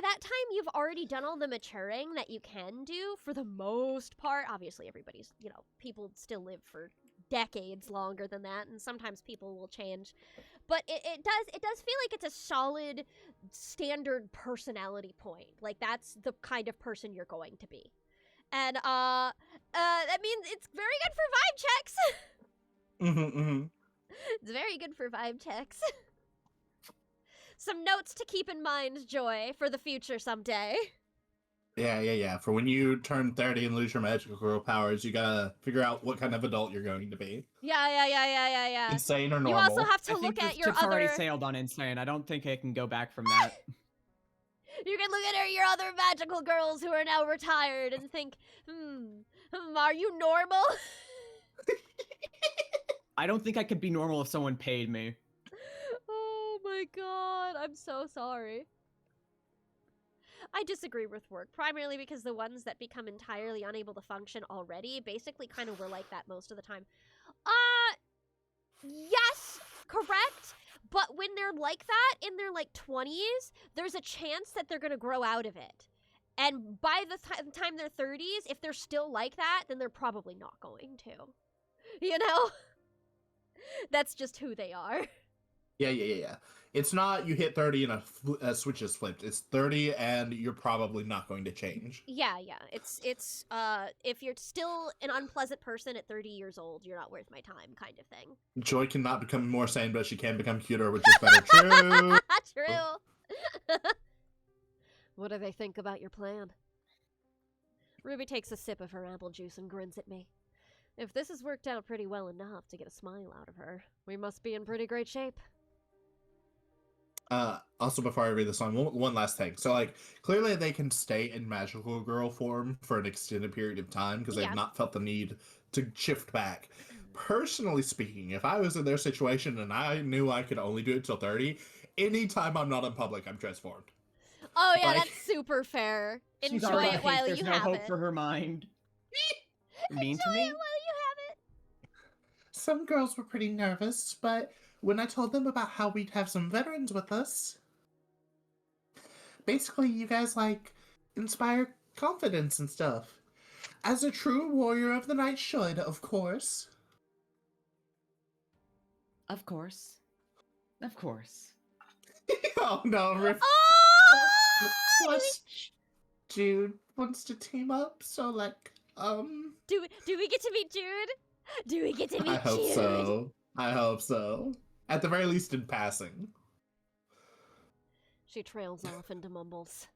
that time you've already done all the maturing that you can do for the most part. Obviously, everybody's, people still live for decades longer than that, and sometimes people will change. But it does feel like it's a solid standard personality point. Like that's the kind of person you're going to be. And that means it's very good for vibe checks. It's very good for vibe checks. Some notes to keep in mind, Joy, for the future someday. Yeah. For when you turn 30 and lose your magical girl powers, you gotta figure out what kind of adult you're going to be. Yeah. Insane or normal? You also have to I think look at this your ship's already other. sailed on insane. I don't think I can go back from that. You can look at your other magical girls who are now retired and think, are you normal? I don't think I could be normal if someone paid me. Oh my god, I'm so sorry. I disagree with work, primarily because the ones that become entirely unable to function already basically kind of were like that most of the time. Yes, correct. But when they're like that in their 20s, there's a chance that they're gonna grow out of it. And by the time they're 30s, if they're still like that, then they're probably not going to. You know? That's just who they are. Yeah. It's not you hit 30 and a switch is flipped. It's 30 and you're probably not going to change. Yeah. It's if you're still an unpleasant person at 30 years old, you're not worth my time kind of thing. Joy cannot become more sane, but she can become cuter, which is better. True. True. What do they think about your plan? Ruby takes a sip of her apple juice and grins at me. If this has worked out pretty well enough to get a smile out of her, we must be in pretty great shape. Also, before I read the song, one last thing. So, clearly they can stay in magical girl form for an extended period of time because they've not felt the need to shift back. Personally speaking, if I was in their situation and I knew I could only do it till 30, anytime I'm not in public, I'm transformed. Oh yeah, that's super fair. She's Enjoy already it while there's you no have hope it. for her mind. Mean to Enjoy me? it while you have it. Some girls were pretty nervous, but when I told them about how we'd have some veterans with us, basically you guys inspire confidence and stuff. As a true warrior of the night should, of course. Of course. Oh no, Riff. Oh! Plus, Jude wants to team up, so Do we get to meet Jude? Do we get to meet I hope Jude? so. I hope so. At the very least in passing. She trails off into mumbles.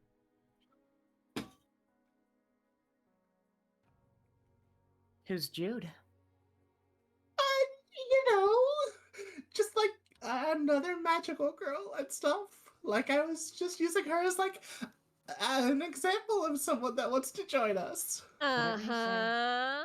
Who's Jude? Just another magical girl and stuff. I was just using her as an example of someone that wants to join us. Uh-huh.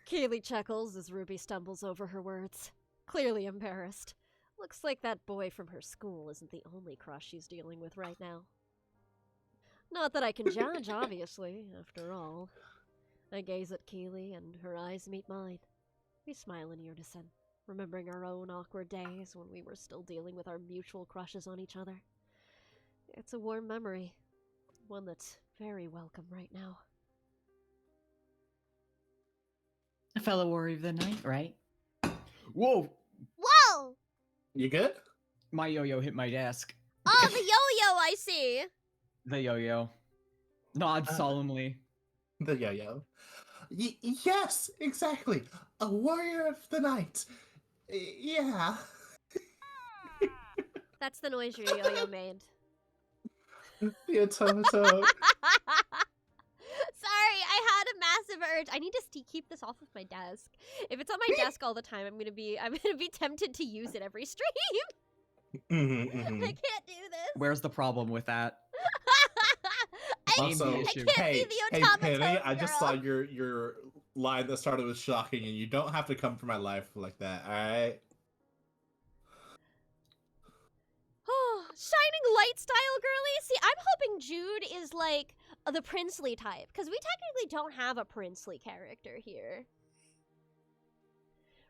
Keely chuckles as Ruby stumbles over her words, clearly embarrassed. Looks like that boy from her school isn't the only crush she's dealing with right now. Not that I can judge, obviously, after all. I gaze at Keely and her eyes meet mine. We smile in unison, remembering our own awkward days when we were still dealing with our mutual crushes on each other. It's a warm memory, one that's very welcome right now. A fellow warrior of the night, right? Whoa! Whoa! You good? My yo-yo hit my desk. Oh, the yo-yo, I see. The yo-yo. Nod solemnly. The yo-yo. Yes, exactly. A warrior of the night. Yeah. That's the noise your yo-yo made. Yeah, Toto. Sorry, I had a massive urge. I need to keep this off of my desk. If it's on my desk all the time, I'm gonna be tempted to use it every stream. I can't do this. Where's the problem with that? Also, the I issue. can't hey, be the automaton Penny, I just saw girl. your line that started with shocking, and you don't have to come for my life like that, alright? Shining light style girly? See, I'm hoping Jude is like the princely type, because we technically don't have a princely character here.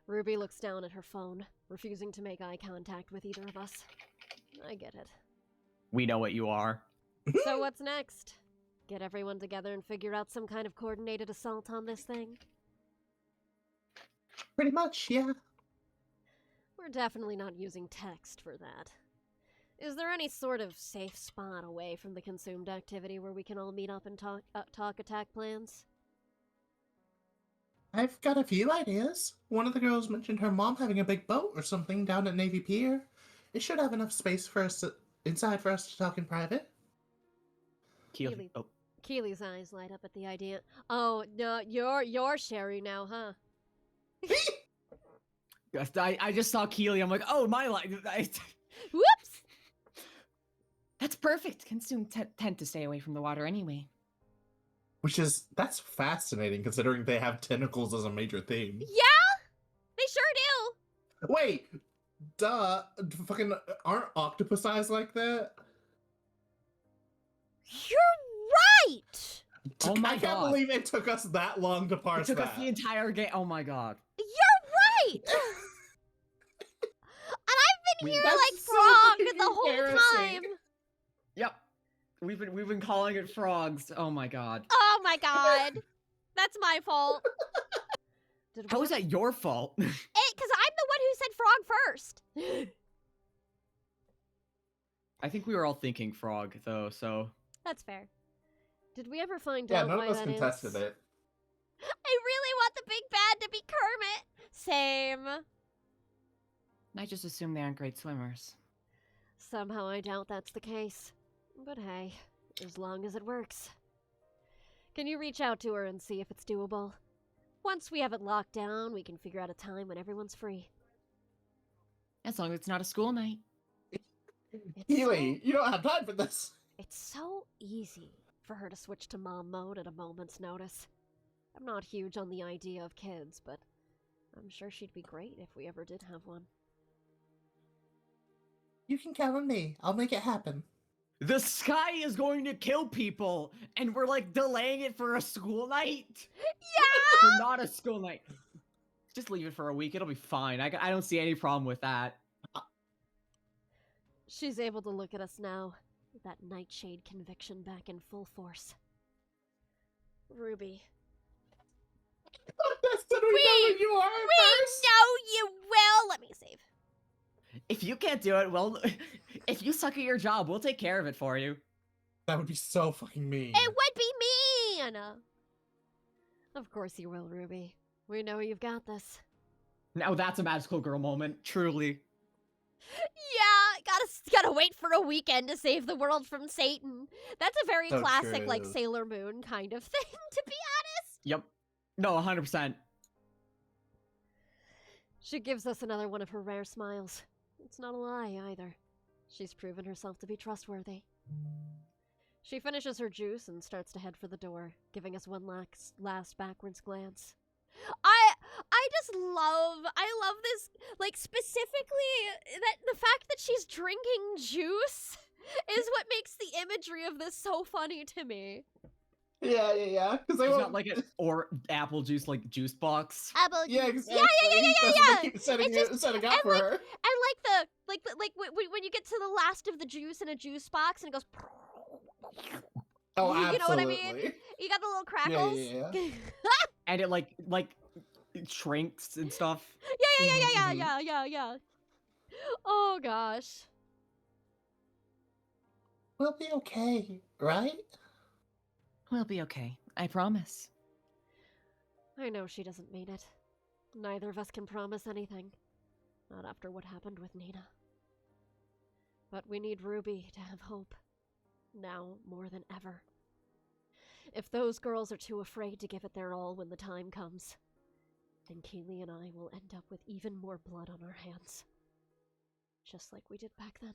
Ruby looks down at her phone, refusing to make eye contact with either of us. I get it. We know what you are. So what's next? Get everyone together and figure out some kind of coordinated assault on this thing? Pretty much, yeah. We're definitely not using text for that. Is there any sort of safe spot away from the consumed activity where we can all meet up and talk attack plans? I've got a few ideas. One of the girls mentioned her mom having a big boat or something down at Navy Pier. It should have enough space for us inside for us to talk in private. Keely. Oh. Keely's eyes light up at the idea. Oh, no, you're Sherry now, huh? I just saw Keely. I'm like, oh, my life. Whoops! That's perfect. Consume tend to stay away from the water anyway. That's fascinating considering they have tentacles as a major theme. Yeah? They sure do. Wait, duh, fucking aren't octopus eyes like that? You're right! Oh my I can't God. believe it took us that long to It parse took that. us the entire game. Oh my God. You're right! And I've been We- here That's like so frog fucking the whole embarrassing. time. Yep. We've been calling it frogs. Oh my God. Oh my god. That's my fault. Did How we is that your fault? Because I'm the one who said frog first. I think we were all thinking frog though, so That's fair. Did we ever find Yeah, out none why of us that contested is? it. I really want the big bad to be Kermit. Same. I just assume they aren't great swimmers. Somehow I doubt that's the case. But hey, as long as it works. Can you reach out to her and see if it's doable? Once we have it locked down, we can figure out a time when everyone's free. As long as it's not a school night. Keely, you don't have time for this. It's so easy for her to switch to mom mode at a moment's notice. I'm not huge on the idea of kids, but I'm sure she'd be great if we ever did have one. You can count on me. I'll make it happen. the sky is going to kill people, and we're like delaying it for a school night. Yeah! For not a school night. Just leave it for a week. It'll be fine. I don't see any problem with that. She's able to look at us now, with that nightshade conviction back in full force. Ruby. Did we know who you are We first? know you will. Let me save. If you can't do it, well, if you suck at your job, we'll take care of it for you. That would be so fucking mean. It would be mean. Of course you will, Ruby. We know you've got this. Now that's a magical girl moment, truly. Yeah, gotta wait for a weekend to save the world from Satan. That's a very So classic, like true. Sailor Moon kind of thing, to be honest. Yep. No, 100%. She gives us another one of her rare smiles. It's not a lie, either. She's proven herself to be trustworthy. She finishes her juice and starts to head for the door, giving us one last backwards glance. I love this, like, specifically, that the fact that she's drinking juice is what makes the imagery of this so funny to me. Yeah. Because they She's won't. got like an or apple juice like juice box. Apple Yeah, juice. exactly. That's what yeah. they keep setting, It's setting up and for like- her. And when you get to the last of the juice in a juice box and it goes, Oh, absolutely. you know what I mean? You got the little crackles. Yeah. And it like it shrinks and stuff. Yeah. Oh gosh. We'll be okay, right? We'll be okay. I promise. I know she doesn't mean it. Neither of us can promise anything. Not after what happened with Nina. But we need Ruby to have hope. Now more than ever. If those girls are too afraid to give it their all when the time comes, then Keely and I will end up with even more blood on our hands. Just like we did back then.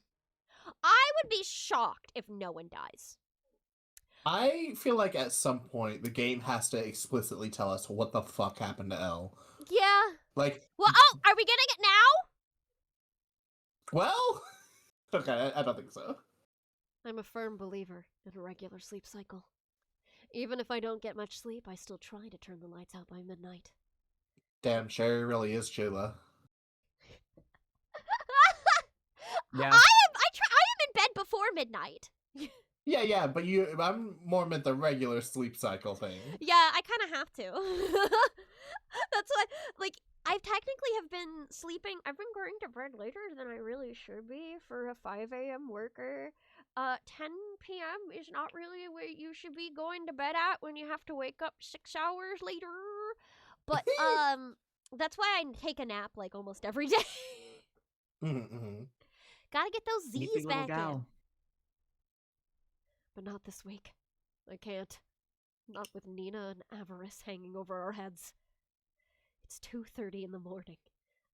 I would be shocked if no one dies. I feel like at some point the game has to explicitly tell us what the fuck happened to Elle. Yeah. Like, Well, oh, are we getting it now? well, Okay, I don't think so. I'm a firm believer in a regular sleep cycle. Even if I don't get much sleep, I still try to turn the lights out by midnight. Damn, Sherry really is Chula. I Yeah. am in bed before midnight. Yeah, but I'm more meant the regular sleep cycle thing. Yeah, I kind of have to. That's why, like, I've technically have been sleeping. I've been going to bed later than I really should be for a 5 a.m. worker. 10 p.m. is not really what you should be going to bed at when you have to wake up 6 hours later. But that's why I take a nap like almost every day. Mm-hmm. Gotta get those Sleepy Z's little back in. gal. But not this week. I can't. Not with Nina and avarice hanging over our heads. It's 2:30 in the morning,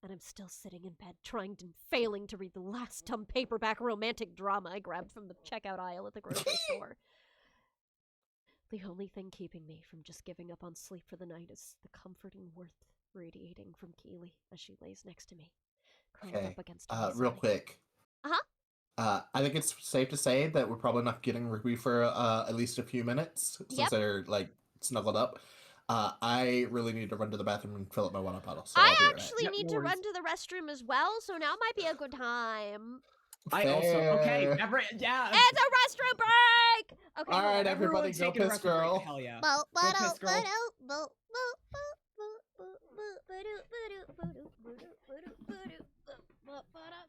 and I'm still sitting in bed trying and failing to read the last dumb paperback romantic drama I grabbed from the checkout aisle at the grocery store. The only thing keeping me from just giving up on sleep for the night is the comforting warmth radiating from Keely as she lays next to me, curled Okay. up against her Real masonry. quick. Uh-huh. I think it's safe to say that we're probably not getting Ruby for at least a few minutes since Yep. they're like snuggled up. I really need to run to the bathroom and fill up my water bottle, so I I'll be right back. actually Yep, need no to worries. run to the restroom as well, so now might be a good time. I also okay. Fair. Yeah. It's a restroom break! Okay, All hold right, on. everybody, Everyone's go taking a piss, restroom break. girl. Hell yeah. Bo- Go bo- piss, girl. bo- bo- bo- bo- bo- bo- bo- bo- bo- bo- bo- bo- bo- bo- bo- bo-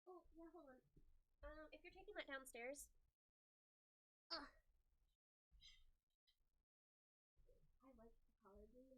Oh, yeah, hold on. If you're taking that downstairs. Ugh. I like the color blue.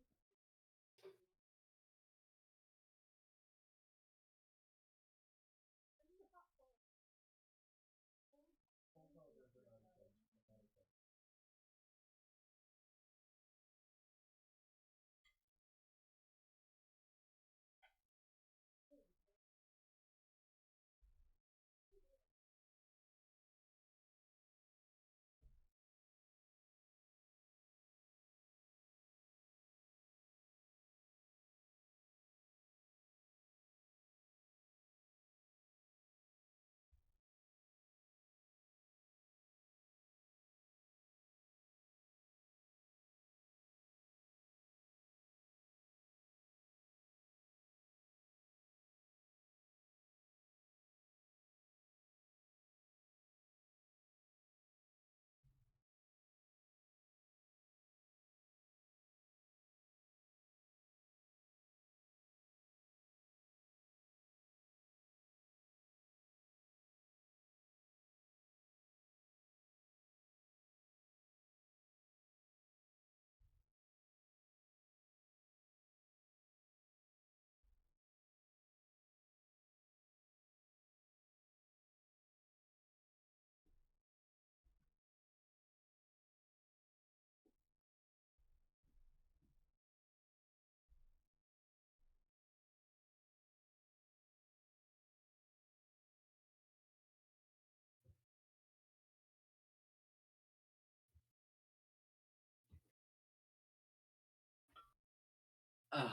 Ugh.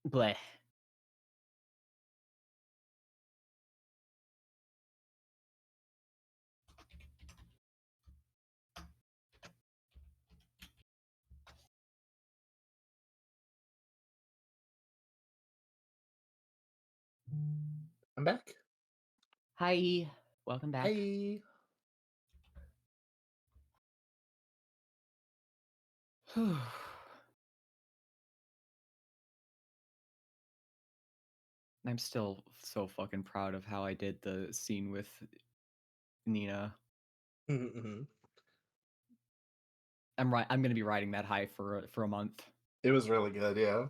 Bleh. I'm back. Hi. Welcome back. Hey. I'm still so fucking proud of how I did the scene with Nina. Mm-hmm. I'm gonna be riding that high for a month. It was really good, yeah.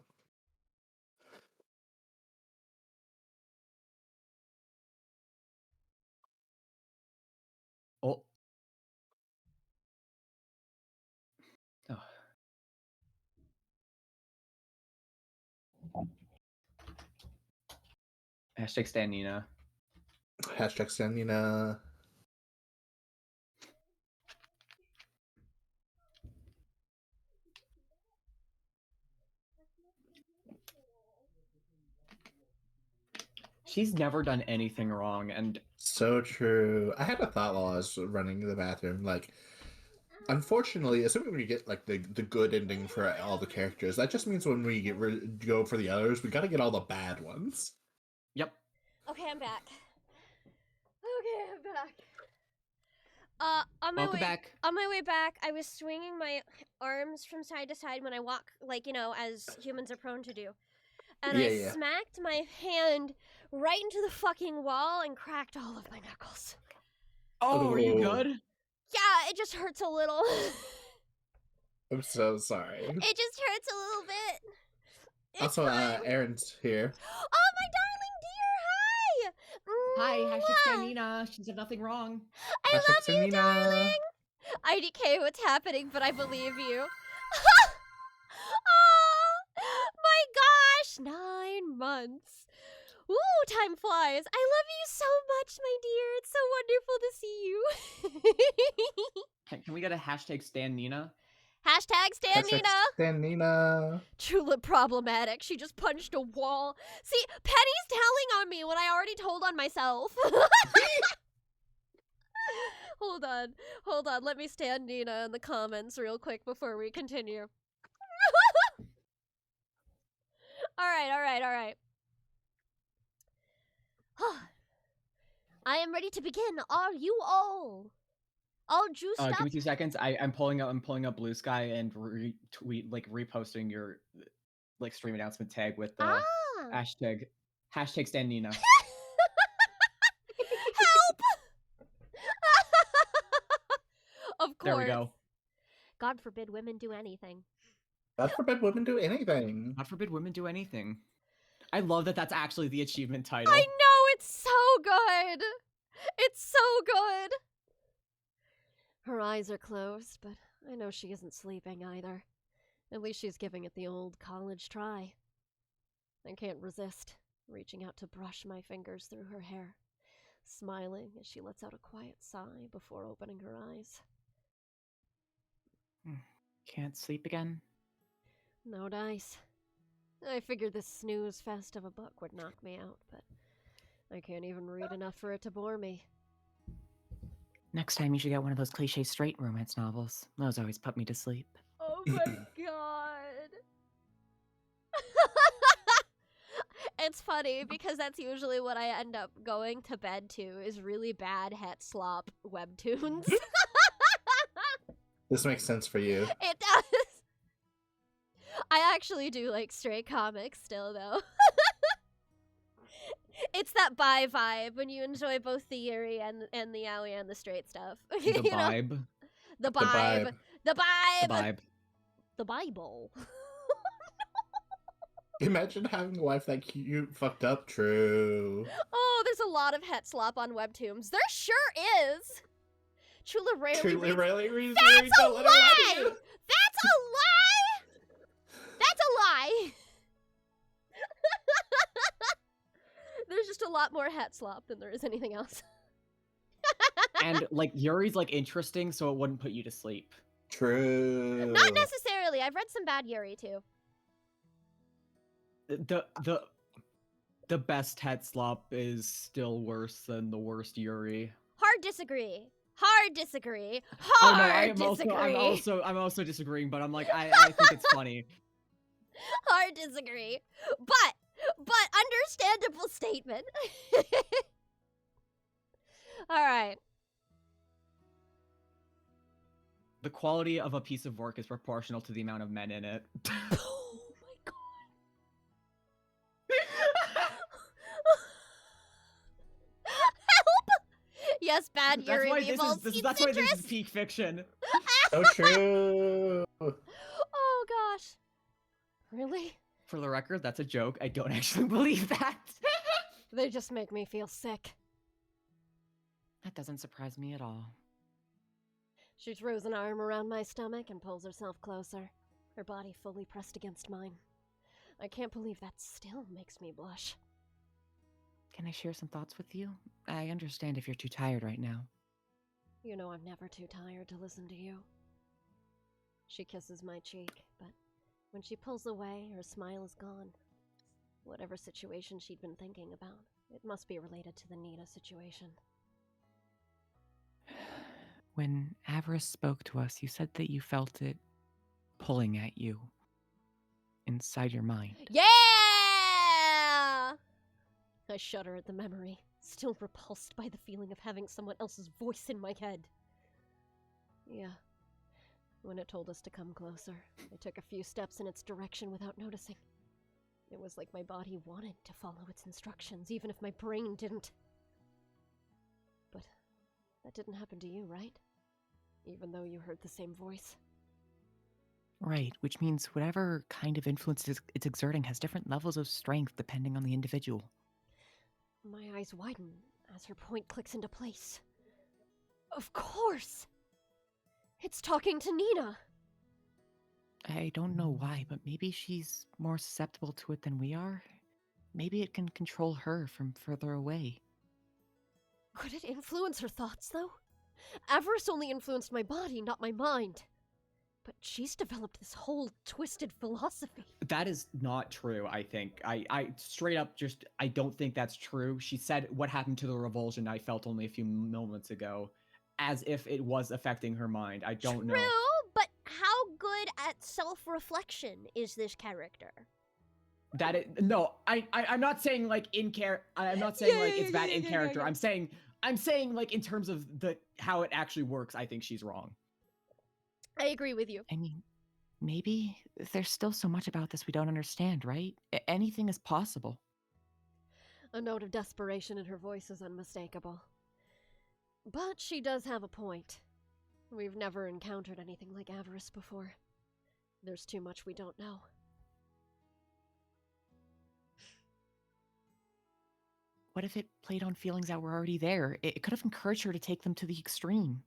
Hashtag Stan Nina. Hashtag Sanina. She's never done anything wrong, and So true. I had a thought while I was running the bathroom. Like, unfortunately, assuming we get like the good ending for all the characters, that just means when we go for the others, we got to get all the bad ones. yep. Okay, I'm back. Okay, I'm back. On my Welcome way back. on my way back, I was swinging my arms from side to side when I walk, like, you know, as humans are prone to do. And I Yeah. smacked my hand right into the fucking wall and cracked all of my knuckles. Oh, are you Oh. good? Yeah, it just hurts a little. I'm so sorry. It just hurts a little bit. It's Also, fine. Aaron's here. Oh, my darling dear, hi! Hi, hashtag Stan Nina. She said nothing wrong. I Hashtag love you, Sanina. darling! IDK, what's happening, but I believe you. Oh, my gosh! 9 months. Ooh, time flies. I love you so much, my dear. It's so wonderful to see you. Can we get a hashtag Stan Nina? Hashtag Stan Hashtag Nina. Sanina. Truly problematic. She just punched a wall. See, Penny's telling on me when I already told on myself. Hold on. Let me stand Nina in the comments real quick before we continue. All right. I am ready to begin. Are you all? All juiced Give up? me 2 seconds. I'm pulling up Blue Sky and reposting your like stream announcement tag with the Ah! hashtag Stan Nina. Help! Of course. There we go. God forbid women do anything. God forbid women do anything. God forbid women do anything. I love that that's actually the achievement title. I know, it's so good. It's so good. Her eyes are closed, but I know she isn't sleeping either. At least she's giving it the old college try. I can't resist reaching out to brush my fingers through her hair, smiling as she lets out a quiet sigh before opening her eyes. Can't sleep again? No dice. I figured this snooze fest of a book would knock me out, but I can't even read enough for it to bore me. Next time you should get one of those cliche straight romance novels. Those always put me to sleep. Oh my god. It's funny because that's usually what I end up going to bed to is really bad het slop webtoons. This makes sense for you. It does. I actually do like straight comics still though. It's that bi vibe when you enjoy both the Yuri and the yaoi and the straight stuff. The You know? vibe. The The vibe. vibe. The The vibe. vibe. The Bible. Imagine having a wife that cute, fucked up. True. Oh, there's a lot of het slop on webtoons. There sure is. Chula rarely Truly, reads. really reads. That's a Don't let her lie to lie! you. That's a lie! That's a lie! There's just a lot more het slop than there is anything else. And like Yuri's like interesting, so it wouldn't put you to sleep. True. Not necessarily. I've read some bad Yuri too. The best head slop is still worse than the worst Yuri. Hard disagree. Hard disagree. Oh no, Hard disagree. I'm also disagreeing, but I'm like I think it's funny. Hard disagree. But understandable statement. All right. The quality of a piece of work is proportional to the amount of men in it. Oh my god. Help! Yes, bad That's Yuri why Weevils. that's why this is peak fiction. So true. Oh gosh. Really? For the record, that's a joke. I don't actually believe that. They just make me feel sick. That doesn't surprise me at all. She throws an arm around my stomach and pulls herself closer, her body fully pressed against mine. I can't believe that still makes me blush. Can I share some thoughts with you? I understand if you're too tired right now. You know I'm never too tired to listen to you. She kisses my cheek, but when she pulls away, her smile is gone. Whatever situation she'd been thinking about, it must be related to the Nina situation. When Avarice spoke to us, you said that you felt it pulling at you inside your mind. Yeah! I shudder at the memory, still repulsed by the feeling of having someone else's voice in my head. Yeah. When it told us to come closer, I took a few steps in its direction without noticing. It was like my body wanted to follow its instructions, even if my brain didn't. But that didn't happen to you, right? Even though you heard the same voice. Right, which means whatever kind of influence it's exerting has different levels of strength depending on the individual. My eyes widen as her point clicks into place. Of course! It's talking to Nina! I don't know why, but maybe she's more susceptible to it than we are. Maybe it can control her from further away. Could it influence her thoughts, though? Avarice only influenced my body, not my mind. But she's developed this whole twisted philosophy. That is not true, I think. I straight up just, I don't think that's true. She said what happened to the revulsion I felt only a few moments ago, as if it was affecting her mind. I don't know. True, but how good at self-reflection is this character? That it, no, I'm not saying like in character. I'm not saying like it's bad in character. yeah. I'm saying like in terms of the how it actually works. I think she's wrong. I agree with you. I mean, maybe there's still so much about this we don't understand, right? Anything is possible. A note of desperation in her voice is unmistakable. But she does have a point. We've never encountered anything like Avarice before. There's too much we don't know. What if it played on feelings that were already there? It could have encouraged her to take them to the extreme.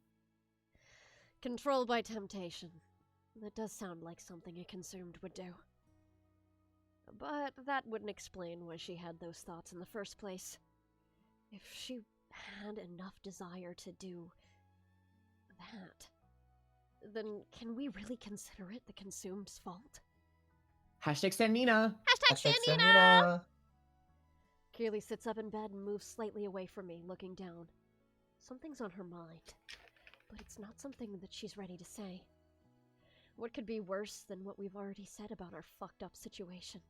Control by temptation. That does sound like something a consumed would do. But that wouldn't explain why she had those thoughts in the first place. If she had enough desire to do that, then can we really consider it the consumed's fault? Hashtag stand Nina. Hashtag Hashtag Sanina! Sanina. Keely sits up in bed and moves slightly away from me, looking down. Something's on her mind, but it's not something that she's ready to say. What could be worse than what we've already said about our fucked up situation?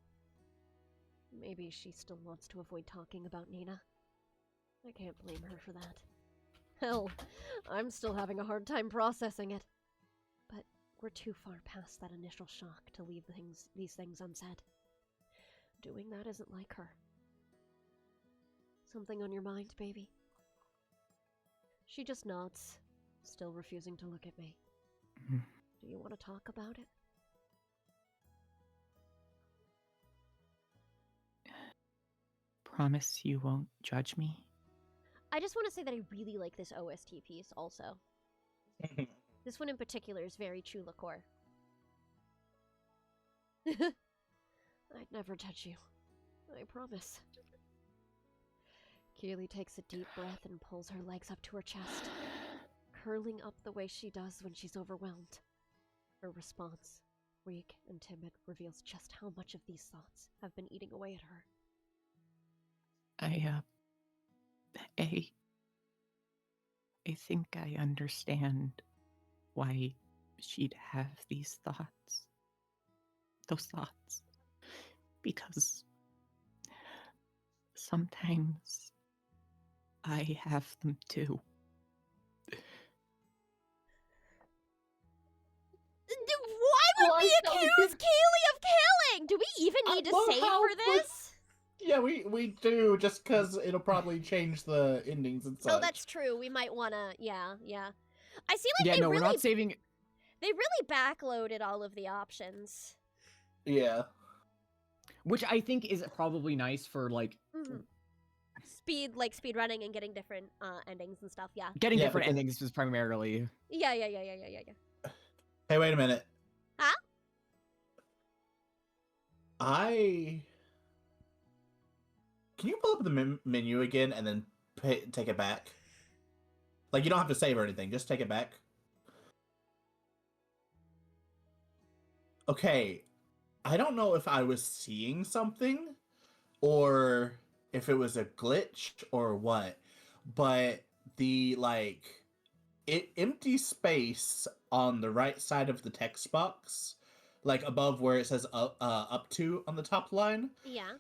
Maybe she still wants to avoid talking about Nina. I can't blame her for that. Hell, I'm still having a hard time processing it. But we're too far past that initial shock to leave these things unsaid. Doing that isn't like her. Something on your mind, baby? She just nods, still refusing to look at me. Mhm. Do you want to talk about it? Promise you won't judge me? I just want to say that I really like this OST piece also. This one in particular is very Chula core. I'd never touch you. I promise. Keely takes a deep breath and pulls her legs up to her chest, curling up the way she does when she's overwhelmed. Her response, weak and timid, reveals just how much of these thoughts have been eating away at her. I think I understand why she'd have these thoughts. Those thoughts. Because sometimes I have them too. Why would we Well, accuse Keely of killing? Do we even need to love save how for this? Yeah, we do, just because it'll probably change the endings and such. Oh, that's true. We might want to. Yeah. I see. Like Yeah, they no, really, we're not saving. they really backloaded all of the options. Yeah. Which I think is probably nice for like Mhm. Speed running and getting different endings and stuff. Yeah. getting Yeah, different because- endings is primarily. Yeah. Hey, wait a minute. Huh? Can you pull up the menu again and then take it back? Like, you don't have to save or anything. Just take it back. Okay. I don't know if I was seeing something or if it was a glitch or what, but the, like, empty space on the right side of the text box, like above where it says up to on the top line, Yeah.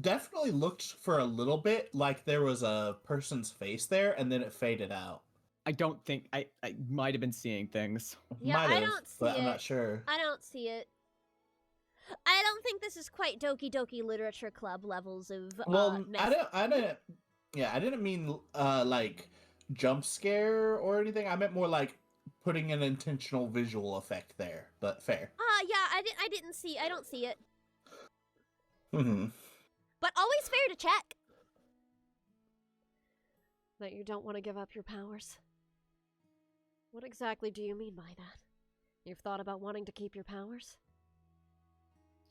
definitely looked for a little bit like there was a person's face there, and then it faded out. I don't think I might have been seeing things. Yeah, Might I have, don't see but it. I'm not sure. I don't see it. I don't think this is quite Doki Doki Literature Club levels of Well, mess. I didn't mean like jump scare or anything. I meant more like putting an intentional visual effect there. But fair. Yeah, I didn't see. I don't see it. Hmm. But always fair to check. That you don't want to give up your powers. What exactly do you mean by that? You've thought about wanting to keep your powers?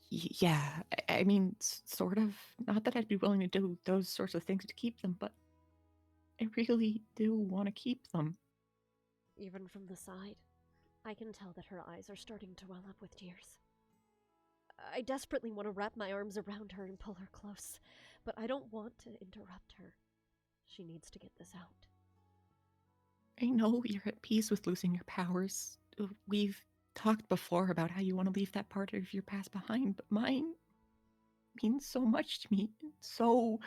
Yeah, I mean, sort of. Not that I'd be willing to do those sorts of things to keep them, but I really do want to keep them. Even from the side, I can tell that her eyes are starting to well up with tears. I desperately want to wrap my arms around her and pull her close, but I don't want to interrupt her. She needs to get this out. I know you're at peace with losing your powers. We've talked before about how you want to leave that part of your past behind, but mine means so much to me in so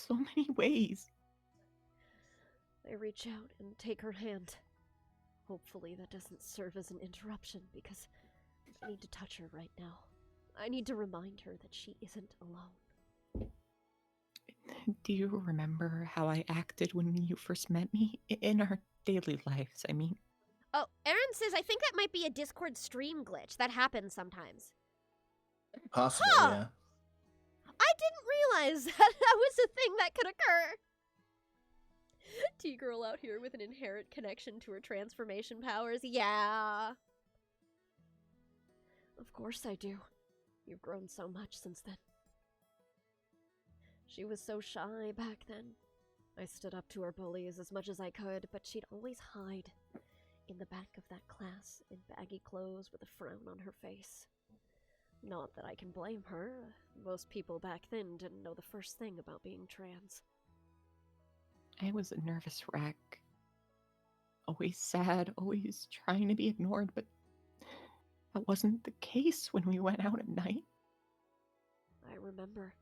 many ways. I reach out and take her hand. Hopefully that doesn't serve as an interruption, because I need to touch her right now. I need to remind her that she isn't alone. Do you remember how I acted when you first met me? In our daily lives, I mean. Oh, Aaron says I think that might be a Discord stream glitch. That happens sometimes. Possible, Huh. yeah. I didn't realize that was a thing that could occur. T-girl out here with an inherent connection to her transformation Powers, yeah. Of course I do. You've grown so much since then. She was so shy back then. I stood up to her bullies as much as I could, but she'd always hide in the back of that class in baggy clothes with a frown on her face. Not that I can blame her. Most people back then didn't know the first thing about being trans. I was a nervous wreck. Always sad, always trying to be ignored, but that wasn't the case when we went out at night. I remember.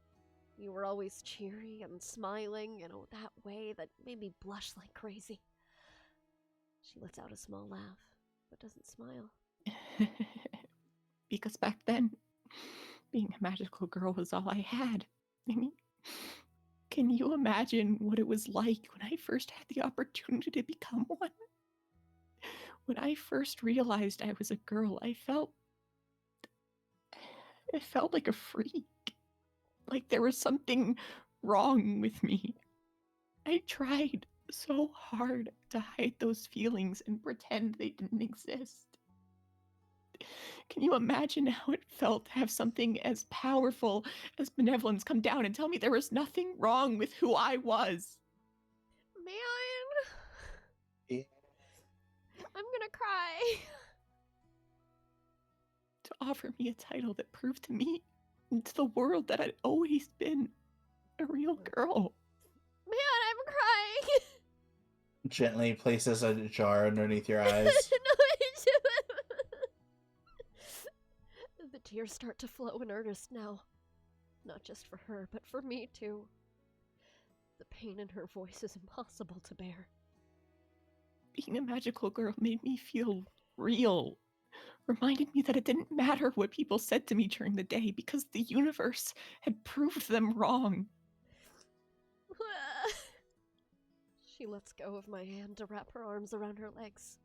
You were always cheery and smiling in that way that made me blush like crazy. She lets out a small laugh, but doesn't smile. Because back then, being a magical girl was all I had. I mean, can you imagine what it was like when I first had the opportunity to become one? When I first realized I was a girl, I felt like a freak. Like there was something wrong with me. I tried so hard to hide those feelings and pretend they didn't exist. Can you imagine how it felt to have something as powerful as benevolence come down and tell me there was nothing wrong with who I was? Man. Yeah. I'm gonna cry. To offer me a title that proved to me and to the world that I'd always been a real girl. Man, I'm crying. Gently places a jar underneath your eyes. The tears start to flow in earnest now. Not just for her, but for me too. The pain in her voice is impossible to bear. Being a magical girl made me feel real. Reminded me that it didn't matter what people said to me during the day because the universe had proved them wrong. She lets go of my hand to wrap her arms around her legs,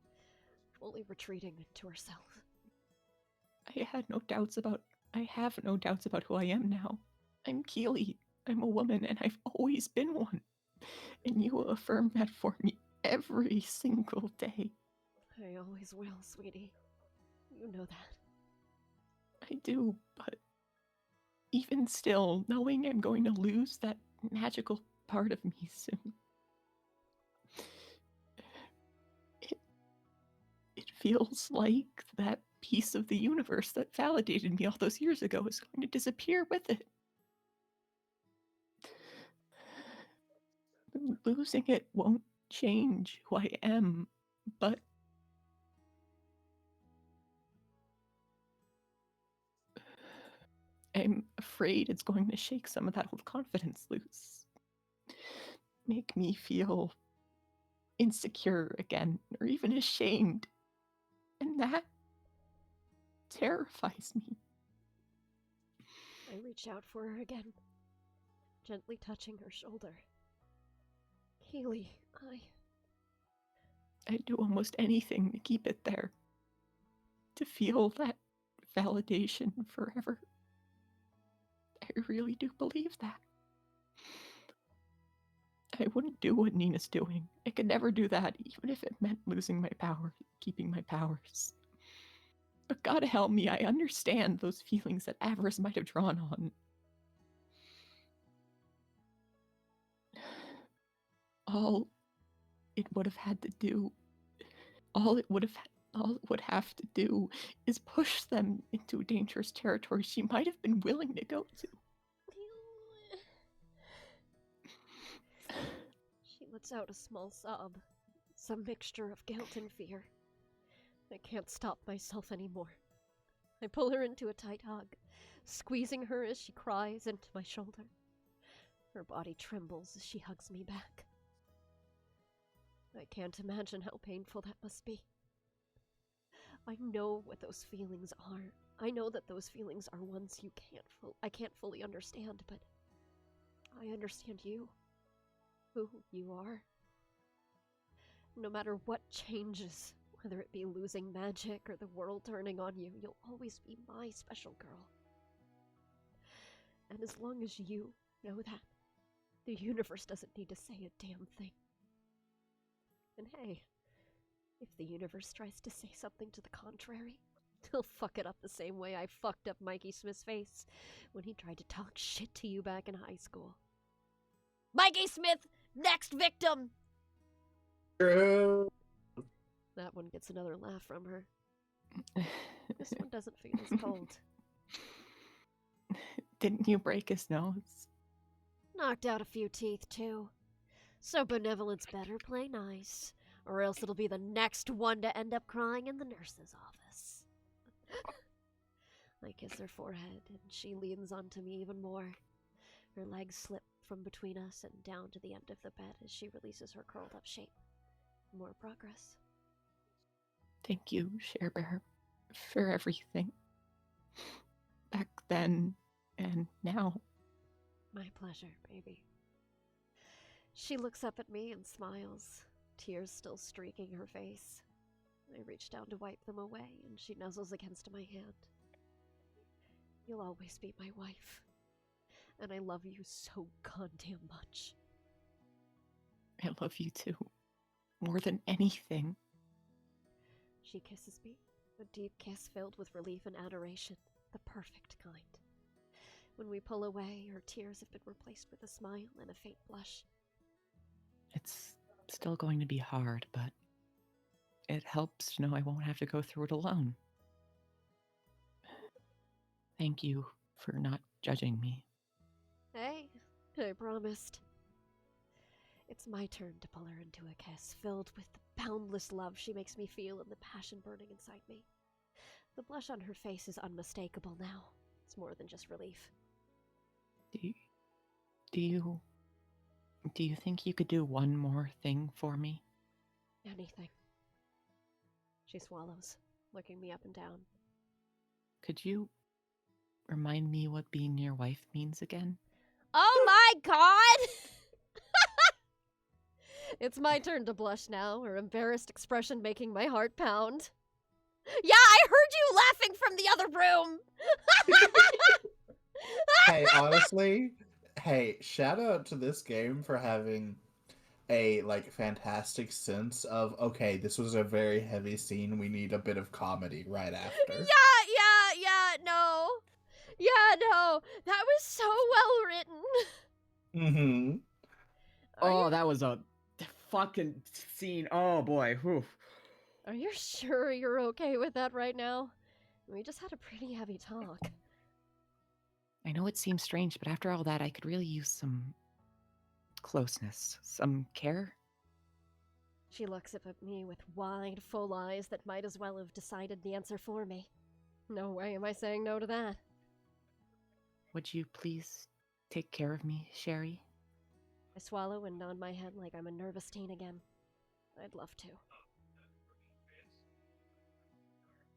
fully retreating into herself. I have no doubts about who I am now. I'm Keely. I'm a woman, and I've always been one. And you will affirm that for me every single day. I always will, sweetie. You know that. I do, but even still, knowing I'm going to lose that magical part of me soon, it feels like that piece of the universe that validated me all those years ago is going to disappear with it. Losing it won't change who I am, but I'm afraid it's going to shake some of that old confidence loose. Make me feel insecure again, or even ashamed. And that terrifies me. I reach out for her again, gently touching her shoulder. Keely, I'd do almost anything to keep it there. To feel that validation forever. I really do believe that. I wouldn't do what Nina's doing. I could never do that, even if it meant losing my power, keeping my powers. But God help me, I understand those feelings that avarice might have drawn on. All it would have had to do, all it would have to do is push them into dangerous territory she might have been willing to go to. She lets out a small sob, some mixture of guilt and fear. I can't stop myself anymore. I pull her into a tight hug, squeezing her as she cries into my shoulder. Her body trembles as she hugs me back. I can't imagine how painful that must be. I know what those feelings are. I know that those feelings are ones I can't fully understand, but I understand you. Who you are. No matter what changes, whether it be losing magic or the world turning on you, you'll always be my special girl. And as long as you know that, the universe doesn't need to say a damn thing. And hey, if the universe tries to say something to the contrary, they'll fuck it up the same way I fucked up Mikey Smith's face when he tried to talk shit to you back in high school. Mikey Smith, next victim! True. That one gets another laugh from her. This one doesn't feel as cold. Didn't you break his nose? Knocked out a few teeth, too. So benevolence better play nice, or else it'll be the next one to end up crying in the nurse's office. I kiss her forehead, and she leans onto me even more. Her legs slip from between us and down to the end of the bed as she releases her curled up shape. More progress. Thank you, Share Bear, for everything. Back then and now. My pleasure, baby. She looks up at me and smiles, tears still streaking her face. I reach down to wipe them away, and she nuzzles against my hand. You'll always be my wife, and I love you so goddamn much. I love you too. More than anything. She kisses me, a deep kiss filled with relief and adoration, the perfect kind. When we pull away, her tears have been replaced with a smile and a faint blush. It's still going to be hard, but it helps to know I won't have to go through it alone. Thank you for not judging me. Hey, I promised. It's my turn to pull her into a kiss, filled with the boundless love she makes me feel and the passion burning inside me. The blush on her face is unmistakable now. It's more than just relief. Do you think you could do one more thing for me? Anything. She swallows, looking me up and down. Could you remind me what being your wife means again? Oh my god! It's my turn to blush now, her embarrassed expression making my heart pound. Yeah, I heard you laughing from the other room! Hey, honestly, hey, shout out to this game for having a fantastic sense of, okay, this was a very heavy scene, we need a bit of comedy right after. Yeah, no. Yeah, no, that was so well written. Mm-hmm. Oh, that was a fucking scene. Oh boy. Whew. Are you sure you're okay with that right now? We just had a pretty heavy talk. I know it seems strange, but after all that, I could really use some closeness, some care. She looks up at me with wide, full eyes that might as well have decided the answer for me. No way am I saying no to that. Would you please take care of me, Sherry? I swallow and nod my head like I'm a nervous teen again. I'd love to.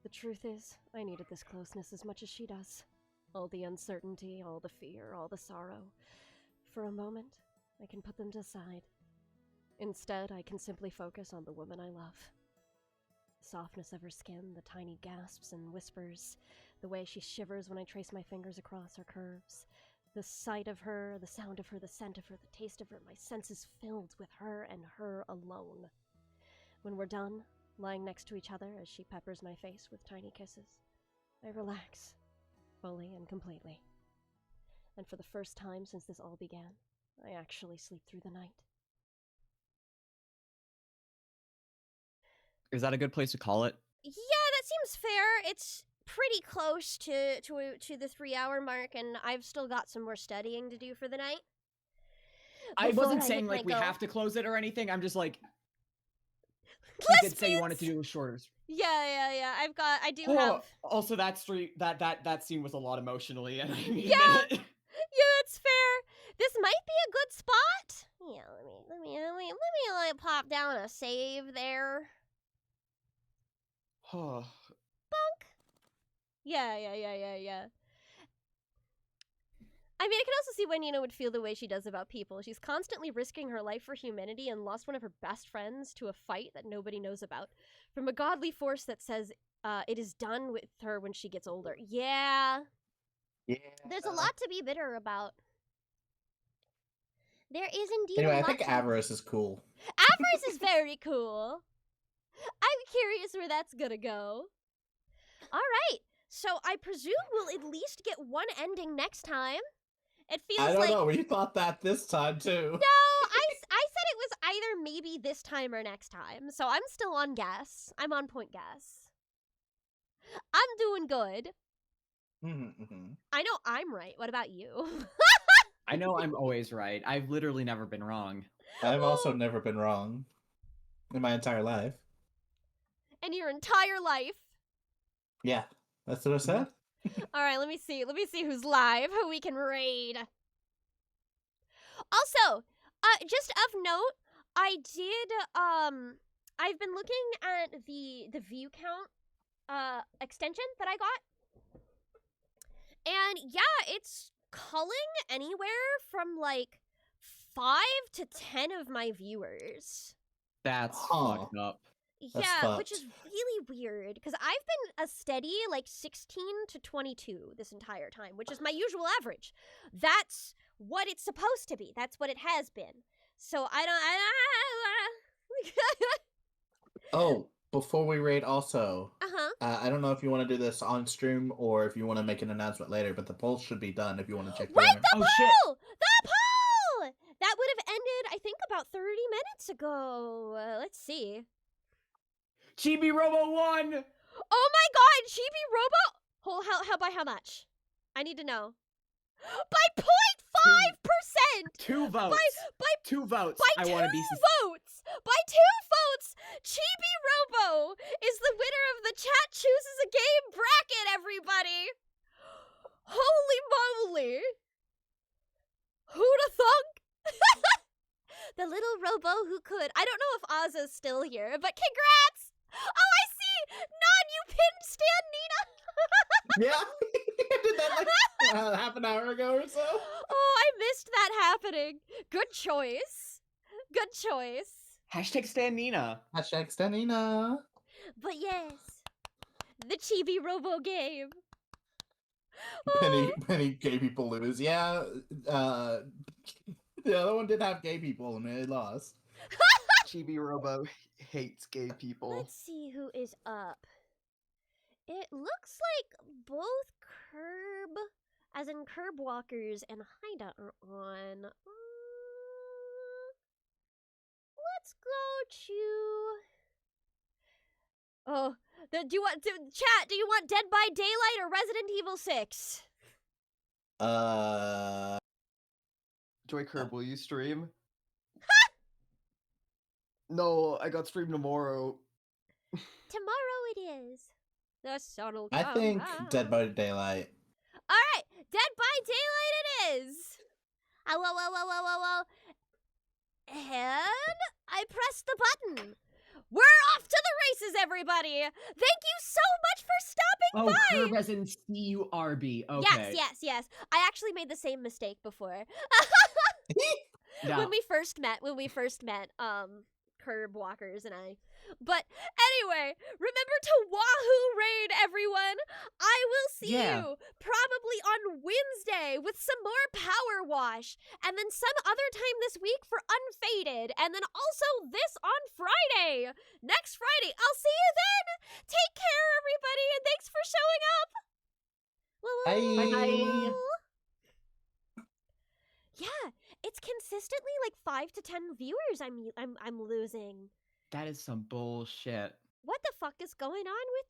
The truth is, I needed this closeness as much as she does. All the uncertainty, all the fear, all the sorrow. For a moment, I can put them aside. Instead, I can simply focus on the woman I love. The softness of her skin, the tiny gasps and whispers, the way she shivers when I trace my fingers across her curves. The sight of her, the sound of her, the scent of her, the taste of her, my senses filled with her and her alone. When we're done, lying next to each other as she peppers my face with tiny kisses, I relax, fully and completely. And for the first time since this all began, I actually sleep through the night. Is that a good place to call it? Yeah, that seems fair. It's pretty close to the 3-hour mark, and I've still got some more studying to do for the night. I Before wasn't hit saying my like we goal. have to close it or anything. I'm just like, you Lesbians! did say you wanted to do a shorter. Yeah. I do Oh, have. also that that scene was a lot emotionally, and I need Yeah. a minute. Yeah, that's fair. This might be a good spot. Yeah, let me like pop down a save there. Oh, Yeah. I mean, I can also see why Nina would feel the way she does about people. She's constantly risking her life for humanity and lost one of her best friends to a fight that nobody knows about. From a godly force that says it is done with her when she gets older. Yeah. Yeah. There's a lot to be bitter about. There is indeed Anyway, a I lot think to avarice is cool. Avarice is very cool. I'm curious where that's gonna go. Alright, so I presume we'll at least get one ending next time. It feels I don't like know. We thought that this time too. No, I said it was either maybe this time or next time. So I'm still on guess. I'm on point guess. I'm doing good. Mm-hmm. I know I'm right. What about you? I know I'm always right. I've literally never been wrong. I've also never been wrong in my entire life. And your entire life. Yeah, that's what I said. All right, let me see. Let me see who's live, who we can raid. Also, just of note, I did I've been looking at the view count extension that I got. And yeah, it's culling anywhere from like 5 to 10 of my viewers. That's Huh. fucked up. That's Yeah, which fucked. is really weird because I've been a steady like 16 to 22 this entire time, which is my usual average. That's what it's supposed to be. That's what it has been. So I don't. Oh, before we raid, also, Uh-huh. I don't know if you want to do this on stream or if you want to make an announcement later, but the poll should be done if you want to check the Wait, winner. the Oh, shit. poll! The poll! That would have ended, I think, about 30 minutes ago. Let's see. Chibi Robo won! Oh my god, Chibi Robo! How by how much? I need to know. By 0.5%! 2 votes. By 2 votes. by I want to be 2 votes! By 2 votes! Chibi Robo is the winner of the Chat Chooses a Game bracket, everybody! Holy moly! Who'da thunk? The little Robo who could. I don't know if Ozza's still here, but congrats! Oh, I see! Non, you pinned Stan Nina! Yeah, I did that like half an hour ago or so. Oh, I missed that happening. Good choice. Good choice. Hashtag Stan Nina. Hashtag Stanina. But yes, the Chibi Robo game. Penny gay people lose. Yeah, the other one did have gay people and they lost. Chibi Robo hates gay people. Let's see who is up. It looks like both Curb as in Curb Walkers and Haida are on. Let's go to. Oh, do you want chat? Do you want Dead by Daylight or Resident Evil 6? Joy Curb, will you stream? No, I got stream tomorrow. Tomorrow it is. The sun'll I come think Dead out. by Daylight. All right, Dead by Daylight it is. Well. And I pressed the button. We're off to the races, everybody. Thank you so much for stopping Oh, by. Curb as in C-U-R-B. Okay. Yes. I actually made the same mistake before. Yeah. When we first met, Curb Walkers and I. But anyway, remember to Wahoo Raid, everyone. I will see you probably on Wednesday with some more Power Wash, and then some other time this week for Unfaded, and then also this on Friday. Next Friday. I'll see you then. Take care, everybody, and thanks for showing up. Bye. Yeah, it's consistently like 5 to 10 viewers I'm losing. That is some bullshit. What the fuck is going on with